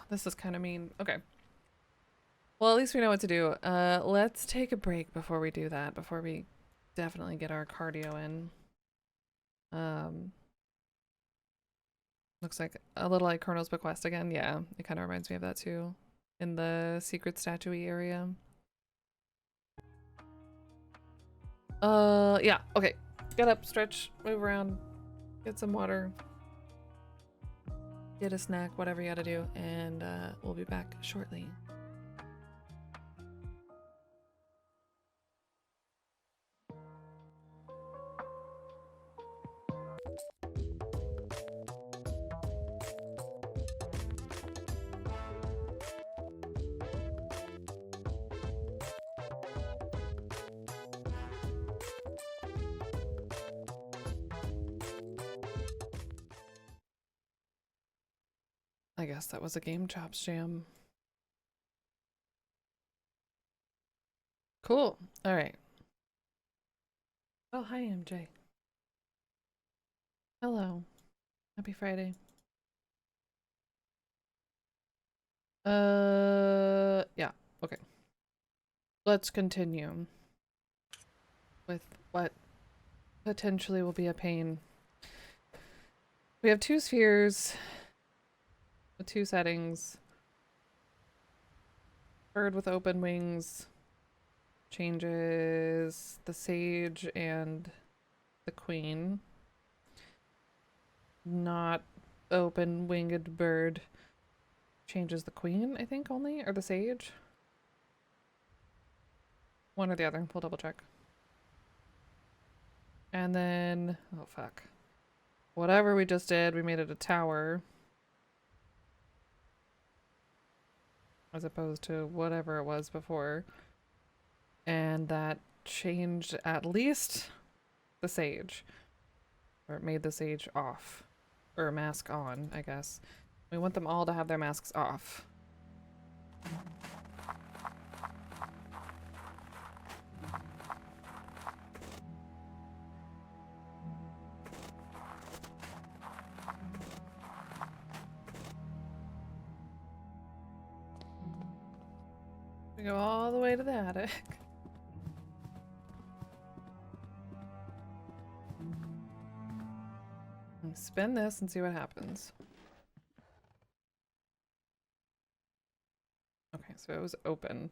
This is kind of mean. Okay. Well, at least we know what to do. Let's take a break before we do that, before we definitely get our cardio in. Looks like a little like Colonel's Bequest again. Yeah, it kind of reminds me of that too. In the secret statue area. Yeah, okay. Get up, stretch, move around, get some water, get a snack, whatever you gotta do, and we'll be back shortly. I guess that was a Game Chops jam. Cool. All right. Oh, hi, MJ. Hello. Happy Friday. Yeah. Okay. Let's continue with what potentially will be a pain. We have 2 spheres with 2 settings. Bird with open wings changes the sage and the queen. Not open winged bird changes the queen, I think, only, or the sage. One or the other. We'll double check. And then, oh fuck. Whatever we just did, we made it a tower. as opposed to whatever it was before. And that changed at least the sage. Or it made the sage off. Or mask on, I guess. We want them all to have their masks off. We go all the way to the attic. And spin this and see what happens. Okay, so it was open.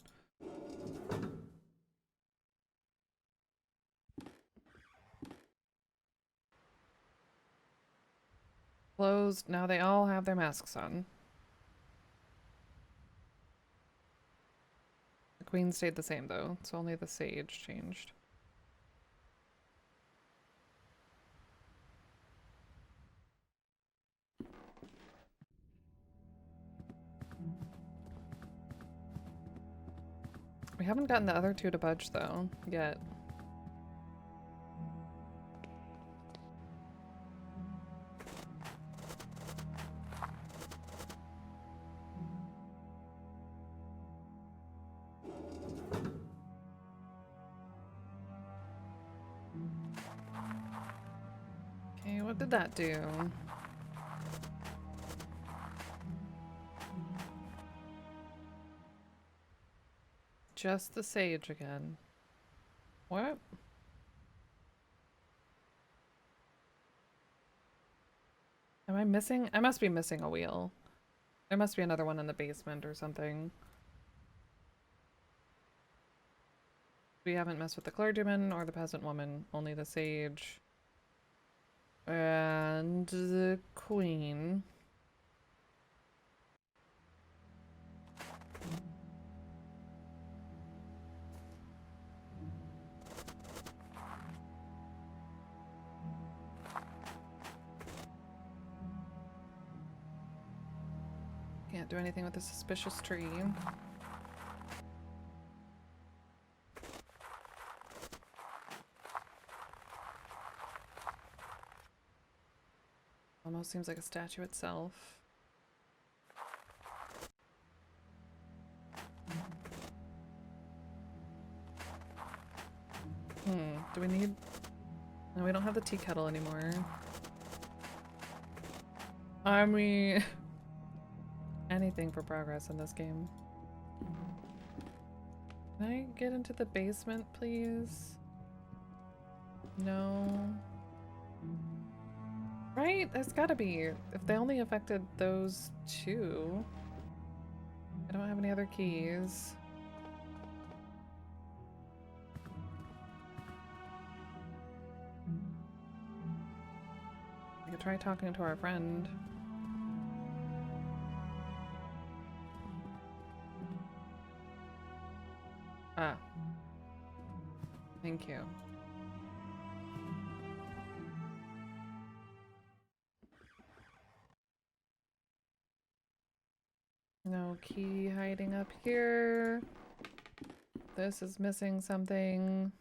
Closed. Now they all have their masks on. The queen stayed the same though, so only the sage changed. We haven't gotten the other two to budge though, yet. Okay, what did that do? Just the sage again. What? Am I missing? I must be missing a wheel. There must be another one in the basement or something. We haven't messed with the clergyman or the peasant woman, only the sage. And the queen. Can't do anything with the suspicious tree. Almost seems like a statue itself. Do we need... No, we don't have the tea kettle anymore. I mean... Anything for progress in this game. Can I get into the basement, please? No. Right? There's gotta be. If they only affected those two. I don't have any other keys. I could try talking to our friend. Ah. Thank you. No key hiding up here. This is missing something.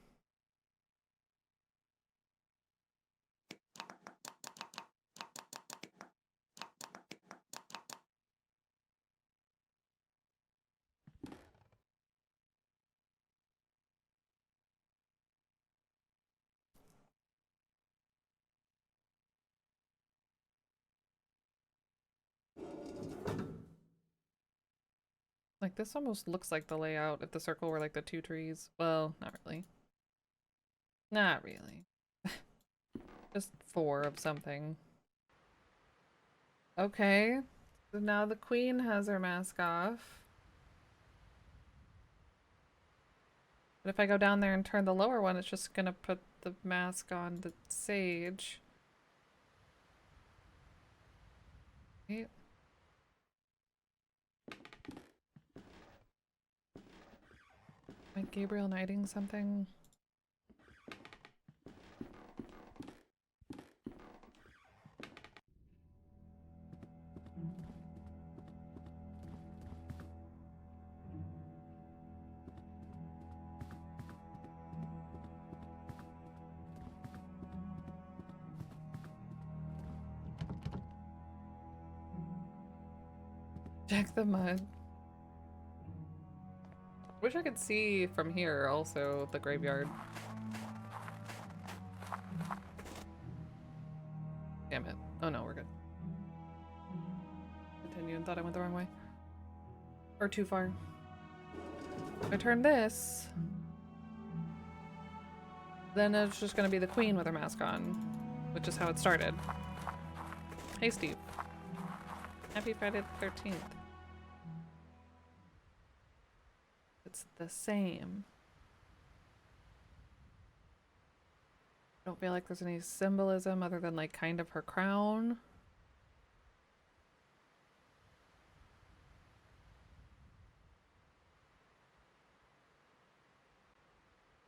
Like, this almost looks like the layout if the circle were like the two trees. Well, not really. Not really. Just four of something. Okay. So now the queen has her mask off. But if I go down there and turn the lower one, it's just gonna put the mask on the sage. Right. Am I Gabriel Knighting something? Check the mud. Wish I could see from here also the graveyard. Damn it. Oh no, we're good. Continue and thought I went the wrong way. Or too far. If I turn this, then it's just gonna be the queen with her mask on, which is how it started. Hey Steve. Happy Friday the 13th. It's the same. I don't feel like there's any symbolism other than like kind of her crown.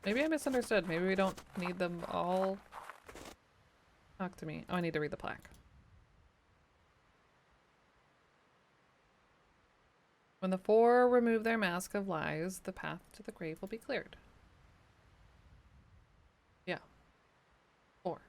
Maybe I misunderstood. Maybe we don't need them all. Talk to me. Oh, I need to read the plaque. When the four remove their mask of lies, the path to the grave will be cleared. Yeah. Four.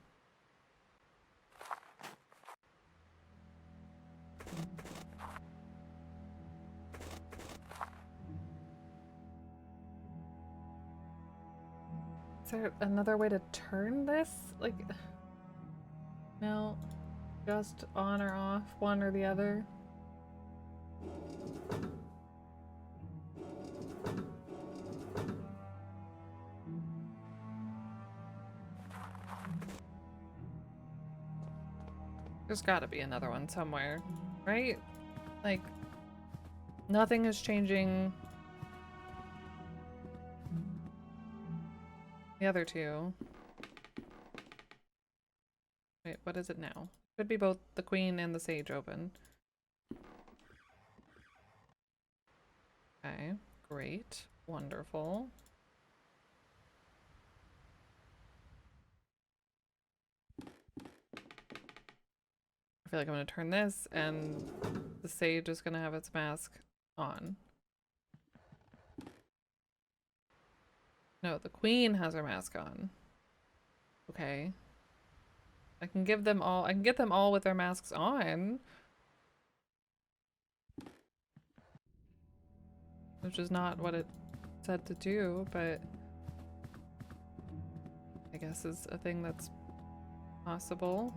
Is there another way to turn this? Like, no, just on or off, one or the other. There's gotta be another one somewhere, right? Like, nothing is changing the other two. Wait, what is it now? Could be both the queen and the sage open. Okay, great. Wonderful. I feel like I'm gonna turn this and the sage is gonna have its mask on. No, the queen has her mask on. Okay. I can get them all with their masks on. Which is not what it said to do, but I guess is a thing that's possible.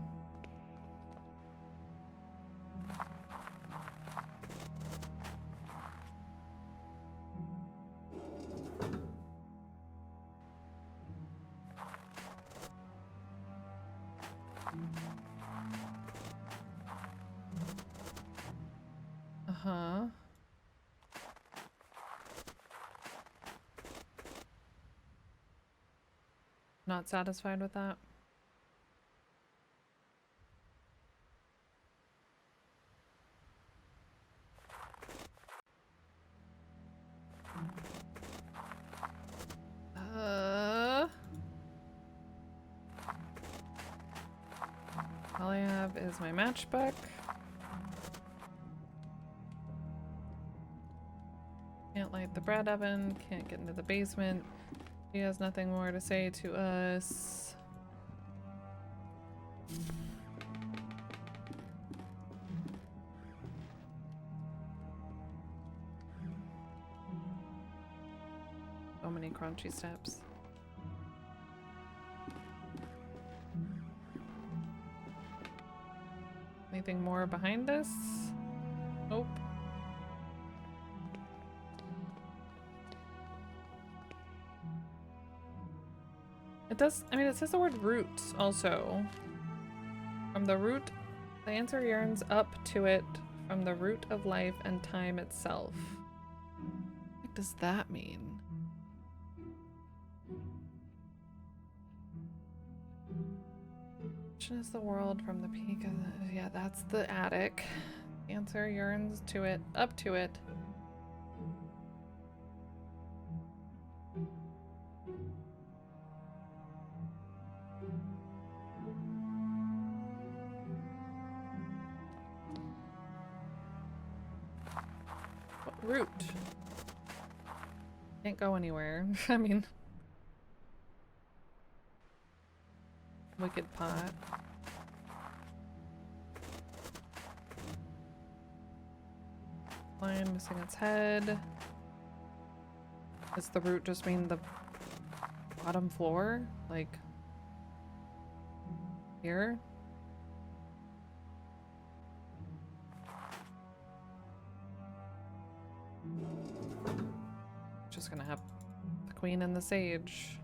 Uh-huh. Not satisfied with that? All I have is my matchbook. Can't light the bread oven, can't get into the basement. He has nothing more to say to us. So many crunchy steps. Anything more behind us? Nope. It does, I mean, it says the word roots also. From the root, the answer yearns up to it from the root of life and time itself. What does that mean? Which is the world from the peak of the, yeah, that's the attic. The answer yearns to it, up to it. Root. Can't go anywhere. I mean, wicked pot. Line missing its head. Does the root just mean the bottom floor? Like here? Just gonna have the queen and the sage.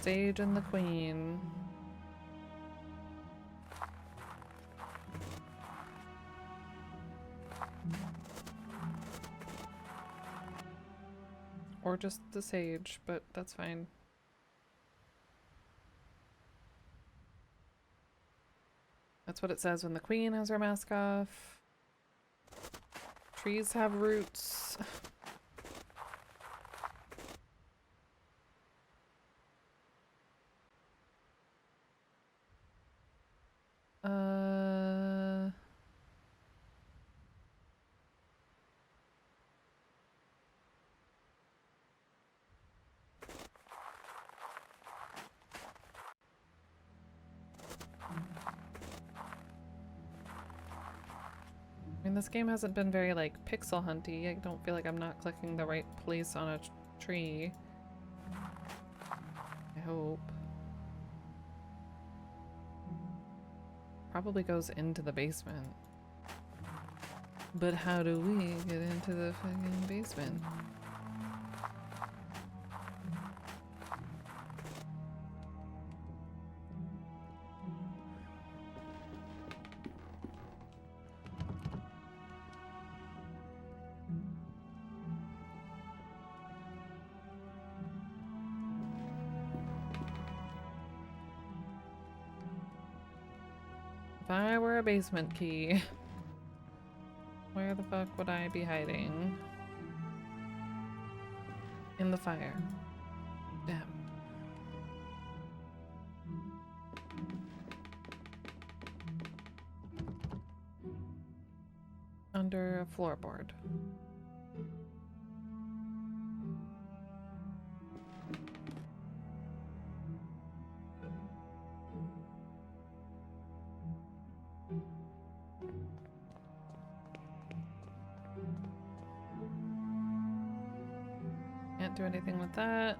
Sage and the queen. Or just the sage, but that's fine. That's what it says when the queen has her mask off. Trees have roots. I mean, this game hasn't been very, like, pixel hunty. I don't feel like I'm not clicking the right place on a tree. I hope. Probably goes into the basement. But how do we get into the fucking basement? If I were a basement key, where the fuck would I be hiding? In the fire. Damn. Under a floorboard. Can't do anything with that.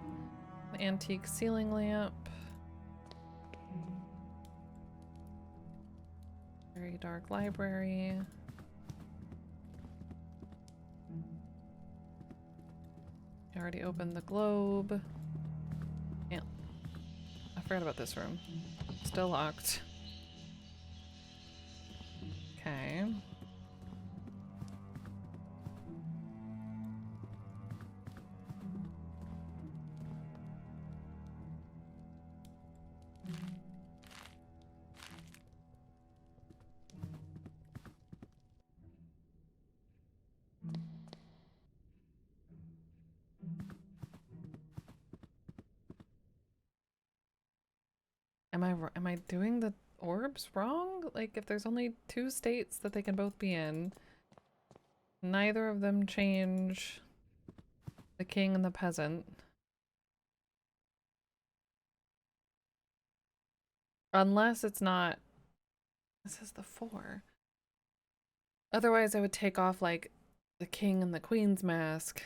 The antique ceiling lamp. Very dark library. I already opened the globe. Yeah. I forgot about this room. Still locked. Okay. Am I doing the orbs wrong? Like, if there's only 2 states that they can both be in, neither of them change the king and the peasant. Unless it's not... This is the 4. Otherwise, I would take off, like, the king and the queen's mask.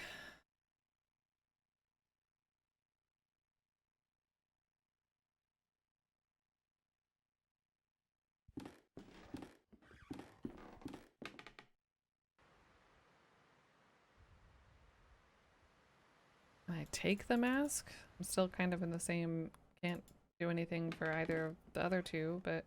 And I take the mask? I'm still kind of in the same... Can't do anything for either of the other 2, but...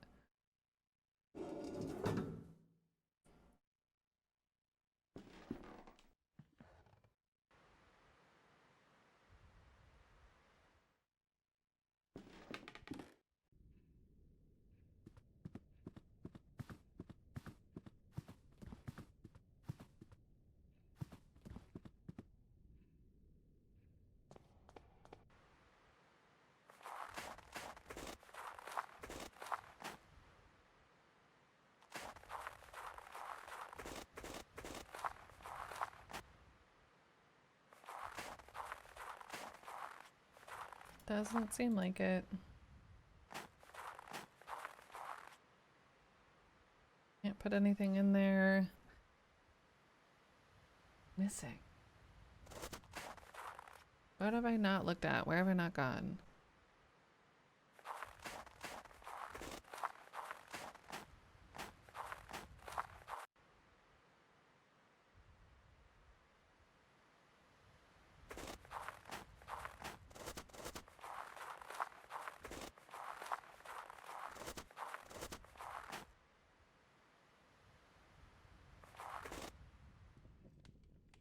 Doesn't seem like it. Can't put anything in there. missing? What have I not looked at? Where have I not gone?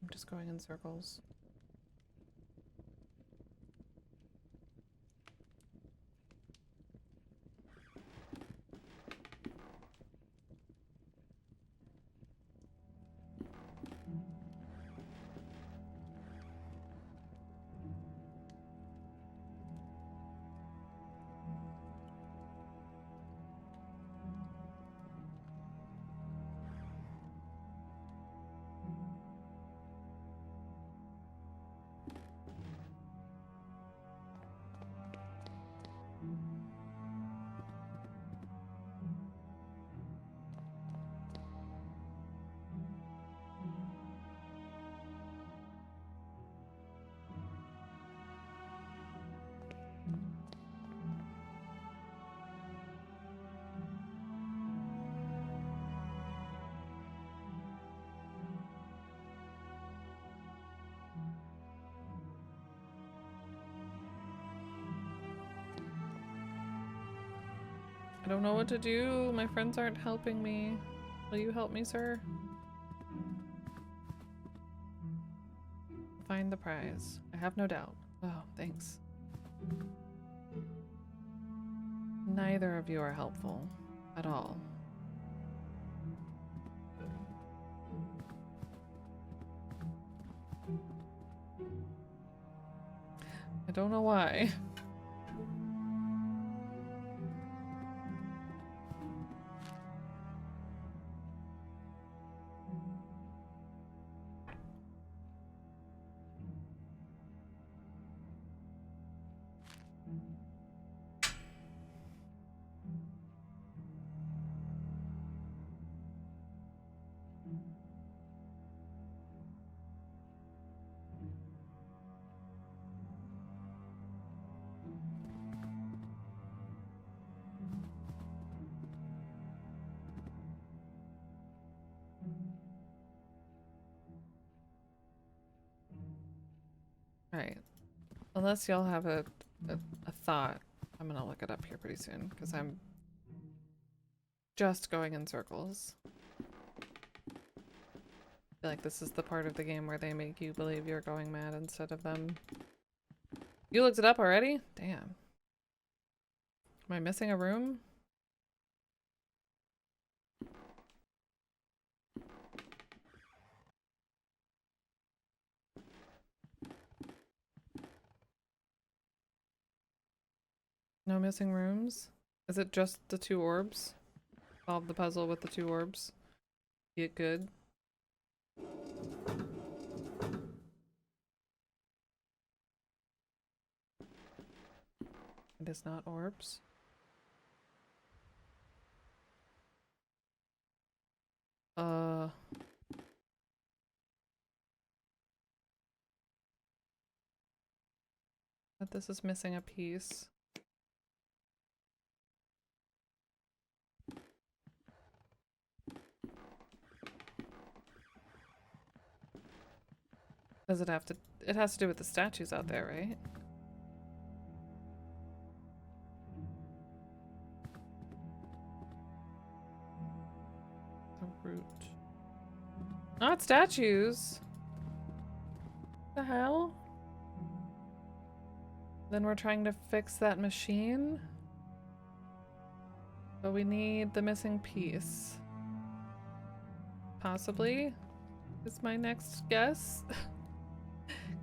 I'm just going in circles. I don't know what to do. My friends aren't helping me. Will you help me, sir? Find the prize. I have no doubt. Oh, thanks. Neither of you are helpful at all. I don't know why. Right. Unless y'all have a thought. I'm gonna look it up here pretty soon because I'm just going in circles. I feel like this is the part of the game where they make you believe you're going mad instead of them. You looked it up already? Damn. Am I missing a room? No missing rooms? Is it just the 2 orbs? Solve the puzzle with the 2 orbs. Get good. It is not orbs. But this is missing a piece. Does it have to? It has to do with the statues out there, right? The root. Not statues. The hell? Then we're trying to fix that machine. But we need the missing piece. Possibly is my next guess.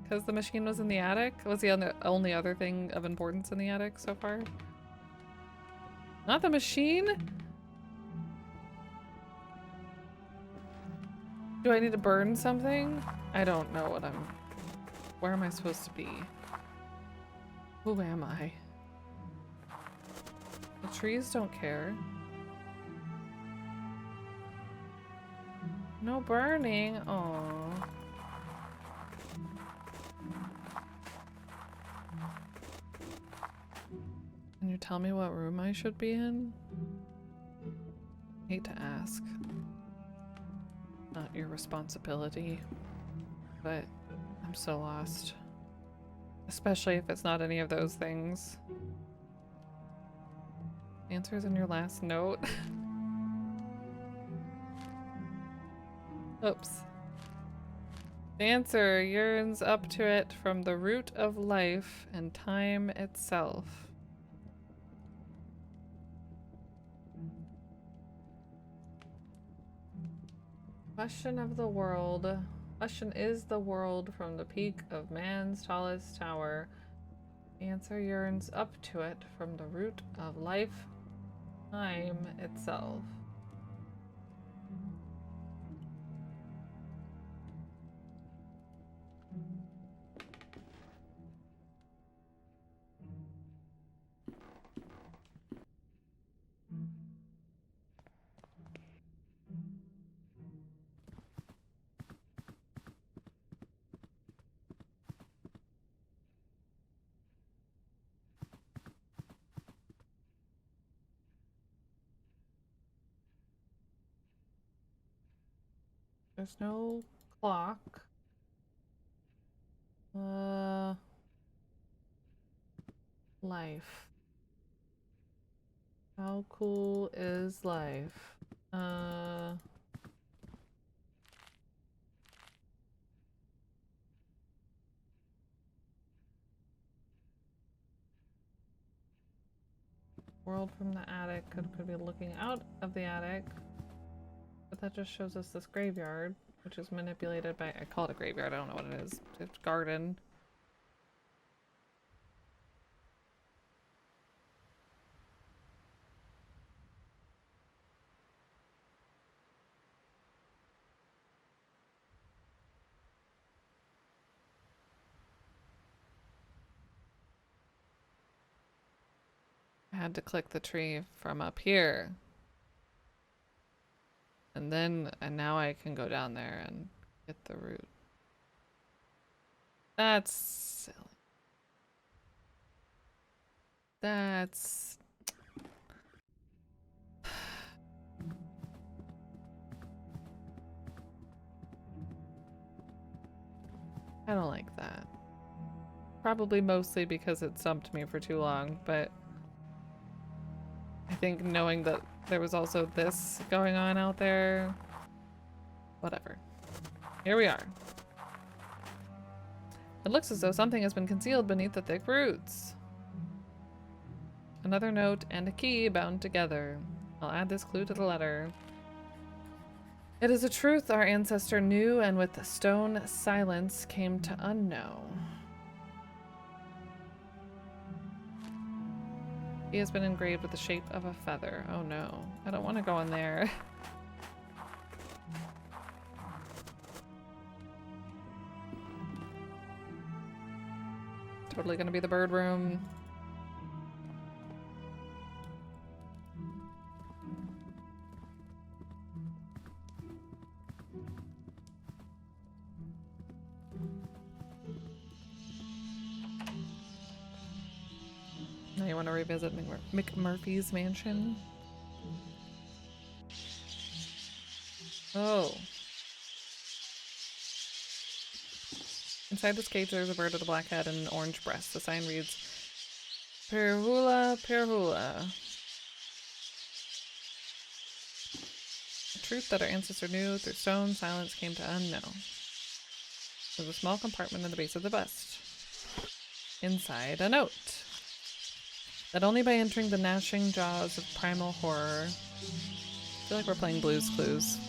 Because the machine was in the attic. Was the only other thing of importance in the attic so far? Not the machine? Do I need to burn something? I don't know what I'm... Where am I supposed to be? Who am I? The trees don't care. No burning. Aww. tell me what room I should be in? Hate to ask. Not your responsibility. But I'm so lost. Especially if it's not any of those things. Answers in your last note. Oops. The answer yearns up to it from the root of life and time itself. Question of the world. Question is the world from the peak of man's tallest tower. Answer yearns up to it from the root of life, time itself. There's no clock. Life. How cool is life? World from the attic. Could be looking out of the attic. But that just shows us this graveyard, which is manipulated by, I call it a graveyard, I don't know what it is. It's garden. I had to click the tree from up here. And now I can go down there and get the root. That's silly. That's... I don't like that. Probably mostly because it stumped me for too long, but I think knowing that there was also this going on out there, whatever. Here we are. It looks as though something has been concealed beneath the thick roots. Another note and a key bound together. I'll add this clue to the letter. It is a truth our ancestor knew and with stone silence came to unknow. He has been engraved with the shape of a feather. Oh no, I don't want to go in there. Totally gonna be the bird room. Now you want to revisit McMurphy's mansion? Oh. Inside this cage there's a bird with a black head and an orange breast. The sign reads, Pirhula, Pirhula. A truth that our ancestor knew through stone silence came to unknow. There's a small compartment in the base of the bust. Inside, a note. That only by entering the gnashing jaws of primal horror. I feel like we're playing Blue's Clues.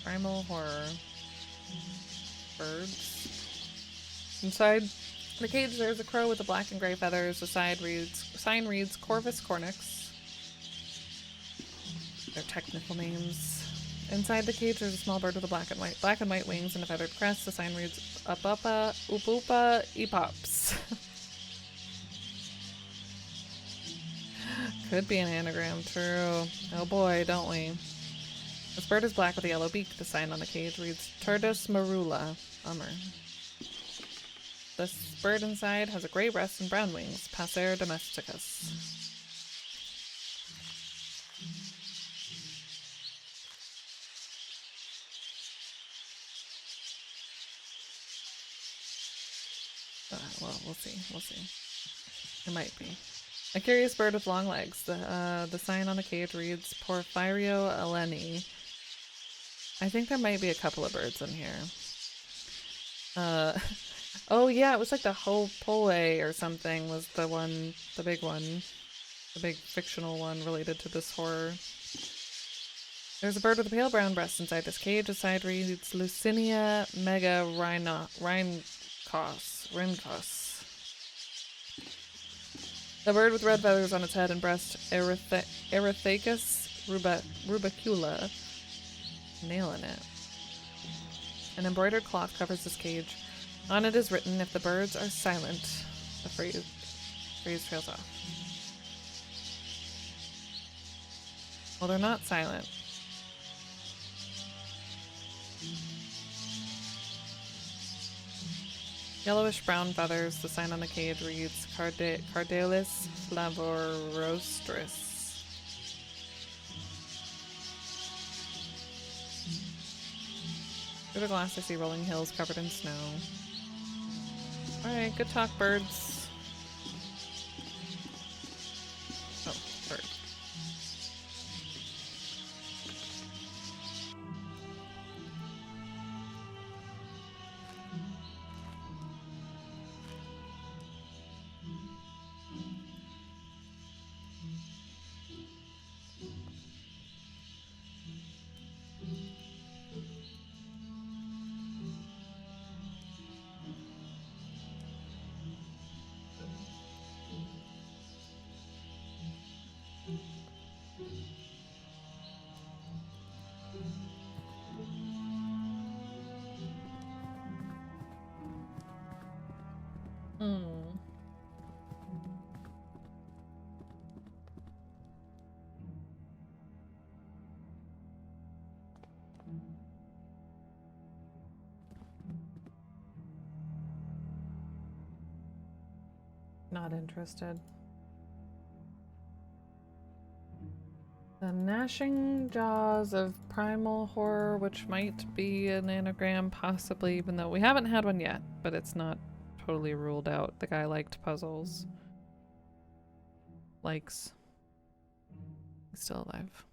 Primal horror. Birds. Inside the cage there's a crow with the black and gray feathers. The sign reads Corvus Cornix. Their technical names. Inside the cage there's a small bird with a black and white wings and a feathered crest. The sign reads Upapa Upupa Epops. Could be an anagram, true. Oh boy, don't we? This bird is black with a yellow beak. The sign on the cage reads Turdus Marula. Bummer. This bird inside has a gray breast and brown wings. Passer domesticus. Well, we'll see. We'll see. It might be. A curious bird with long legs. The sign on the cage reads Porphyrio eleni. I think there might be a couple of birds in here. Oh yeah, it was like the Hopoe or something was the one, the big one. The big fictional one related to this horror. There's a bird with a pale brown breast inside this cage. The side reads Lucinia mega rhincos. The bird with red feathers on its head and breast, Erythacus rubicula. Nailing it. An embroidered cloth covers this cage. On it is written, if the birds are silent. The phrase trails off. Well, they're not silent. Yellowish brown feathers. The sign on the cage reads Cardalis flavorostris. Through the glass I see rolling hills covered in snow. Alright, good talk, birds. Oh, bird. Not interested. The gnashing jaws of primal horror, which might be an anagram, possibly, even though we haven't had one yet, but it's not totally ruled out. The guy liked puzzles. Likes. He's still alive.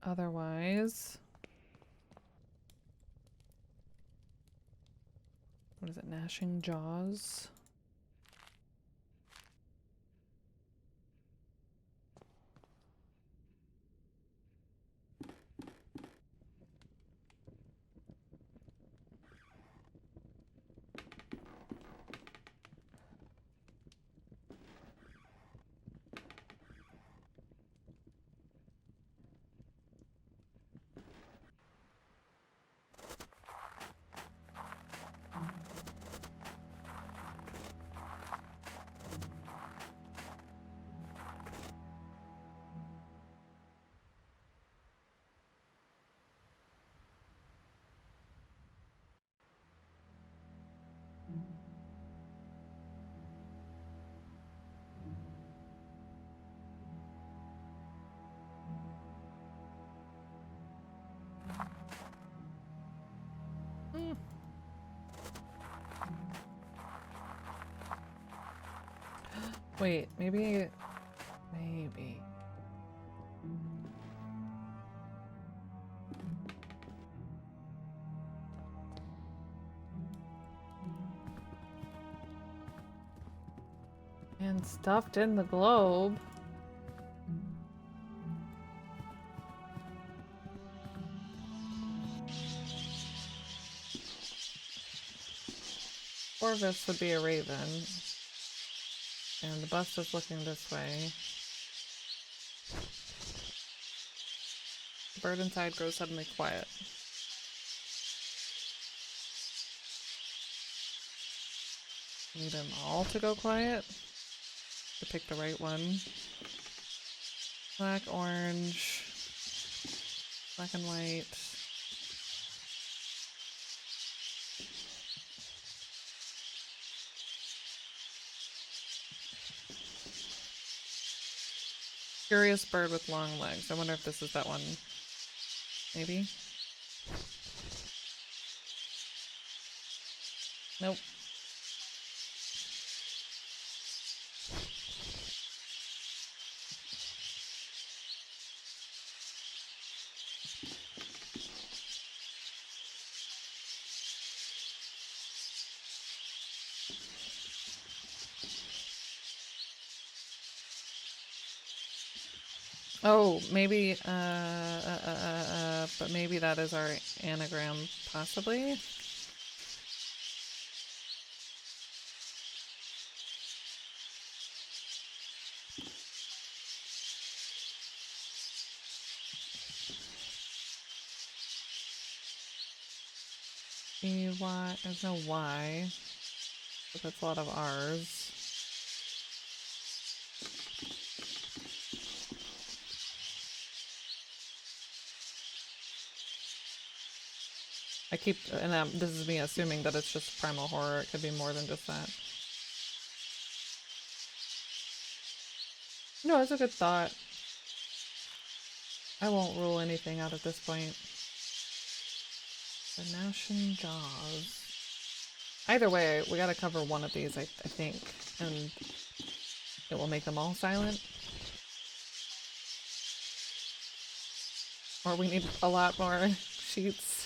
Otherwise, what is it? Gnashing jaws? Wait, maybe. And stuffed in the globe. Orvis would be a raven. And the bust is looking this way. The bird inside grows suddenly quiet. Need them all to go quiet? to pick the right one. Black, orange, black and white. Curious bird with long legs. I wonder if this is that one. Maybe? Nope. Oh, maybe, but maybe that is our anagram, possibly? Y, there's no Y, but that's a lot of R's. I keep, and this is me assuming that it's just primal horror. It could be more than just that. No, that's a good thought. I won't rule anything out at this point. The gnashing jaws. Either way, we gotta cover one of these, I think, and it will make them all silent. Or we need a lot more sheets.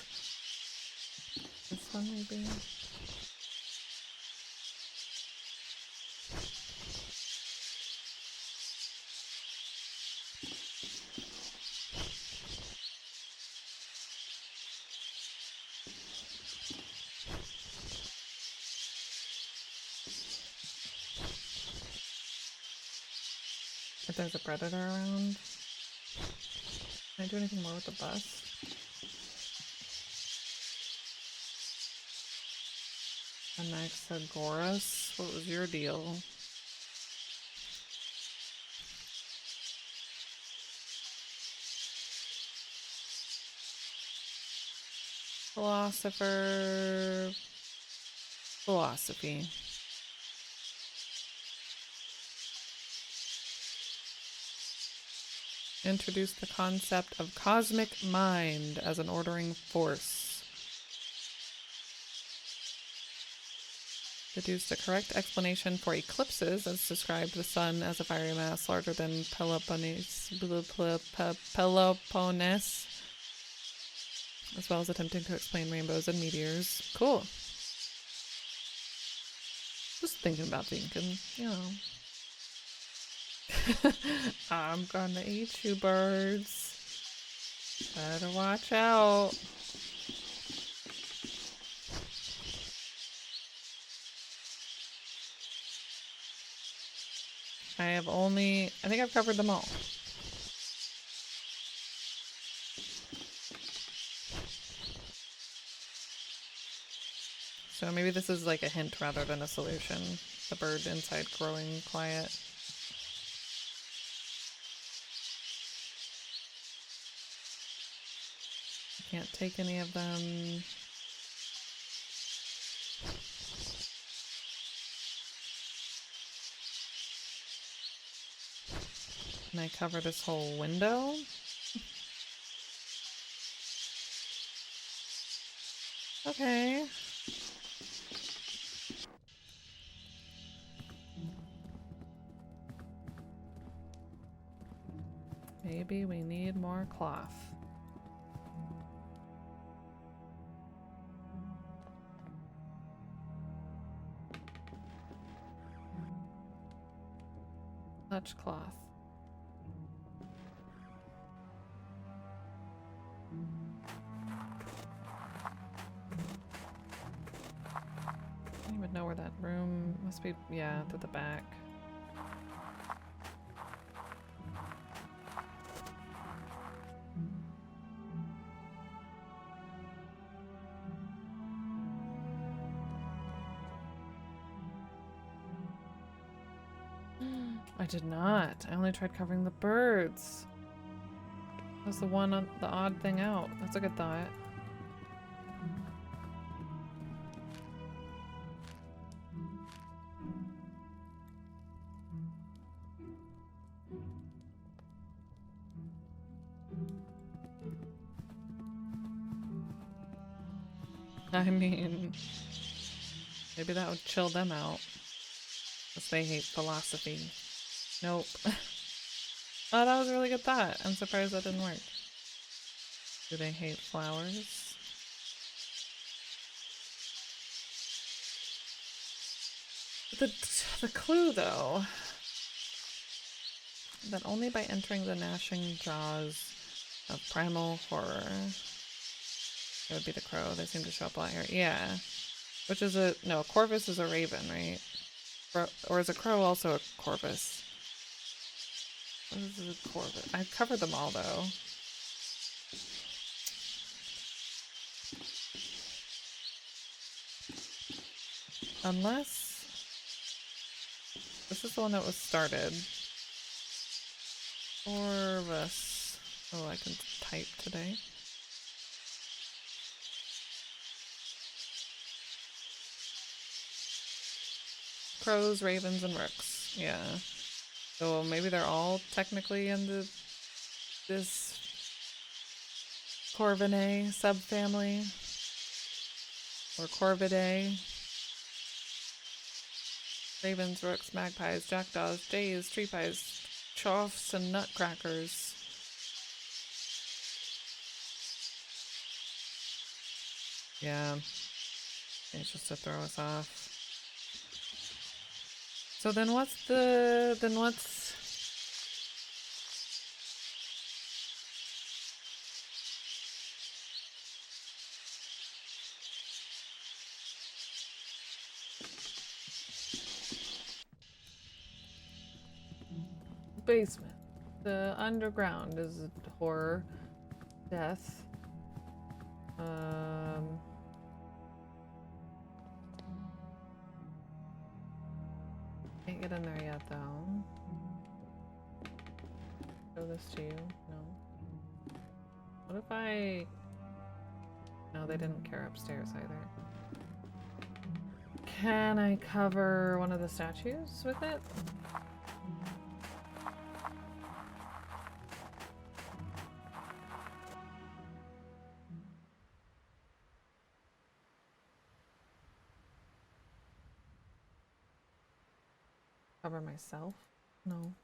This one maybe? If there's a predator around. Can I do anything more with the bus? Anaxagoras? What was your deal? Philosopher... Philosophy. Introduce the concept of cosmic mind as an ordering force. Deduce the correct explanation for eclipses as described the sun as a fiery mass larger than Peloponnese, as well as attempting to explain rainbows and meteors. Cool. Just thinking about thinking, you know. I'm gonna eat you, birds. Better watch out. I think I've covered them all. So maybe this is like a hint rather than a solution. The bird inside growing quiet. Can't take any of them. Can I cover this whole window? Okay. Maybe we need more cloth. Much cloth. I don't even know where that room must be. Yeah, to the back. I did not. I only tried covering the birds. That's the one on the odd thing out. That's a good thought. I mean, maybe that would chill them out. Because they hate philosophy. Nope. Oh, that was a really good thought. I'm surprised that didn't work. Do they hate flowers? The clue, though, that only by entering the gnashing jaws of primal horror. It would be the crow. They seem to show up a lot here. Yeah. Which is a... No, Corvus is a raven, right? Or is a crow also a Corvus? What is a Corvus? I've covered them all, though. Unless... This is the one that was started. Corvus. Oh, I can type today. Crows, ravens, and rooks. Yeah. So maybe they're all technically in this Corvinae subfamily. Or Corvidae. Ravens, rooks, magpies, jackdaws, jays, tree pies, choughs, and nutcrackers. Yeah. It's just to throw us off. So then what's basement? The underground is horror, death. Can't get in there yet, though. Show this to you. No. What if I... No, they didn't care upstairs either. Can I cover one of the statues with it? Cover myself? No.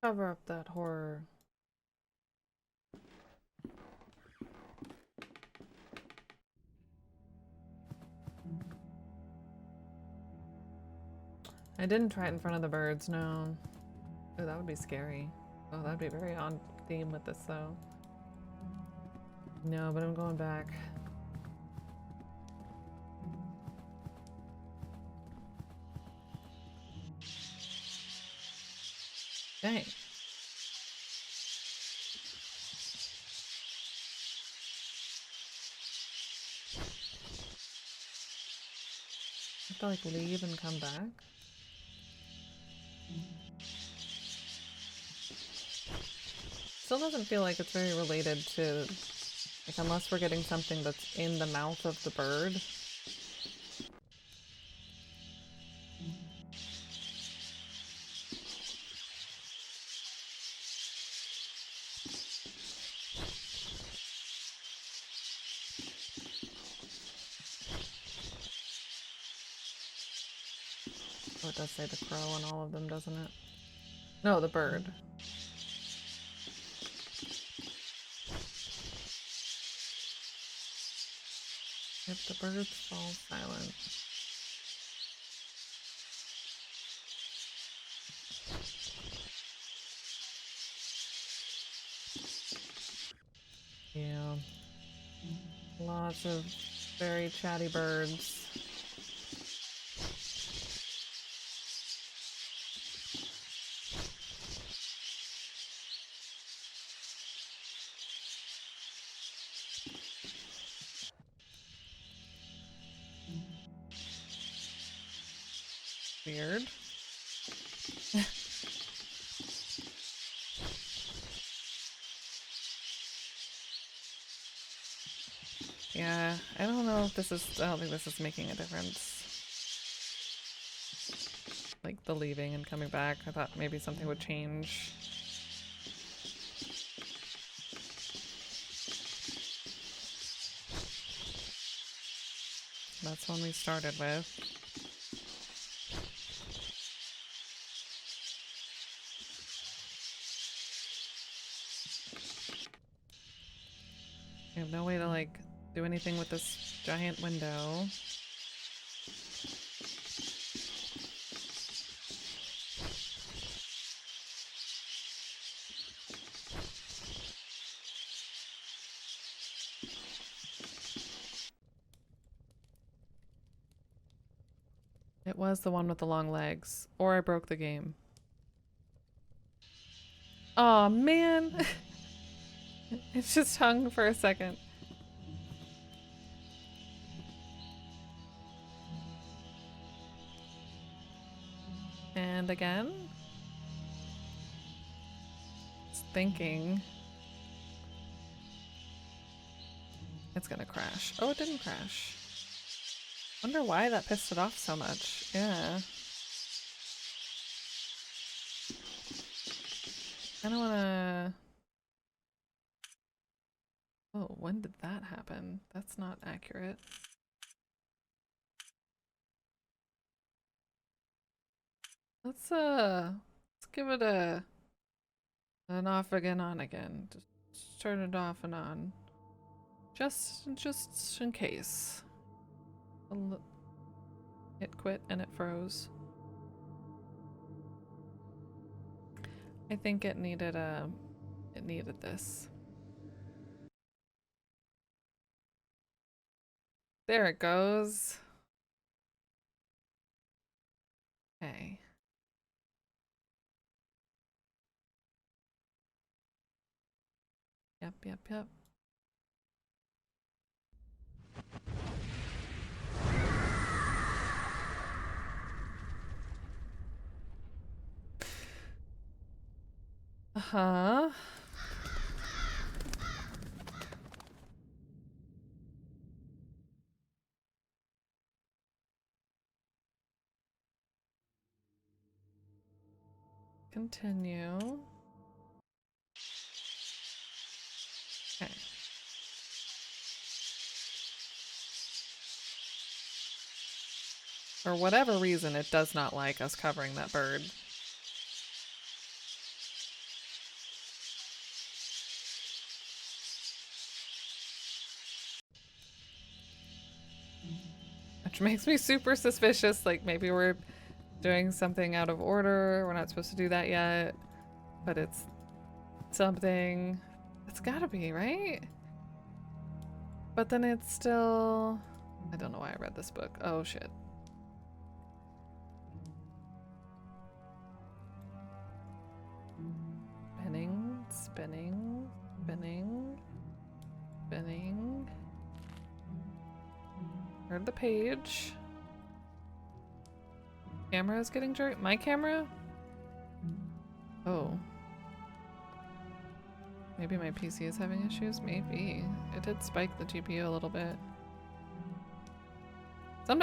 Cover up that horror. I didn't try it in front of the birds, no. Oh, that would be scary. Oh, that'd be very on theme with this, though. No, but I'm going back. Dang. I have to, like, leave and come back? Still doesn't feel like it's very related to... Like, unless we're getting something that's in the mouth of the bird. Oh, it does say the crow on all of them, doesn't it? No, the bird. If the birds fall silent. Yeah. Lots of very chatty birds. Weird. Yeah, I don't know if this is, I don't think this is making a difference. Like the leaving and coming back, I thought maybe something would change. That's one we started with. I have no way to like do anything with this giant window. It was the one with the long legs, or I broke the game. Aw, man! It just hung for a second. And again? It's thinking. It's gonna crash. Oh, it didn't crash. Wonder why that pissed it off so much. Yeah. I don't wanna... Oh, when did that happen? That's not accurate. Let's give it an off again, on again. Just turn it off and on. Just in case. It quit and it froze. I think it needed this. There it goes. Okay. Yep, yep, yep. Uh-huh. Continue. Okay. For whatever reason, it does not like us covering that bird. Which makes me super suspicious, like maybe we're doing something out of order, we're not supposed to do that yet, but it's something. It's gotta be, right? But then it's still... I don't know why I read this book. Oh shit. Spinning, spinning, spinning, spinning. Heard the page. Camera is getting jerked. My camera? Oh. Maybe my PC is having issues? Maybe. It did spike the GPU a little bit.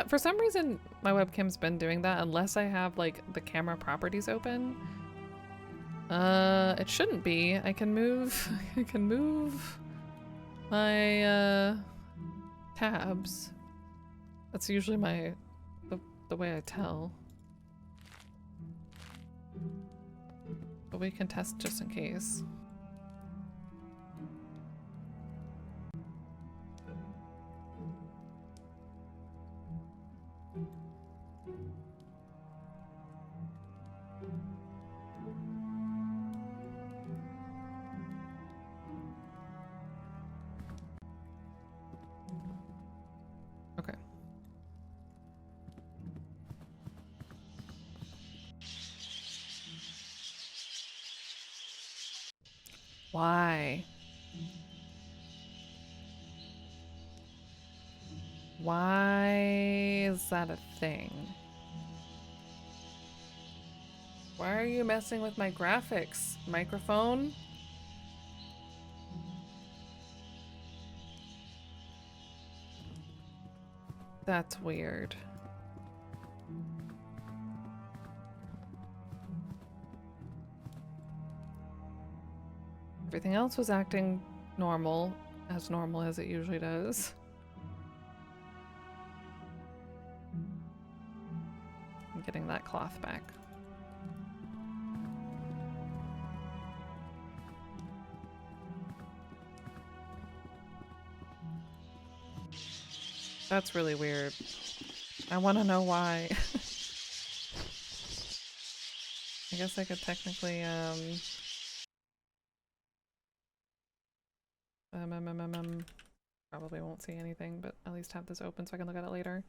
For some reason, my webcam's been doing that unless I have, like, the camera properties open. It shouldn't be. I can move... I can move my, tabs. That's usually the way I tell. But we can test just in case. Why? Why is that a thing? Why are you messing with my graphics? Microphone? That's weird. Everything else was acting normal as it usually does. I'm getting that cloth back. That's really weird. I want to know why. I guess I could technically, probably won't see anything, but at least have this open so I can look at it later.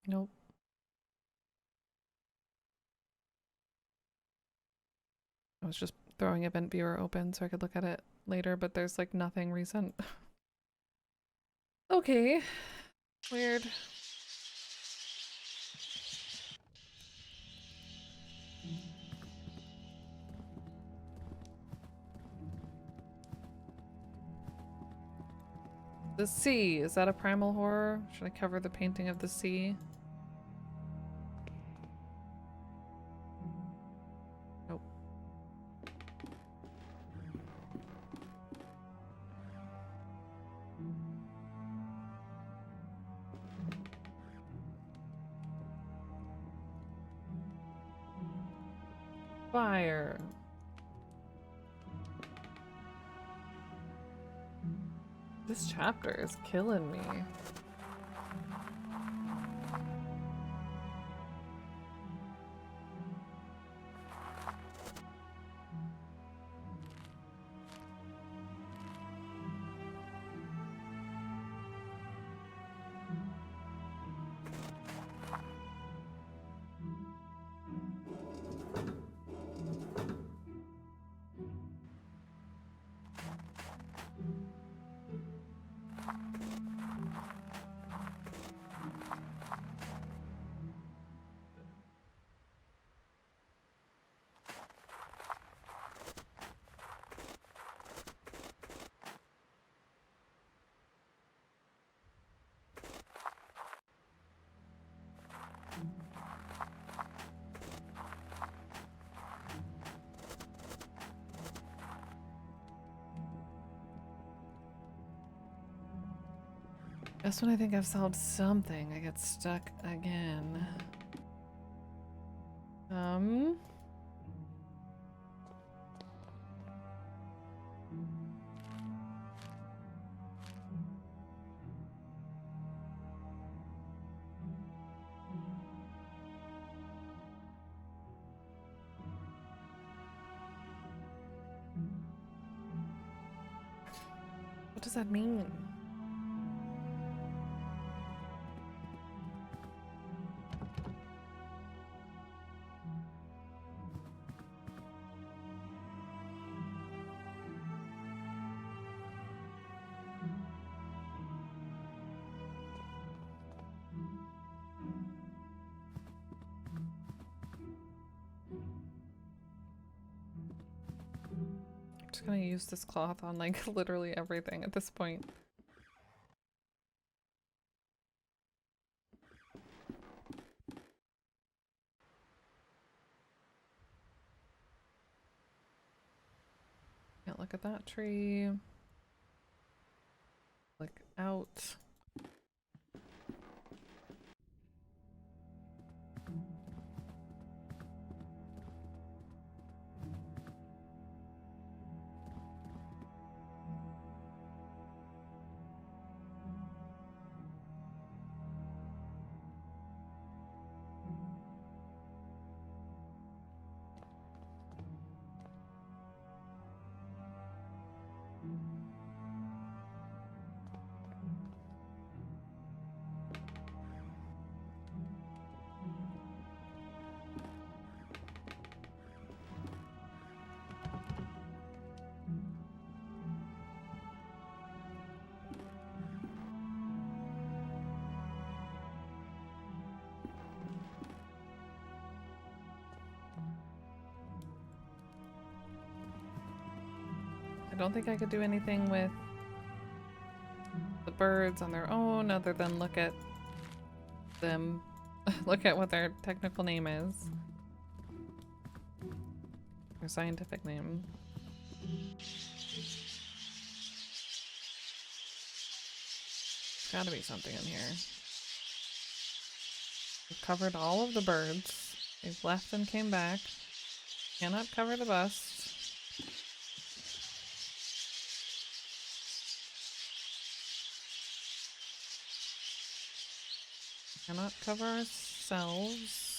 Nope. I was just throwing Event Viewer open so I could look at it later, but there's like nothing recent. Okay. Weird. The sea. Is that a primal horror? Should I cover the painting of the sea? Nope. Fire. This chapter is killing me. Just when I think I've solved something, I get stuck again. What does that mean? I'm just gonna use this cloth on like literally everything at this point. Can't look at that tree. Look out. don't think I could do anything with the birds on their own other than look at them, look at what their technical name is. Their scientific name. Gotta be something in here. We've covered all of the birds. They've left and came back. Cannot cover the bust. Cannot cover ourselves.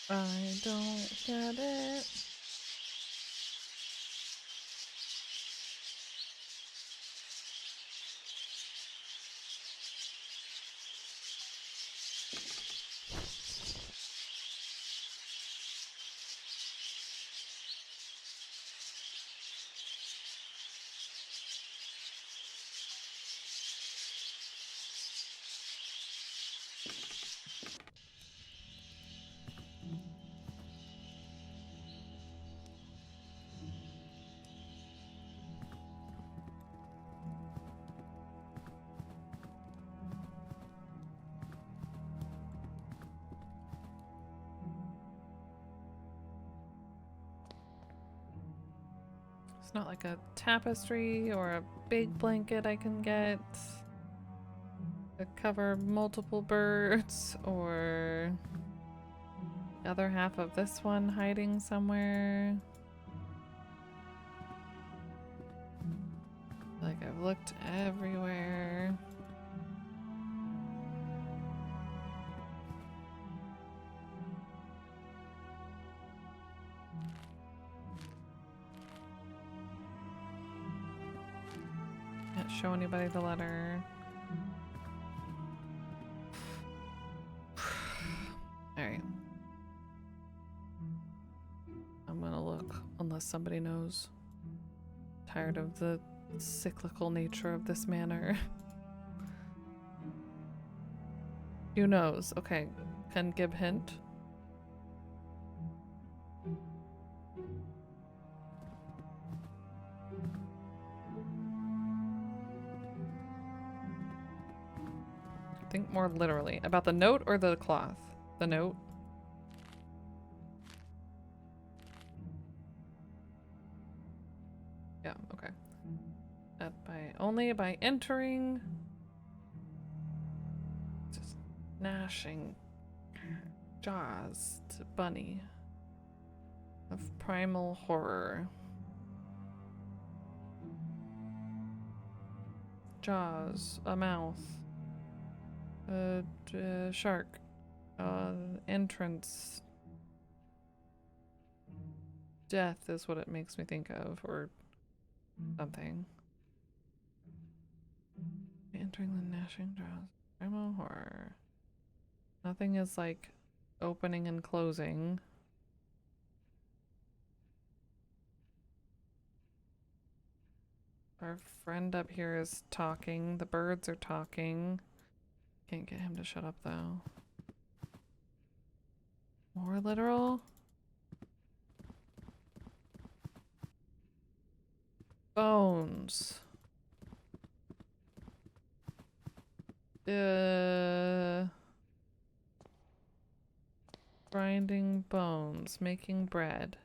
I don't get it. It's not like a tapestry or a big blanket I can get to cover multiple birds, or the other half of this one hiding somewhere. Like I've looked everywhere. Can't show anybody the letter. Alright. I'm gonna look unless somebody knows. Tired of the cyclical nature of this manor. Who knows? Okay. Can give hint. Think more literally. About the note or the cloth? The note? Yeah, okay. That only by entering, just gnashing jaws to Bunny of primal horror. Jaws, a mouth, a shark, entrance. Death is what it makes me think of, or something. Entering the gnashing jaws. Primal horror. Nothing is like opening and closing. Our friend up here is talking. The birds are talking. Can't get him to shut up though. More literal? Bones. Grinding bones, making bread.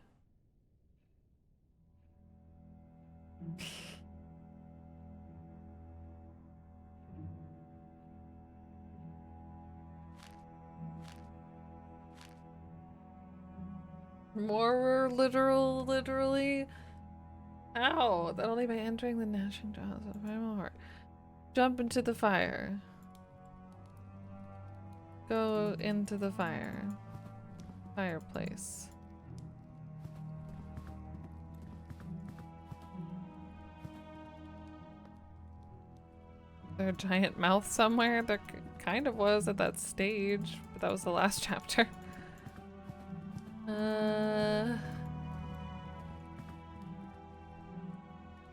More literally. Ow! That only by entering the gnashing jaws of primal heart. Jump into the fire. Go into the fire. Fireplace. Is there a giant mouth somewhere? There kind of was at that stage, but that was the last chapter.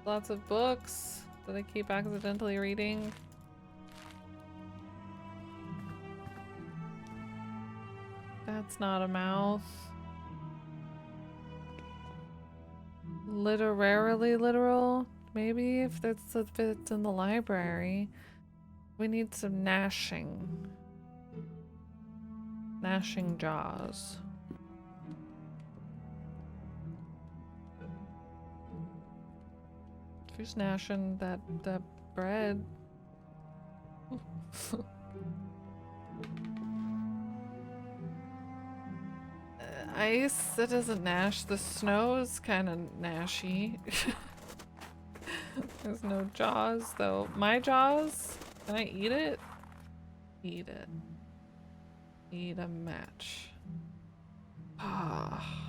Lots of books that I keep accidentally reading. That's not a mouth. Literarily literal? Maybe if it's in the library. We need some gnashing. Gnashing jaws. Who's gnashing that bread? Ice that doesn't gnash. The snow is kind of gnashy. There's no jaws though. My jaws? Can I eat it? Eat it. Eat a match. Ah.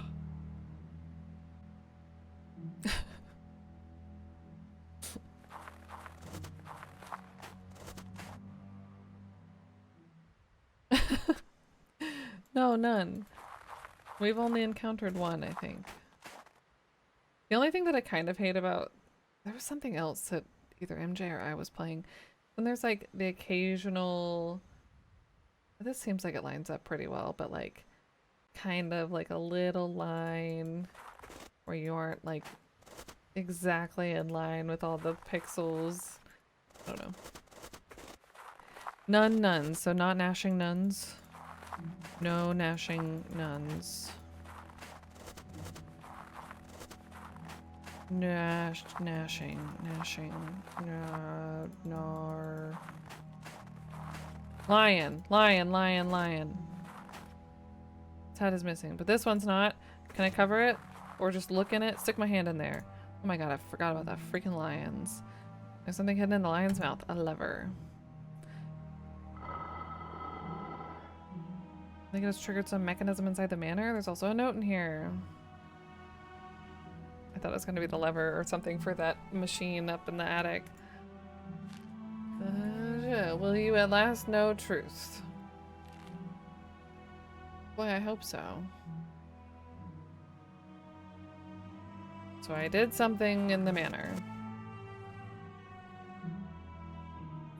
No, none. We've only encountered one, I think. The only thing that I kind of hate about... There was something else that either MJ or I was playing. And there's like the occasional... This seems like it lines up pretty well, but like kind of like a little line where you aren't like exactly in line with all the pixels. I don't know. None nuns, so not gnashing nuns. No gnashing nuns. Gnashing, nar. Lion. Its head is missing, but this one's not. Can I cover it? Or just look in it? Stick my hand in there. Oh my god, I forgot about that freaking lions. There's something hidden in the lion's mouth. A lever. I think it has triggered some mechanism inside the manor. There's also a note in here. I thought it was going to be the lever or something for that machine up in the attic. Will you at last know truth? Boy, I hope so. So I did something in the manor.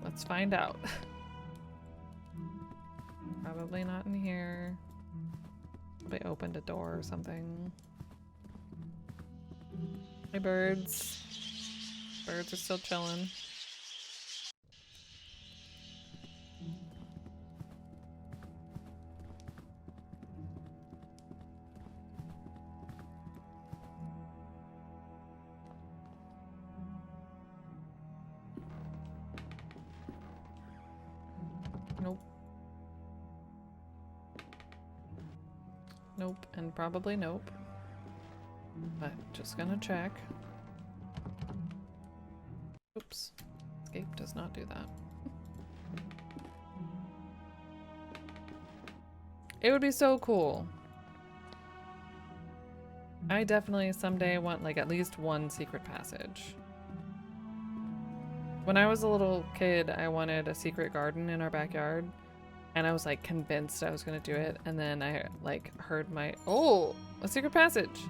Let's find out. Probably not in here. Probably opened a door or something. Hey, birds. Birds are still chilling. Nope. Nope, and probably nope. But just gonna check. Oops. Escape does not do that. It would be so cool. I definitely someday want like at least one secret passage. When I was a little kid, I wanted a secret garden in our backyard. And I was like convinced I was gonna do it. And then I like heard my, oh, a secret passage.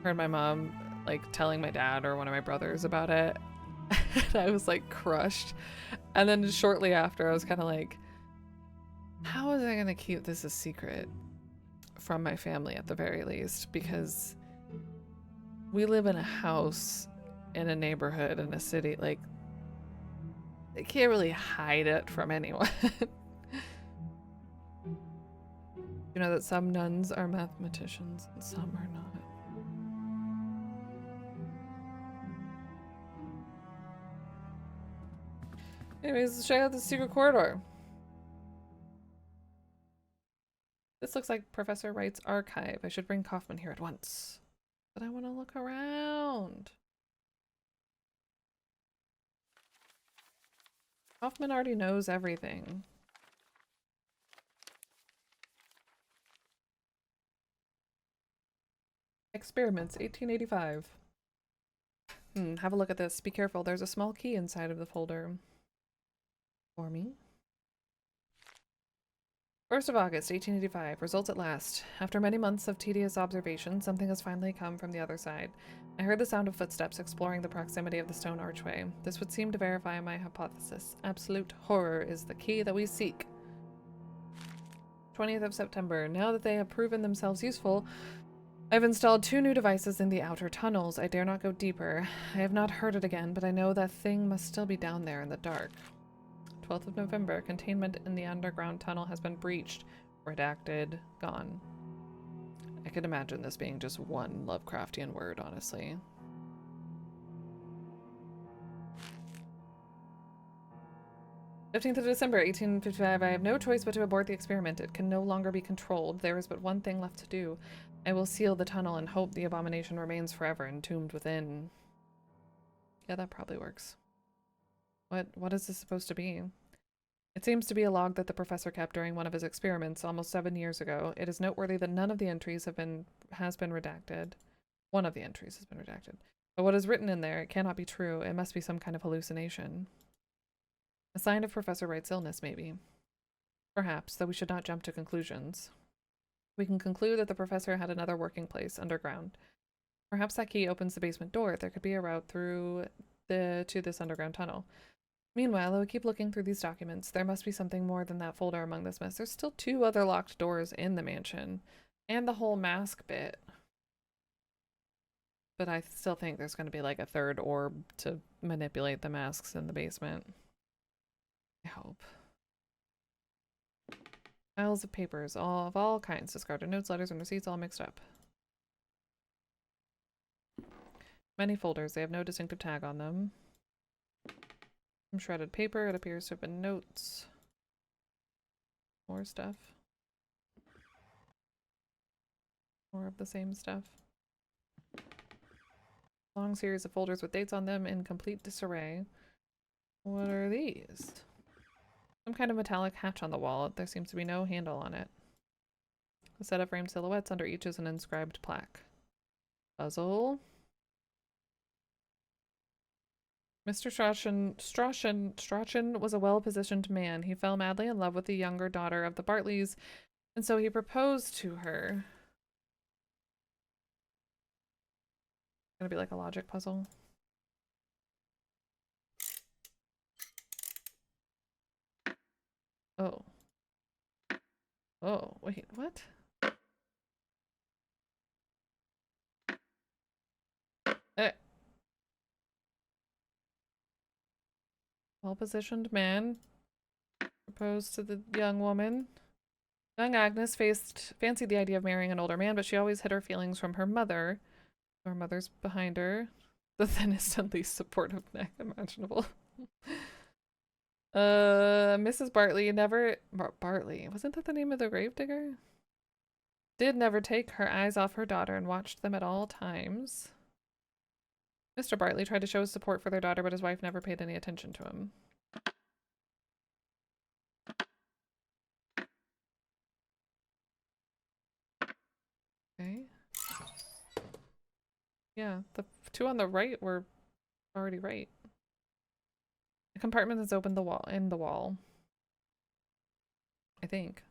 Heard my mom like telling my dad or one of my brothers about it. And I was like crushed. And then shortly after I was kind of like, how was I gonna keep this a secret from my family at the very least? Because we live in a house in a neighborhood in a city, like they can't really hide it from anyone. You know that some nuns are mathematicians and some are not. Anyways, let's check out the secret corridor. This looks like Professor Wright's archive. I should bring Kaufman here at once. But I want to look around. Kaufman already knows everything. Experiments, 1885. Have a look at this. Be careful. There's a small key inside of the folder. For me. 1st of August, 1885. Results at last. After many months of tedious observation, something has finally come from the other side. I heard the sound of footsteps exploring the proximity of the stone archway. This would seem to verify my hypothesis. Absolute horror is the key that we seek. 20th of September. Now that they have proven themselves useful, I've installed 2 new devices in the outer tunnels. I dare not go deeper. I have not heard it again, but I know that thing must still be down there in the dark. 12th of November. Containment in the underground tunnel has been breached. Redacted. Gone. I could imagine this being just one Lovecraftian word, honestly. December 1855. I have no choice but to abort the experiment. It can no longer be controlled. There is but one thing left to do. I will seal the tunnel and hope the abomination remains forever entombed within. Yeah, that probably works. What is this supposed to be? It seems to be a log that the professor kept during one of his experiments almost 7 years ago. It is noteworthy that none of the entries has been redacted. One of the entries has been redacted. But what is written in there, it cannot be true. It must be some kind of hallucination. A sign of Professor Wright's illness, maybe. Perhaps, though we should not jump to conclusions. We can conclude that the professor had another working place underground. Perhaps that key opens the basement door. There could be a route through to this underground tunnel. Meanwhile, I will keep looking through these documents. There must be something more than that folder among this mess. There's still 2 other locked doors in the mansion. And the whole mask bit. But I still think there's going to be like a 3rd orb to manipulate the masks in the basement. I hope. Piles of papers, all of all kinds. Discarded notes, letters, and receipts all mixed up. Many folders. They have no distinctive tag on them. Some shredded paper. It appears to have been notes. More stuff. More of the same stuff. Long series of folders with dates on them in complete disarray. What are these? Some kind of metallic hatch on the wall. There seems to be no handle on it. A set of framed silhouettes. Under each is an inscribed plaque. Puzzle. Mr. Strachan was a well-positioned man. He fell madly in love with the younger daughter of the Bartleys, and so he proposed to her. Gonna be like a logic puzzle. Oh. Oh, wait, what? Well-positioned man proposed to the young woman. Young Agnes fancied the idea of marrying an older man, but she always hid her feelings from her mother. Her mother's behind her. The thinnest and least supportive neck imaginable. Mrs. Bartley never... Bartley? Wasn't that the name of the gravedigger? Did never take her eyes off her daughter and watched them at all times. Mr. Bartley tried to show his support for their daughter, but his wife never paid any attention to him. Okay. Yeah, the 2 on the right were already right. The compartment is open in the wall. I think.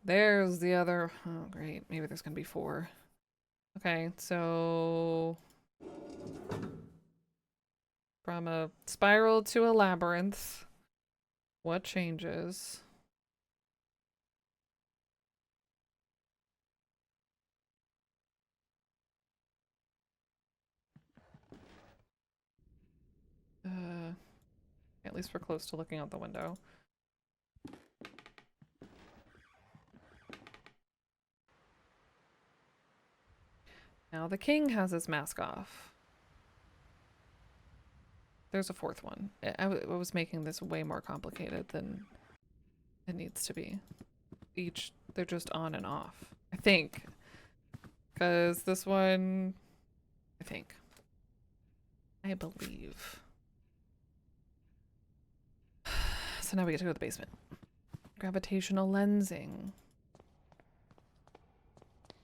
There's the other. Oh, great. Maybe there's gonna be 4. Okay, so from a spiral to a labyrinth, what changes? At least we're close to looking out the window. Now the king has his mask off. There's a 4th one. I was making this way more complicated than it needs to be. They're just on and off. I think. Because this one, I believe. So now we get to go to the basement. Gravitational lensing.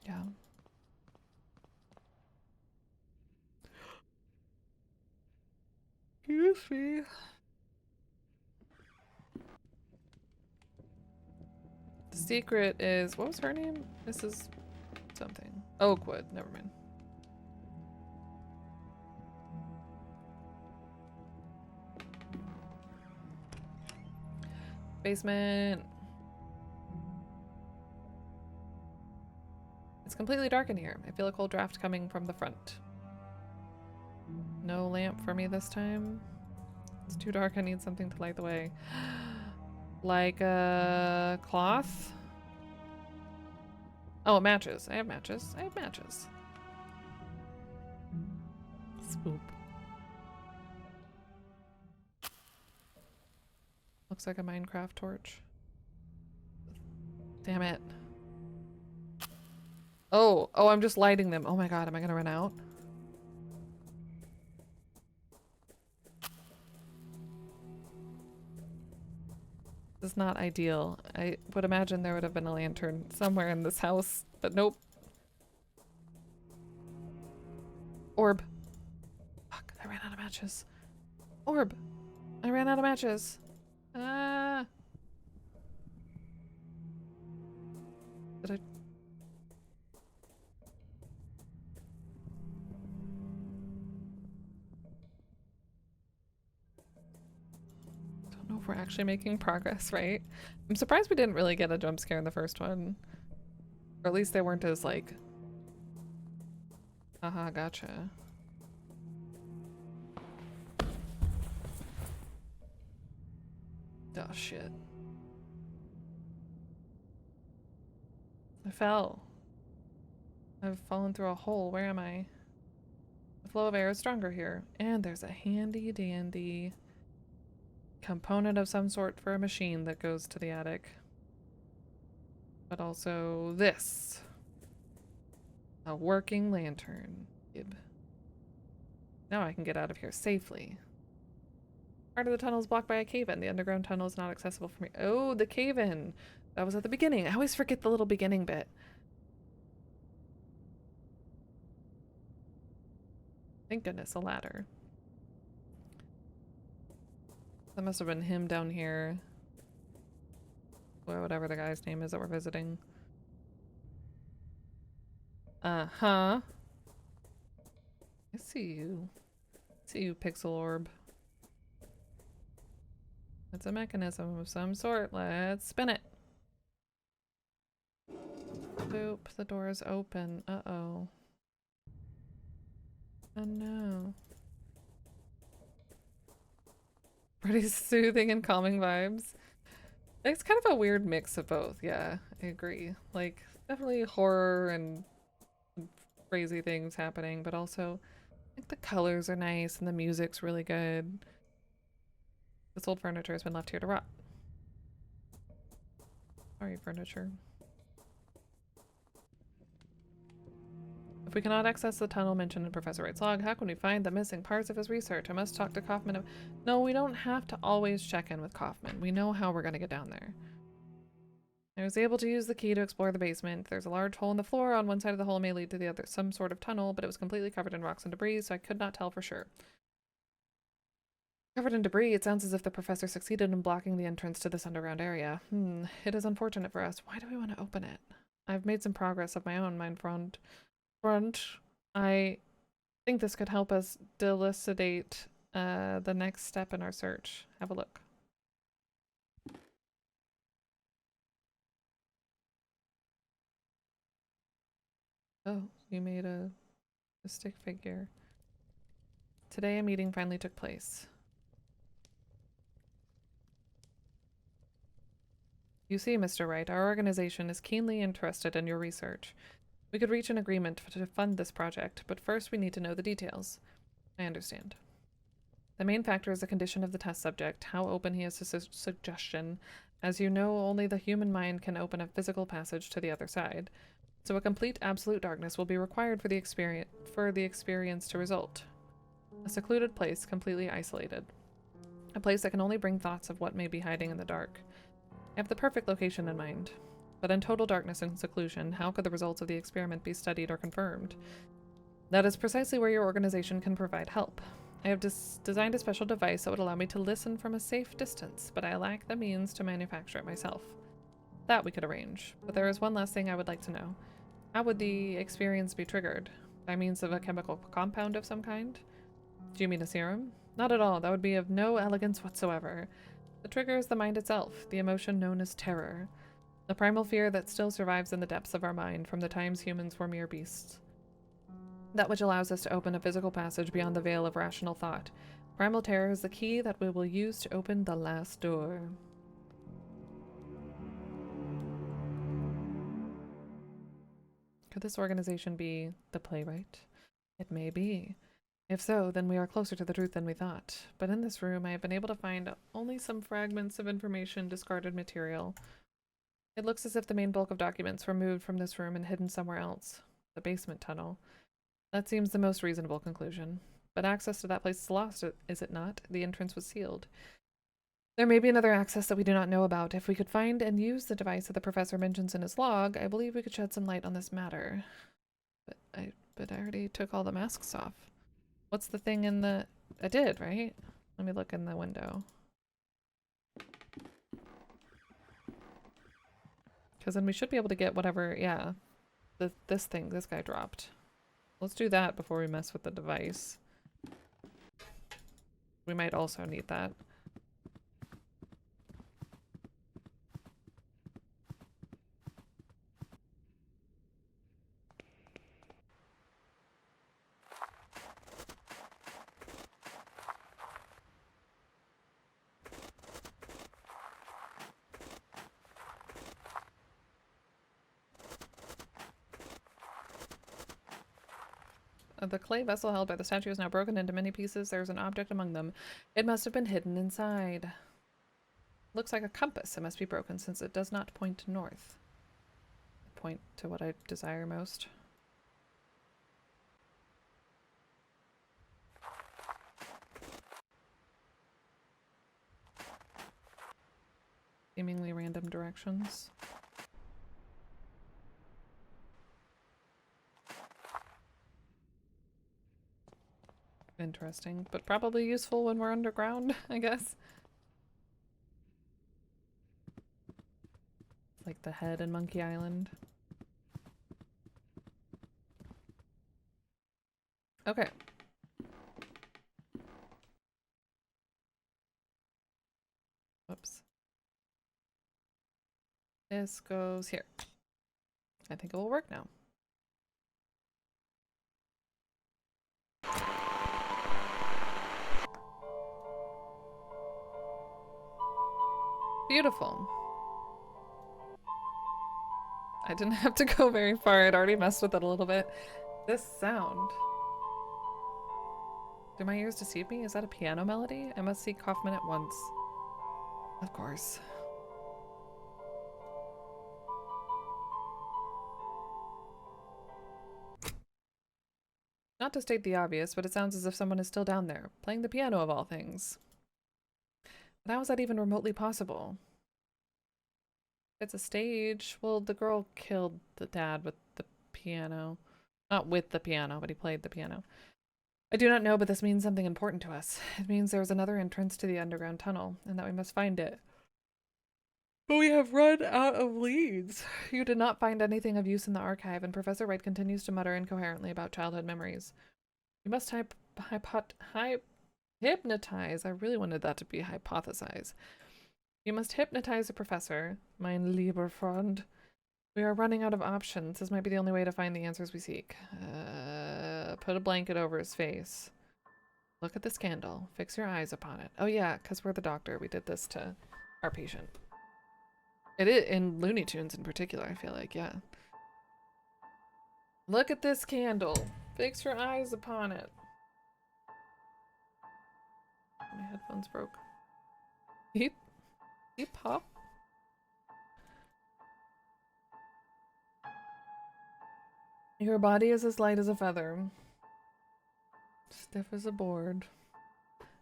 Yeah. Excuse me. The secret is, what was her name? Mrs. something. Oakwood, never mind. Basement. It's completely dark in here. I feel a cold draft coming from the front. No lamp for me this time. It's too dark. I need something to light the way. Like a cloth? Oh, matches. I have matches. I have matches. Swoop. Looks like a Minecraft torch. Damn it. Oh, I'm just lighting them. Oh my god, am I gonna run out? This is not ideal. I would imagine there would have been a lantern somewhere in this house, but nope. Orb. Fuck, I ran out of matches. Orb. I ran out of matches. Ah. Did I? Don't know if we're actually making progress, right? I'm surprised we didn't really get a jump scare in the first one. Or at least they weren't as like... Haha, gotcha. Oh shit. I fell. I've fallen through a hole. Where am I? The flow of air is stronger here. And there's a handy dandy component of some sort for a machine that goes to the attic. But also this. A working lantern. Gib. Now I can get out of here safely. Part of the tunnel is blocked by a cave-in. The underground tunnel is not accessible for me. Oh, the cave-in. That was at the beginning. I always forget the little beginning bit. Thank goodness, a ladder. That must have been him down here. Or whatever the guy's name is that we're visiting. Uh-huh. I see you. I see you, Pixel Orb. It's a mechanism of some sort. Let's spin it. Boop. The door is open. Uh-oh. Oh no. Pretty soothing and calming vibes. It's kind of a weird mix of both. Yeah, I agree. Like, definitely horror and crazy things happening, but also I think the colors are nice and the music's really good. This old furniture has been left here to rot. Sorry, furniture. If we cannot access the tunnel mentioned in Professor Wright's log, how can we find the missing parts of his research? I must talk to Kaufman. No, we don't have to always check in with Kaufman. We know how we're going to get down there. I was able to use the key to explore the basement. There's a large hole in the floor. On one side of the hole may lead to the other, some sort of tunnel, but it was completely covered in rocks and debris, so I could not tell for sure. Covered in debris, it sounds as if the professor succeeded in blocking the entrance to this underground area. It is unfortunate for us. Why do we want to open it? I've made some progress of my own, mind front. I think this could help us elucidate the next step in our search. Have a look. Oh, you made a stick figure. Today a meeting finally took place. You see, Mr. Wright, our organization is keenly interested in your research. We could reach an agreement to fund this project, but first we need to know the details. I understand. The main factor is the condition of the test subject, how open he is to suggestion. As you know, only the human mind can open a physical passage to the other side. So a complete absolute darkness will be required for the experience to result. A secluded place, completely isolated. A place that can only bring thoughts of what may be hiding in the dark. I have the perfect location in mind. But in total darkness and seclusion, how could the results of the experiment be studied or confirmed? That is precisely where your organization can provide help. I have designed a special device that would allow me to listen from a safe distance, but I lack the means to manufacture it myself. That we could arrange. But there is one last thing I would like to know. How would the experience be triggered? By means of a chemical compound of some kind? Do you mean a serum? Not at all. That would be of no elegance whatsoever. The trigger is the mind itself, the emotion known as terror. The primal fear that still survives in the depths of our mind from the times humans were mere beasts. That which allows us to open a physical passage beyond the veil of rational thought. Primal terror is the key that we will use to open the last door. Could this organization be the playwright? It may be. If so, then we are closer to the truth than we thought. But in this room, I have been able to find only some fragments of information, discarded material. It looks as if the main bulk of documents were moved from this room and hidden somewhere else. The basement tunnel. That seems the most reasonable conclusion. But access to that place is lost, is it not? The entrance was sealed. There may be another access that we do not know about. If we could find and use the device that the professor mentions in his log, I believe we could shed some light on this matter. But I already took all the masks off. What's the thing in the... I did, right? Let me look in the window. Because then we should be able to get whatever... Yeah. This thing this guy dropped. Let's do that before we mess with the device. We might also need that. The clay vessel held by the statue is now broken into many pieces. There's an object among them. It must have been hidden inside. Looks like a compass. It must be broken since it does not point north. Point to what I desire most. Seemingly random directions. Interesting, but probably useful when we're underground, I guess. Like the head in Monkey Island. Okay. Whoops. This goes here. I think it will work now. Beautiful. I didn't have to go very far. I'd already messed with it a little bit. This sound. Do my ears deceive me? Is that a piano melody? I must see Kaufman at once. Of course. Not to state the obvious, but it sounds as if someone is still down there, playing the piano of all things. But how is that even remotely possible? It's a stage. Well, the girl killed the dad with the piano. Not with the piano, but he played the piano. I do not know, but this means something important to us. It means there is another entrance to the underground tunnel, and that we must find it. But we have run out of leads. You did not find anything of use in the archive, and Professor Wright continues to mutter incoherently about childhood memories. You must hypnotize. I really wanted that to be hypothesize. You must hypnotize the professor, mein lieber Freund. We are running out of options. This might be the only way to find the answers we seek. Put a blanket over his face. Look at this candle. Fix your eyes upon it. Oh yeah, because we're the doctor. We did this to our patient. It is in Looney Tunes in particular, I feel like, yeah. Look at this candle. Fix your eyes upon it. My headphones broke. He pop? Your body is as light as a feather. Stiff as a board.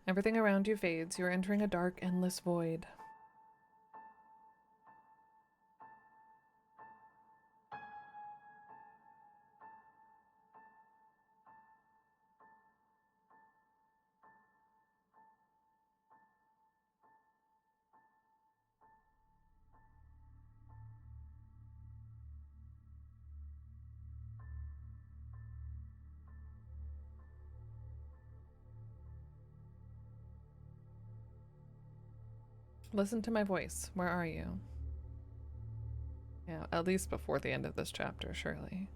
Everything around you fades. You're entering a dark, endless void. Listen to my voice. Where are you? Yeah, at least before the end of this chapter, surely.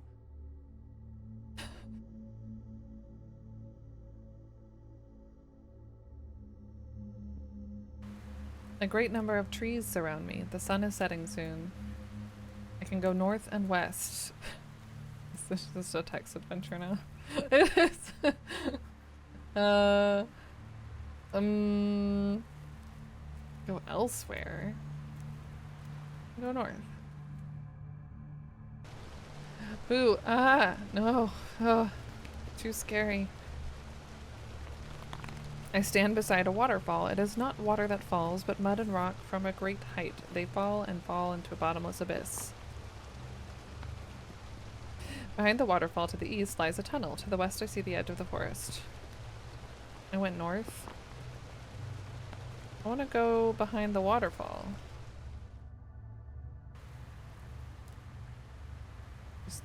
A great number of trees surround me. The sun is setting soon. I can go north and west. Is this a text adventure now? It is. Go elsewhere. Go north. Boo! Ah! No! Oh, too scary. I stand beside a waterfall. It is not water that falls, but mud and rock from a great height. They fall and fall into a bottomless abyss. Behind the waterfall to the east lies a tunnel. To the west I see the edge of the forest. I went north. I want to go behind the waterfall.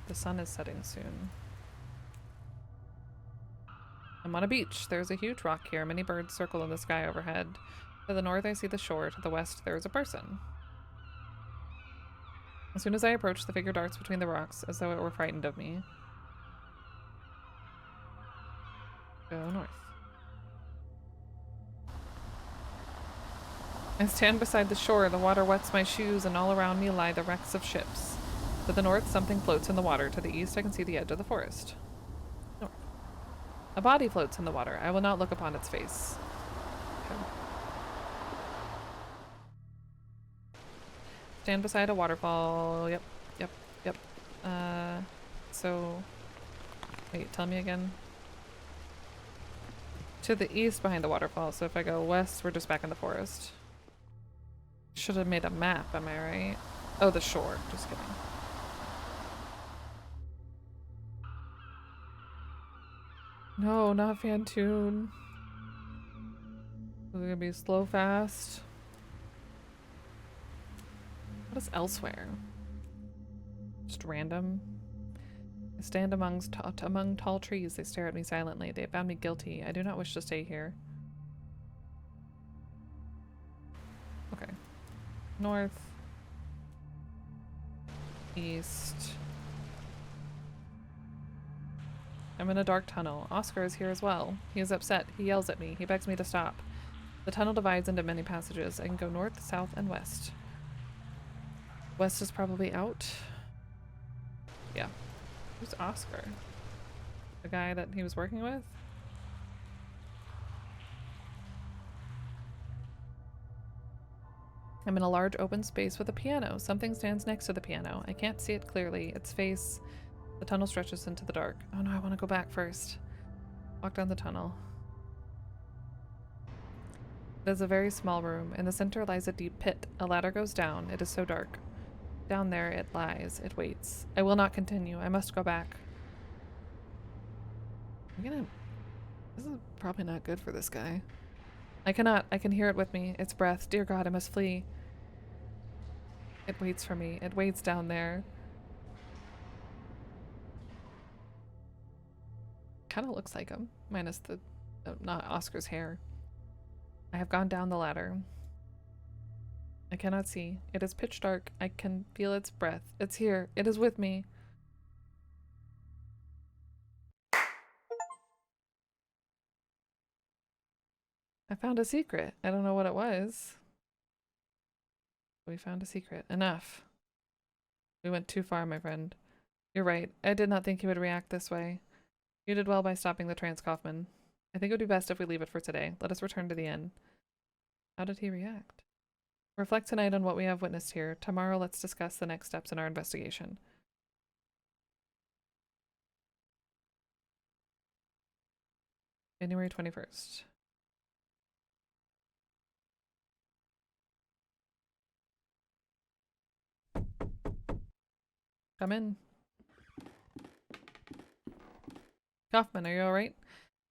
The sun is setting soon. I'm on a beach. There's a huge rock here. Many birds circle in the sky overhead. To the north I see the shore. To the west there is a person. As soon as I approach, the figure darts between the rocks as though it were frightened of me. Go north. I stand beside the shore. The water wets my shoes, and all around me lie the wrecks of ships. To the north, something floats in the water. To the east, I can see the edge of the forest. North. A body floats in the water. I will not look upon its face. Okay. Stand beside a waterfall. Yep, yep, yep. So... Wait, tell me again. To the east behind the waterfall, so if I go west, we're just back in the forest. Should have made a map, am I right? Oh, the shore. Just kidding. No, not Fantoon. Is it gonna be slow fast? What is elsewhere? Just random. I stand among tall trees. They stare at me silently. They have found me guilty. I do not wish to stay here. Okay. North. East. I'm in a dark tunnel. Oscar is here as well. He is upset. He yells at me. He begs me to stop. The tunnel divides into many passages. I can go north, south, and west. West is probably out. Yeah. Who's Oscar? The guy that he was working with? I'm in a large open space with a piano. Something stands next to the piano. I can't see it clearly. Its face. The tunnel stretches into the dark. Oh no, I want to go back first. Walk down the tunnel. It is a very small room. In the center lies a deep pit. A ladder goes down. It is so dark. Down there it lies. It waits. I will not continue. I must go back. This is probably not good for this guy. I cannot. I can hear it with me. Its breath. Dear God, I must flee. It waits for me. It waits down there. Kind of looks like him. Minus the... not Oscar's hair. I have gone down the ladder. I cannot see. It is pitch dark. I can feel its breath. It's here. It is with me. I found a secret. I don't know what it was. We found a secret. Enough. We went too far, my friend. You're right. I did not think he would react this way. You did well by stopping the trance, Kaufman. I think it would be best if we leave it for today. Let us return to the inn. How did he react? Reflect tonight on what we have witnessed here. Tomorrow, let's discuss the next steps in our investigation. January 21st. Come in. Kaufman, are you alright?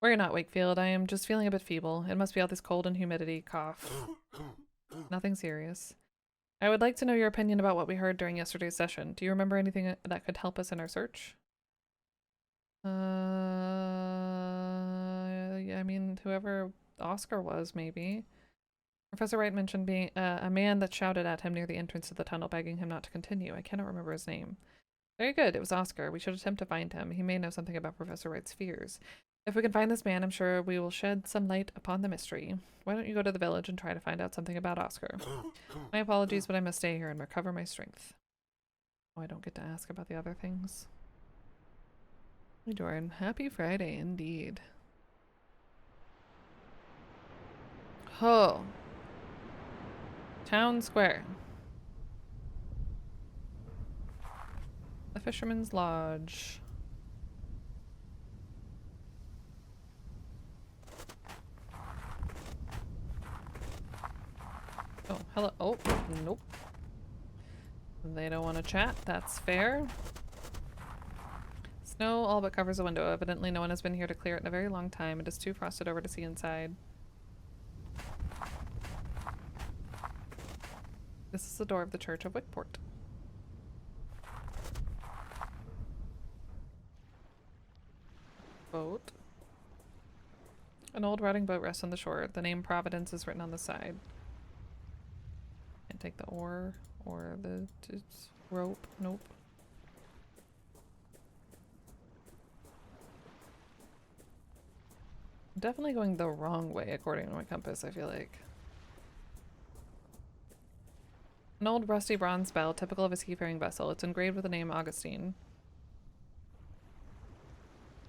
Worry not, Wakefield. I am just feeling a bit feeble. It must be all this cold and humidity. Cough. Nothing serious. I would like to know your opinion about what we heard during yesterday's session. Do you remember anything that could help us in our search? Yeah, I mean, whoever Oscar was, maybe. Professor Wright mentioned being a man that shouted at him near the entrance to the tunnel, begging him not to continue. I cannot remember his name. Very good. It was Oscar. We should attempt to find him. He may know something about Professor Wright's fears. If we can find this man, I'm sure we will shed some light upon the mystery. Why don't you go to the village and try to find out something about Oscar? My apologies, but I must stay here and recover my strength. Oh, I don't get to ask about the other things. Hey, Doran. Happy Friday, indeed. Oh. Town Square. The Fisherman's Lodge. Oh, hello. Oh, nope. They don't want to chat. That's fair. Snow all but covers the window. Evidently no one has been here to clear it in a very long time. It is too frosted over to see inside. This is the door of the Church of Wickport. Boat. An old rotting boat rests on the shore. The name Providence is written on the side. Can't take the oar or the rope. Nope. I'm definitely going the wrong way according to my compass, I feel like. An old rusty bronze bell, typical of a seafaring vessel. It's engraved with the name Augustine.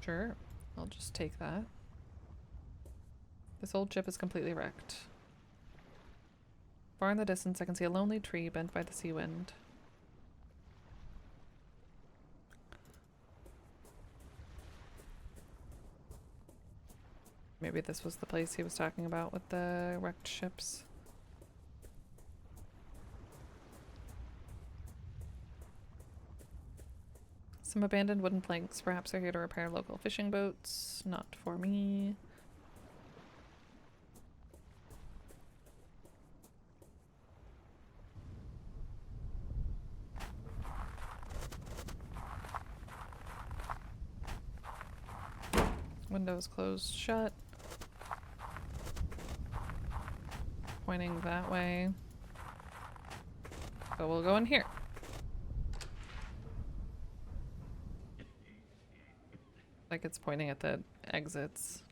Sure, I'll just take that. This old ship is completely wrecked. Far in the distance, I can see a lonely tree bent by the sea wind. Maybe this was the place he was talking about with the wrecked ships. Some abandoned wooden planks. Perhaps they're here to repair local fishing boats. Not for me. Windows closed shut. Pointing that way. So we'll go in here. Like it's pointing at the exits.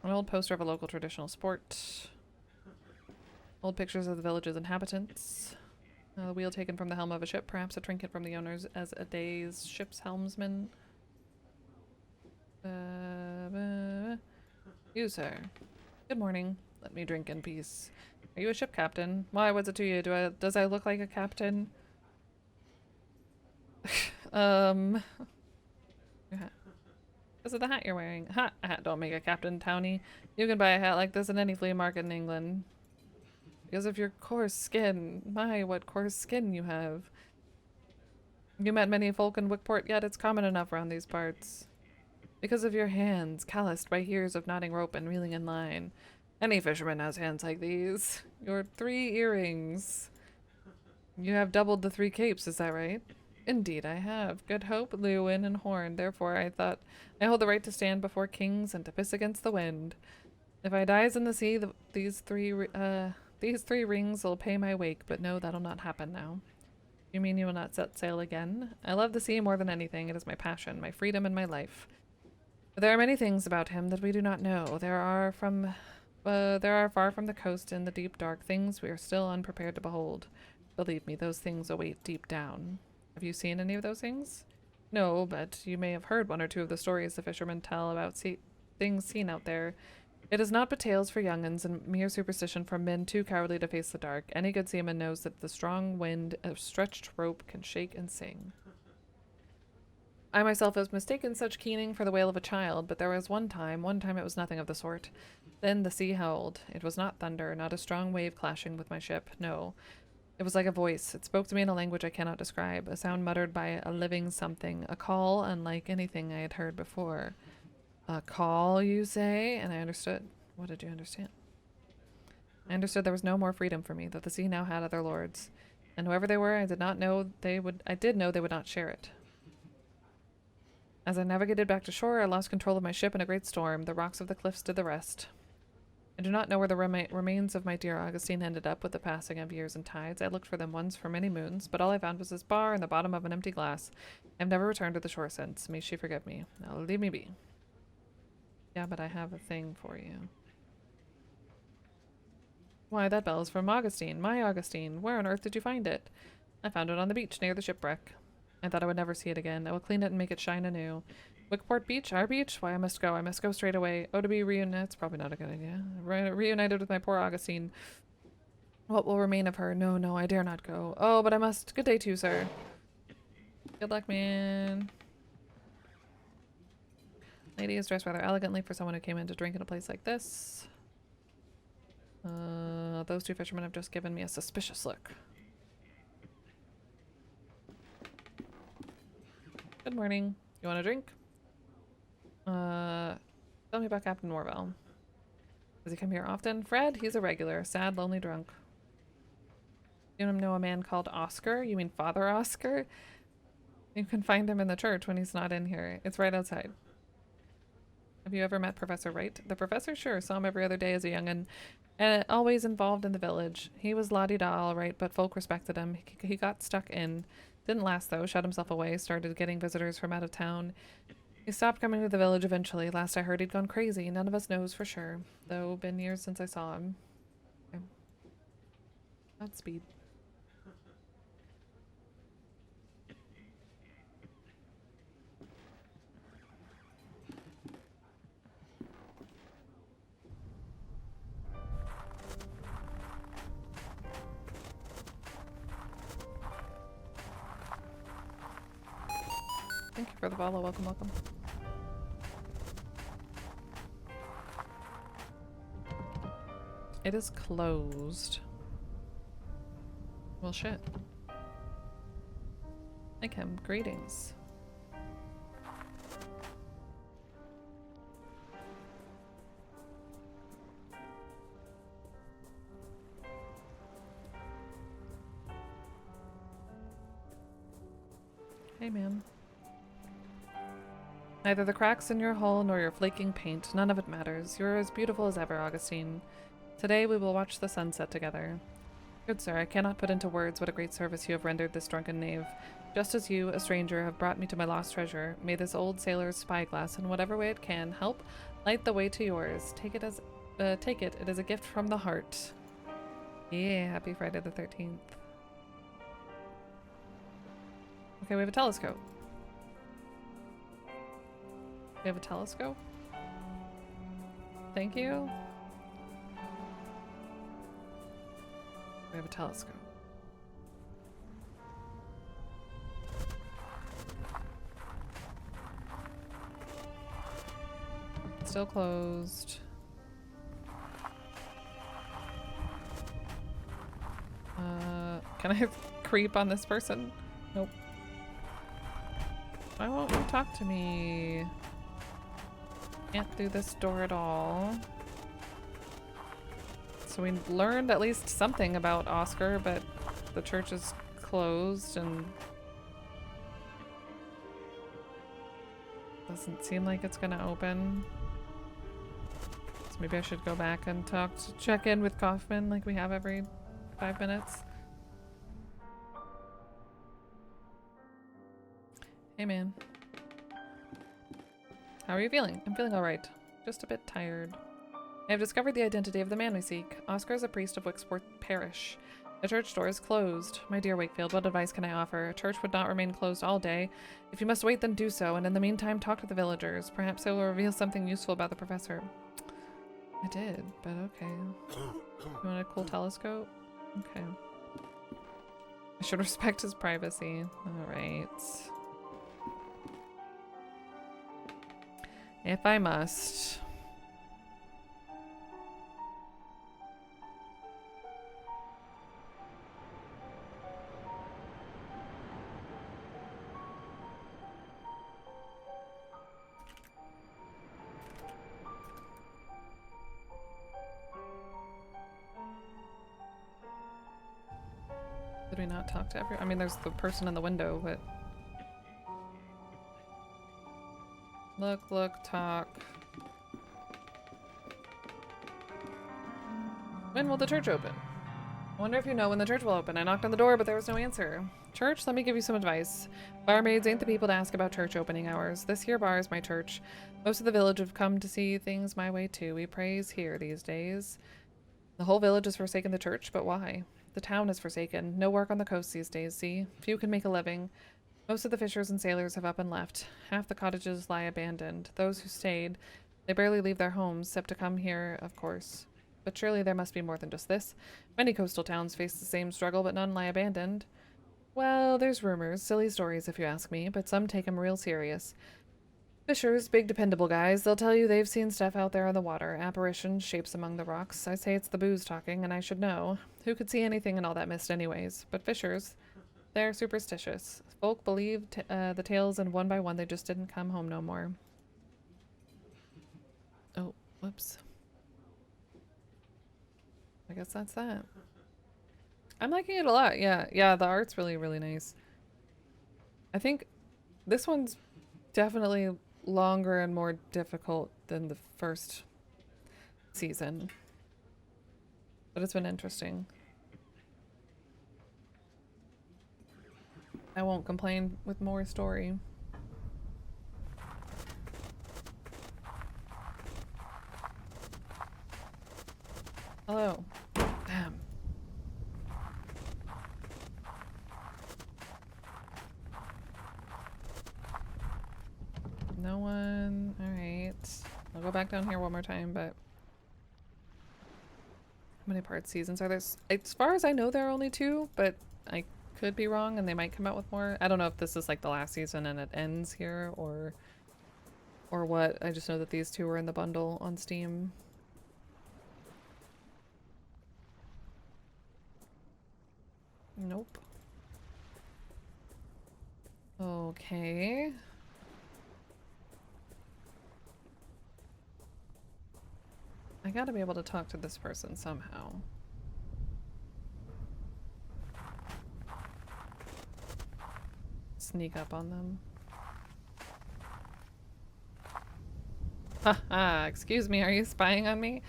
An old poster of a local traditional sport. Old pictures of the village's inhabitants. A wheel taken from the helm of a ship, perhaps a trinket from the owners as a day's ship's helmsman. You, sir. Good morning. Let me drink in peace. Are you a ship captain? Why was it to you? Does I look like a captain? Is it the hat you're wearing? Ha! A hat don't make a captain, townie. You can buy a hat like this in any flea market in England. Because of your coarse skin. My, what coarse skin you have. You met many folk in Wickport, yet it's common enough around these parts. Because of your hands, calloused by years of knotting rope and reeling in line. Any fisherman has hands like these. Your 3 earrings. You have doubled the 3 capes, is that right? Indeed I have. Good Hope, Lewin, and Horn. Therefore I thought I hold the right to stand before kings and to piss against the wind. If I dies in the sea, these three rings will pay my wake, but no, that'll not happen now. You mean you will not set sail again? I love the sea more than anything. It is my passion, my freedom, and my life. But there are many things about him that we do not know. There are far from the coast in the deep dark things we are still unprepared to behold. Believe me, those things await deep down. Have you seen any of those things? No, but you may have heard 1 or 2 of the stories the fishermen tell about things seen out there. It is not but tales for young'uns and mere superstition from men too cowardly to face the dark. Any good seaman knows that the strong wind of stretched rope can shake and sing. I myself have mistaken such keening for the wail of a child, but there was one time it was nothing of the sort. Then the sea howled. It was not thunder, not a strong wave clashing with my ship, no. It was like a voice. It spoke to me in a language I cannot describe, a sound muttered by a living something, a call unlike anything I had heard before. A call, you say? And I understood. What did you understand? I understood there was no more freedom for me, that the sea now had other lords. And whoever they were, I did know they would not share it. As I navigated back to shore, I lost control of my ship in a great storm. The rocks of the cliffs did the rest. I do not know where the remains of my dear Augustine ended up with the passing of years and tides. I looked for them once for many moons, but all I found was this bar in the bottom of an empty glass. I've never returned to the shore since. May she forgive me. Now leave me be. Yeah, but I have a thing for you. Why, that bell is from Augustine. My Augustine. Where on earth did you find it? I found it on the beach near the shipwreck. I thought I would never see it again. I will clean it and make it shine anew. Wickport Beach? Our beach? Why, I must go. I must go straight away. Oh, to be reunited. It's probably not a good idea. Reunited with my poor Augustine. What will remain of her? No, no, I dare not go. Oh, but I must. Good day to you, sir. Good luck, man. Lady is dressed rather elegantly for someone who came in to drink in a place like this. Those two fishermen have just given me a suspicious look. Good morning. You want a drink? Tell me about Captain Morvell. Does he come here often? Fred? He's a regular. Sad, lonely drunk. You know a man called Oscar? You mean Father Oscar? You can find him in the church when he's not in here. It's right outside. Have you ever met Professor Wright? The professor? Sure. Saw him every other day as a young'un. And always involved in the village. He was la-di-da all right, but folk respected him. He got stuck in. Didn't last though. Shut himself away. Started getting visitors from out of town. He stopped coming to the village eventually. Last I heard he'd gone crazy. None of us knows for sure. Though been years since I saw him. Okay. Godspeed. Thank you for the follow. Welcome, welcome. It is closed. Well, shit. Hey, Kim. Greetings. Hey, man. Neither the cracks in your hull nor your flaking paint, none of it matters. You're as beautiful as ever, Augustine. Today we will watch the sunset together. Good sir, I cannot put into words what a great service you have rendered this drunken knave. Just as you, a stranger, have brought me to my lost treasure, may this old sailor's spyglass, in whatever way it can, help light the way to yours. Take it. It is a gift from the heart. Yeah, happy Friday the 13th. Okay, we have a telescope. We have a telescope? Thank you. We have a telescope. Still closed. Can I creep on this person? Nope. Why won't you talk to me? Can't do this door at all. So we learned at least something about Oscar, but the church is closed and doesn't seem like it's gonna open. So maybe I should go back and check in with Kaufman like we have every 5 minutes. Hey man. How are you feeling? I'm feeling alright. Just a bit tired. I have discovered the identity of the man we seek. Oscar is a priest of Wicksport Parish. The church door is closed. My dear Wakefield, what advice can I offer? A church would not remain closed all day. If you must wait, then do so, and in the meantime talk to the villagers. Perhaps they will reveal something useful about the professor. I did, but okay. You want a cool telescope? Okay. I should respect his privacy. Alright. If I must. Did we not talk to everyone? I mean, there's the person in the window, but... Look, talk. When will the church open? I wonder if you know when the church will open. I knocked on the door, but there was no answer. Church, let me give you some advice. Barmaids ain't the people to ask about church opening hours. This here bar is my church. Most of the village have come to see things my way too. We praise here these days. The whole village has forsaken the church, but why? The town is forsaken. No work on the coast these days, see? Few can make a living. Most of the fishers and sailors have up and left. Half the cottages lie abandoned. Those who stayed, they barely leave their homes, except to come here, of course. But surely there must be more than just this. Many coastal towns face the same struggle, but none lie abandoned. Well, there's rumors, silly stories if you ask me, but some take 'em real serious. Fishers, big dependable guys, they'll tell you they've seen stuff out there on the water, apparitions, shapes among the rocks. I say it's the booze talking, and I should know. Who could see anything in all that mist anyways? But fishers, they're superstitious. Folk believed the tales, and one by one they just didn't come home no more. Oh, whoops. I guess that's that. I'm liking it a lot. Yeah, the art's really, really nice. I think this one's definitely longer and more difficult than the first season. But it's been interesting. I won't complain with more story. Hello. Damn. No one. Alright. I'll go back down here one more time, but... How many part seasons are there? As far as I know, there are only 2, but I could be wrong and they might come out with more. I don't know if this is like the last season and it ends here or what. I just know that these 2 were in the bundle on Steam. Nope. Okay. I gotta be able to talk to this person somehow. Sneak up on them. Haha, excuse me, are you spying on me?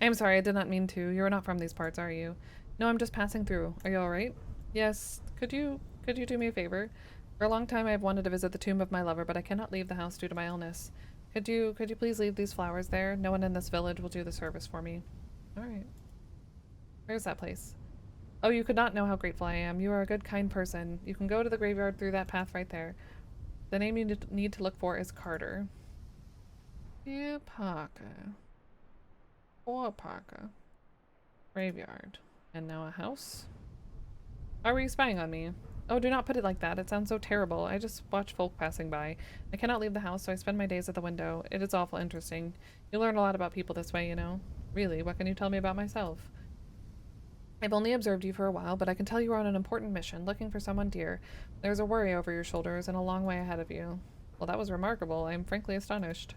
I'm sorry, I did not mean to. You're not from these parts, are you? No, I'm just passing through. Are you alright? Yes. Could you do me a favor? For a long time I've wanted to visit the tomb of my lover, but I cannot leave the house due to my illness. Could you please leave these flowers there? No one in this village will do the service for me. Alright. Where's that place? Oh, you could not know how grateful I am. You are a good, kind person. You can go to the graveyard through that path right there. The name you need to look for is Carter. Yeah, Parker. Or Parker. Graveyard. And now a house? Why were you spying on me? Oh, do not put it like that. It sounds so terrible. I just watch folk passing by. I cannot leave the house, so I spend my days at the window. It is awful interesting. You learn a lot about people this way, you know. Really, what can you tell me about myself? I've only observed you for a while, but I can tell you are on an important mission, looking for someone dear. There's a worry over your shoulders and a long way ahead of you. Well, that was remarkable. I am frankly astonished.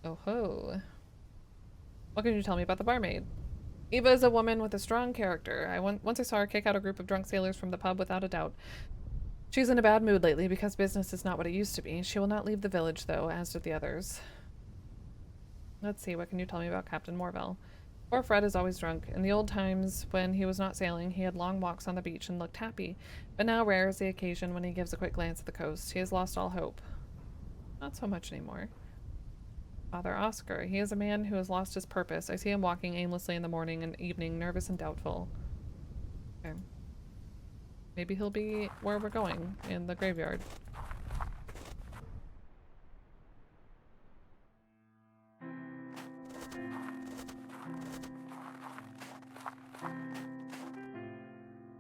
Oh ho. What can you tell me about the barmaid? Eva is a woman with a strong character. Once I saw her kick out a group of drunk sailors from the pub without a doubt. She's in a bad mood lately because business is not what it used to be. She will not leave the village, though, as did the others. Let's see, what can you tell me about Captain Morville? Poor Fred is always drunk. In the old times, when he was not sailing, he had long walks on the beach and looked happy. But now rare is the occasion when he gives a quick glance at the coast. He has lost all hope. Not so much anymore. Father Oscar. He is a man who has lost his purpose. I see him walking aimlessly in the morning and evening, nervous and doubtful. Okay. Maybe he'll be where we're going, in the graveyard.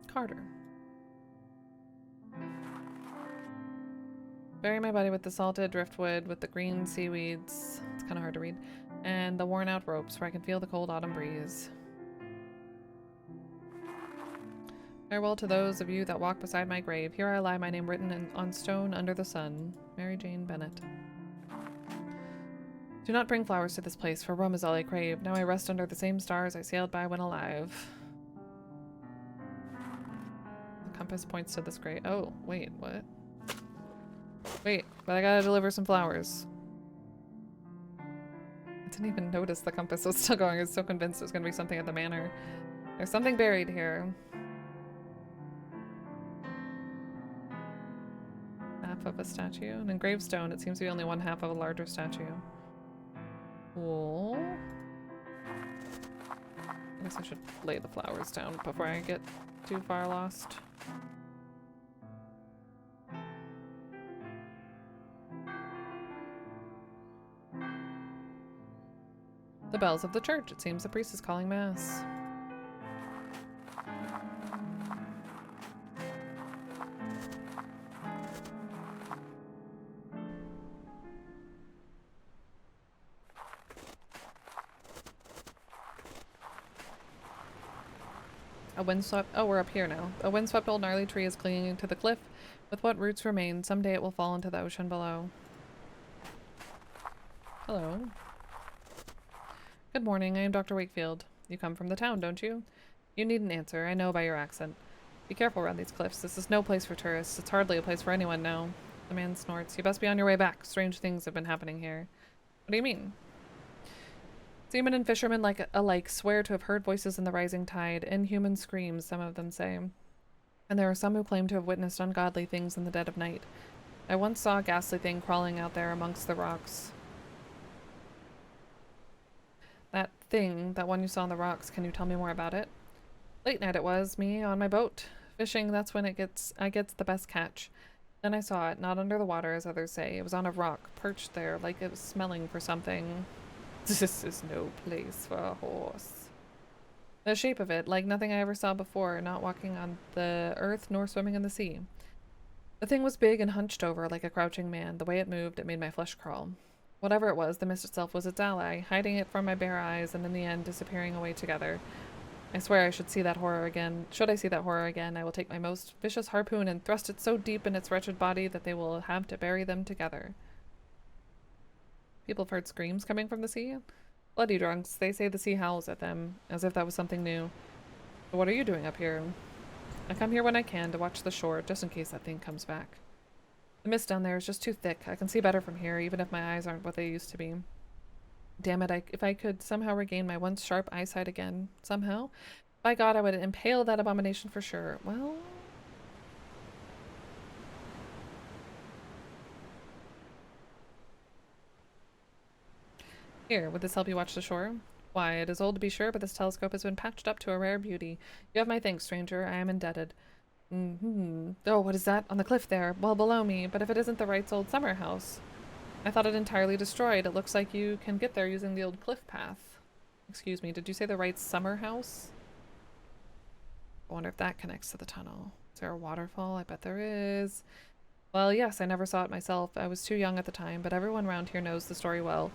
Carter. Bury my body with the salted driftwood, with the green seaweeds, it's kind of hard to read, and the worn out ropes where I can feel the cold autumn breeze. Farewell to those of you that walk beside my grave. Here I lie, my name written on stone under the sun. Mary Jane Bennett. Do not bring flowers to this place, for Rome is all I crave. Now I rest under the same stars I sailed by when alive. The compass points to this grave. Oh, wait, what? Wait, but I gotta deliver some flowers. I didn't even notice the compass was still going. I was so convinced it was going to be something at the manor. There's something buried here. Half of a statue. An engraved stone. It seems to be only one half of a larger statue. Cool. I guess I should lay the flowers down before I get too far lost. The bells of the church. It seems the priest is calling mass. A windswept— oh, we're up here now. A windswept old gnarly tree is clinging to the cliff. With what roots remain, someday it will fall into the ocean below. Hello. Good morning, I am Dr. Wakefield. You come from the town, don't you? You need an answer, I know by your accent. Be careful around these cliffs. This is no place for tourists. It's hardly a place for anyone now. The man snorts. You best be on your way back. Strange things have been happening here. What do you mean? Seamen and fishermen alike swear to have heard voices in the rising tide, inhuman screams, some of them say. And there are some who claim to have witnessed ungodly things in the dead of night. I once saw a ghastly thing crawling out there amongst the rocks. That thing, that one you saw on the rocks, can you tell me more about it? Late night it was, me on my boat. Fishing, that's when I gets the best catch. Then I saw it, not under the water as others say. It was on a rock, perched there, like it was smelling for something. This is no place for a horse. The shape of it, like nothing I ever saw before, not walking on the earth nor swimming in the sea. The thing was big and hunched over like a crouching man. The way it moved, it made my flesh crawl. Whatever it was, the mist itself was its ally, hiding it from my bare eyes and in the end disappearing away together. I swear I should see that horror again. Should I see that horror again, I will take my most vicious harpoon and thrust it so deep in its wretched body that they will have to bury them together. People have heard screams coming from the sea. Bloody drunks. They say the sea howls at them, as if that was something new. But what are you doing up here? I come here when I can to watch the shore, just in case that thing comes back. The mist down there is just too thick. I can see better from here, even if my eyes aren't what they used to be. Damn it, if I could somehow regain my once sharp eyesight again. Somehow? By God, I would impale that abomination for sure. Well... Here, would this help you watch the shore? Why, it is old to be sure, but this telescope has been patched up to a rare beauty. You have my thanks, stranger. I am indebted. Oh, what is that? On the cliff there, well below me, but if it isn't the Wright's old summer house. I thought it entirely destroyed. It looks like you can get there using the old cliff path. Excuse me, did you say the Wright's summer house? I wonder if that connects to the tunnel. Is there a waterfall? I bet there is. Well, yes, I never saw it myself. I was too young at the time, but everyone around here knows the story well.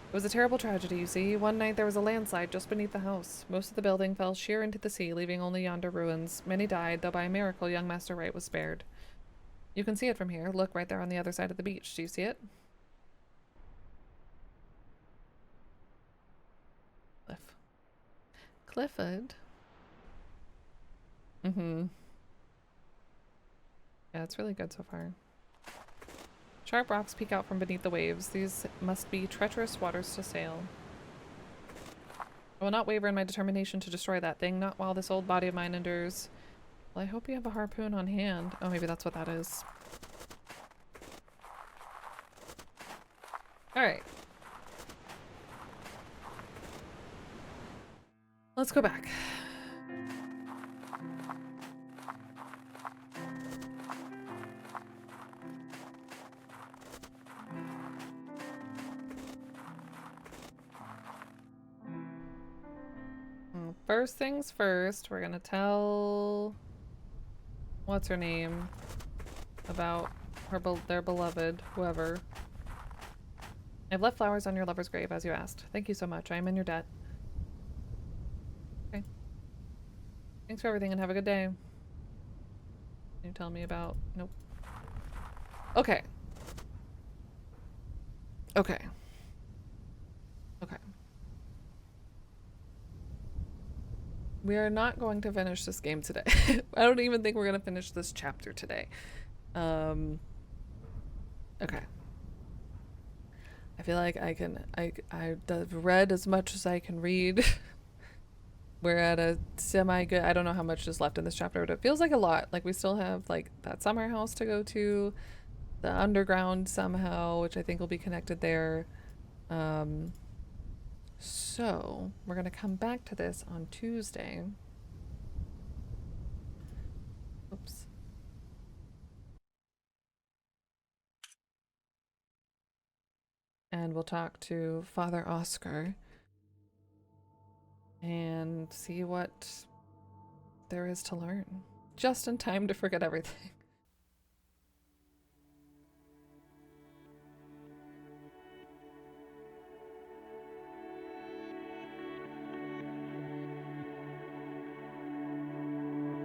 It was a terrible tragedy, you see. One night there was a landslide just beneath the house. Most of the building fell sheer into the sea, leaving only yonder ruins. Many died, though by a miracle young Master Wright was spared. You can see it from here. Look, right there on the other side of the beach. Do you see it? Cliff. Clifford? Yeah, it's really good so far. Sharp rocks peek out from beneath the waves. These must be treacherous waters to sail. I will not waver in my determination to destroy that thing, not while this old body of mine endures. Well, I hope you have a harpoon on hand. Oh, maybe that's what that is. Alright. Let's go back. First things first, we're gonna tell what's her name about their beloved, whoever. I've left flowers on your lover's grave as you asked. Thank you so much. I am in your debt. Okay. Thanks for everything and have a good day. Can you tell me about... Nope. Okay. Okay. Okay. We are not going to finish this game today. I don't even think we're going to finish this chapter today. Okay. I feel like I've read as much as I can read. We're at a semi good. I don't know how much is left in this chapter, but it feels like a lot. Like we still have like that summer house to go to, the underground somehow, which I think will be connected there. Um, so we're gonna come back to this on Tuesday. Oops. And we'll talk to Father Oscar and see what there is to learn. Just in time to forget everything.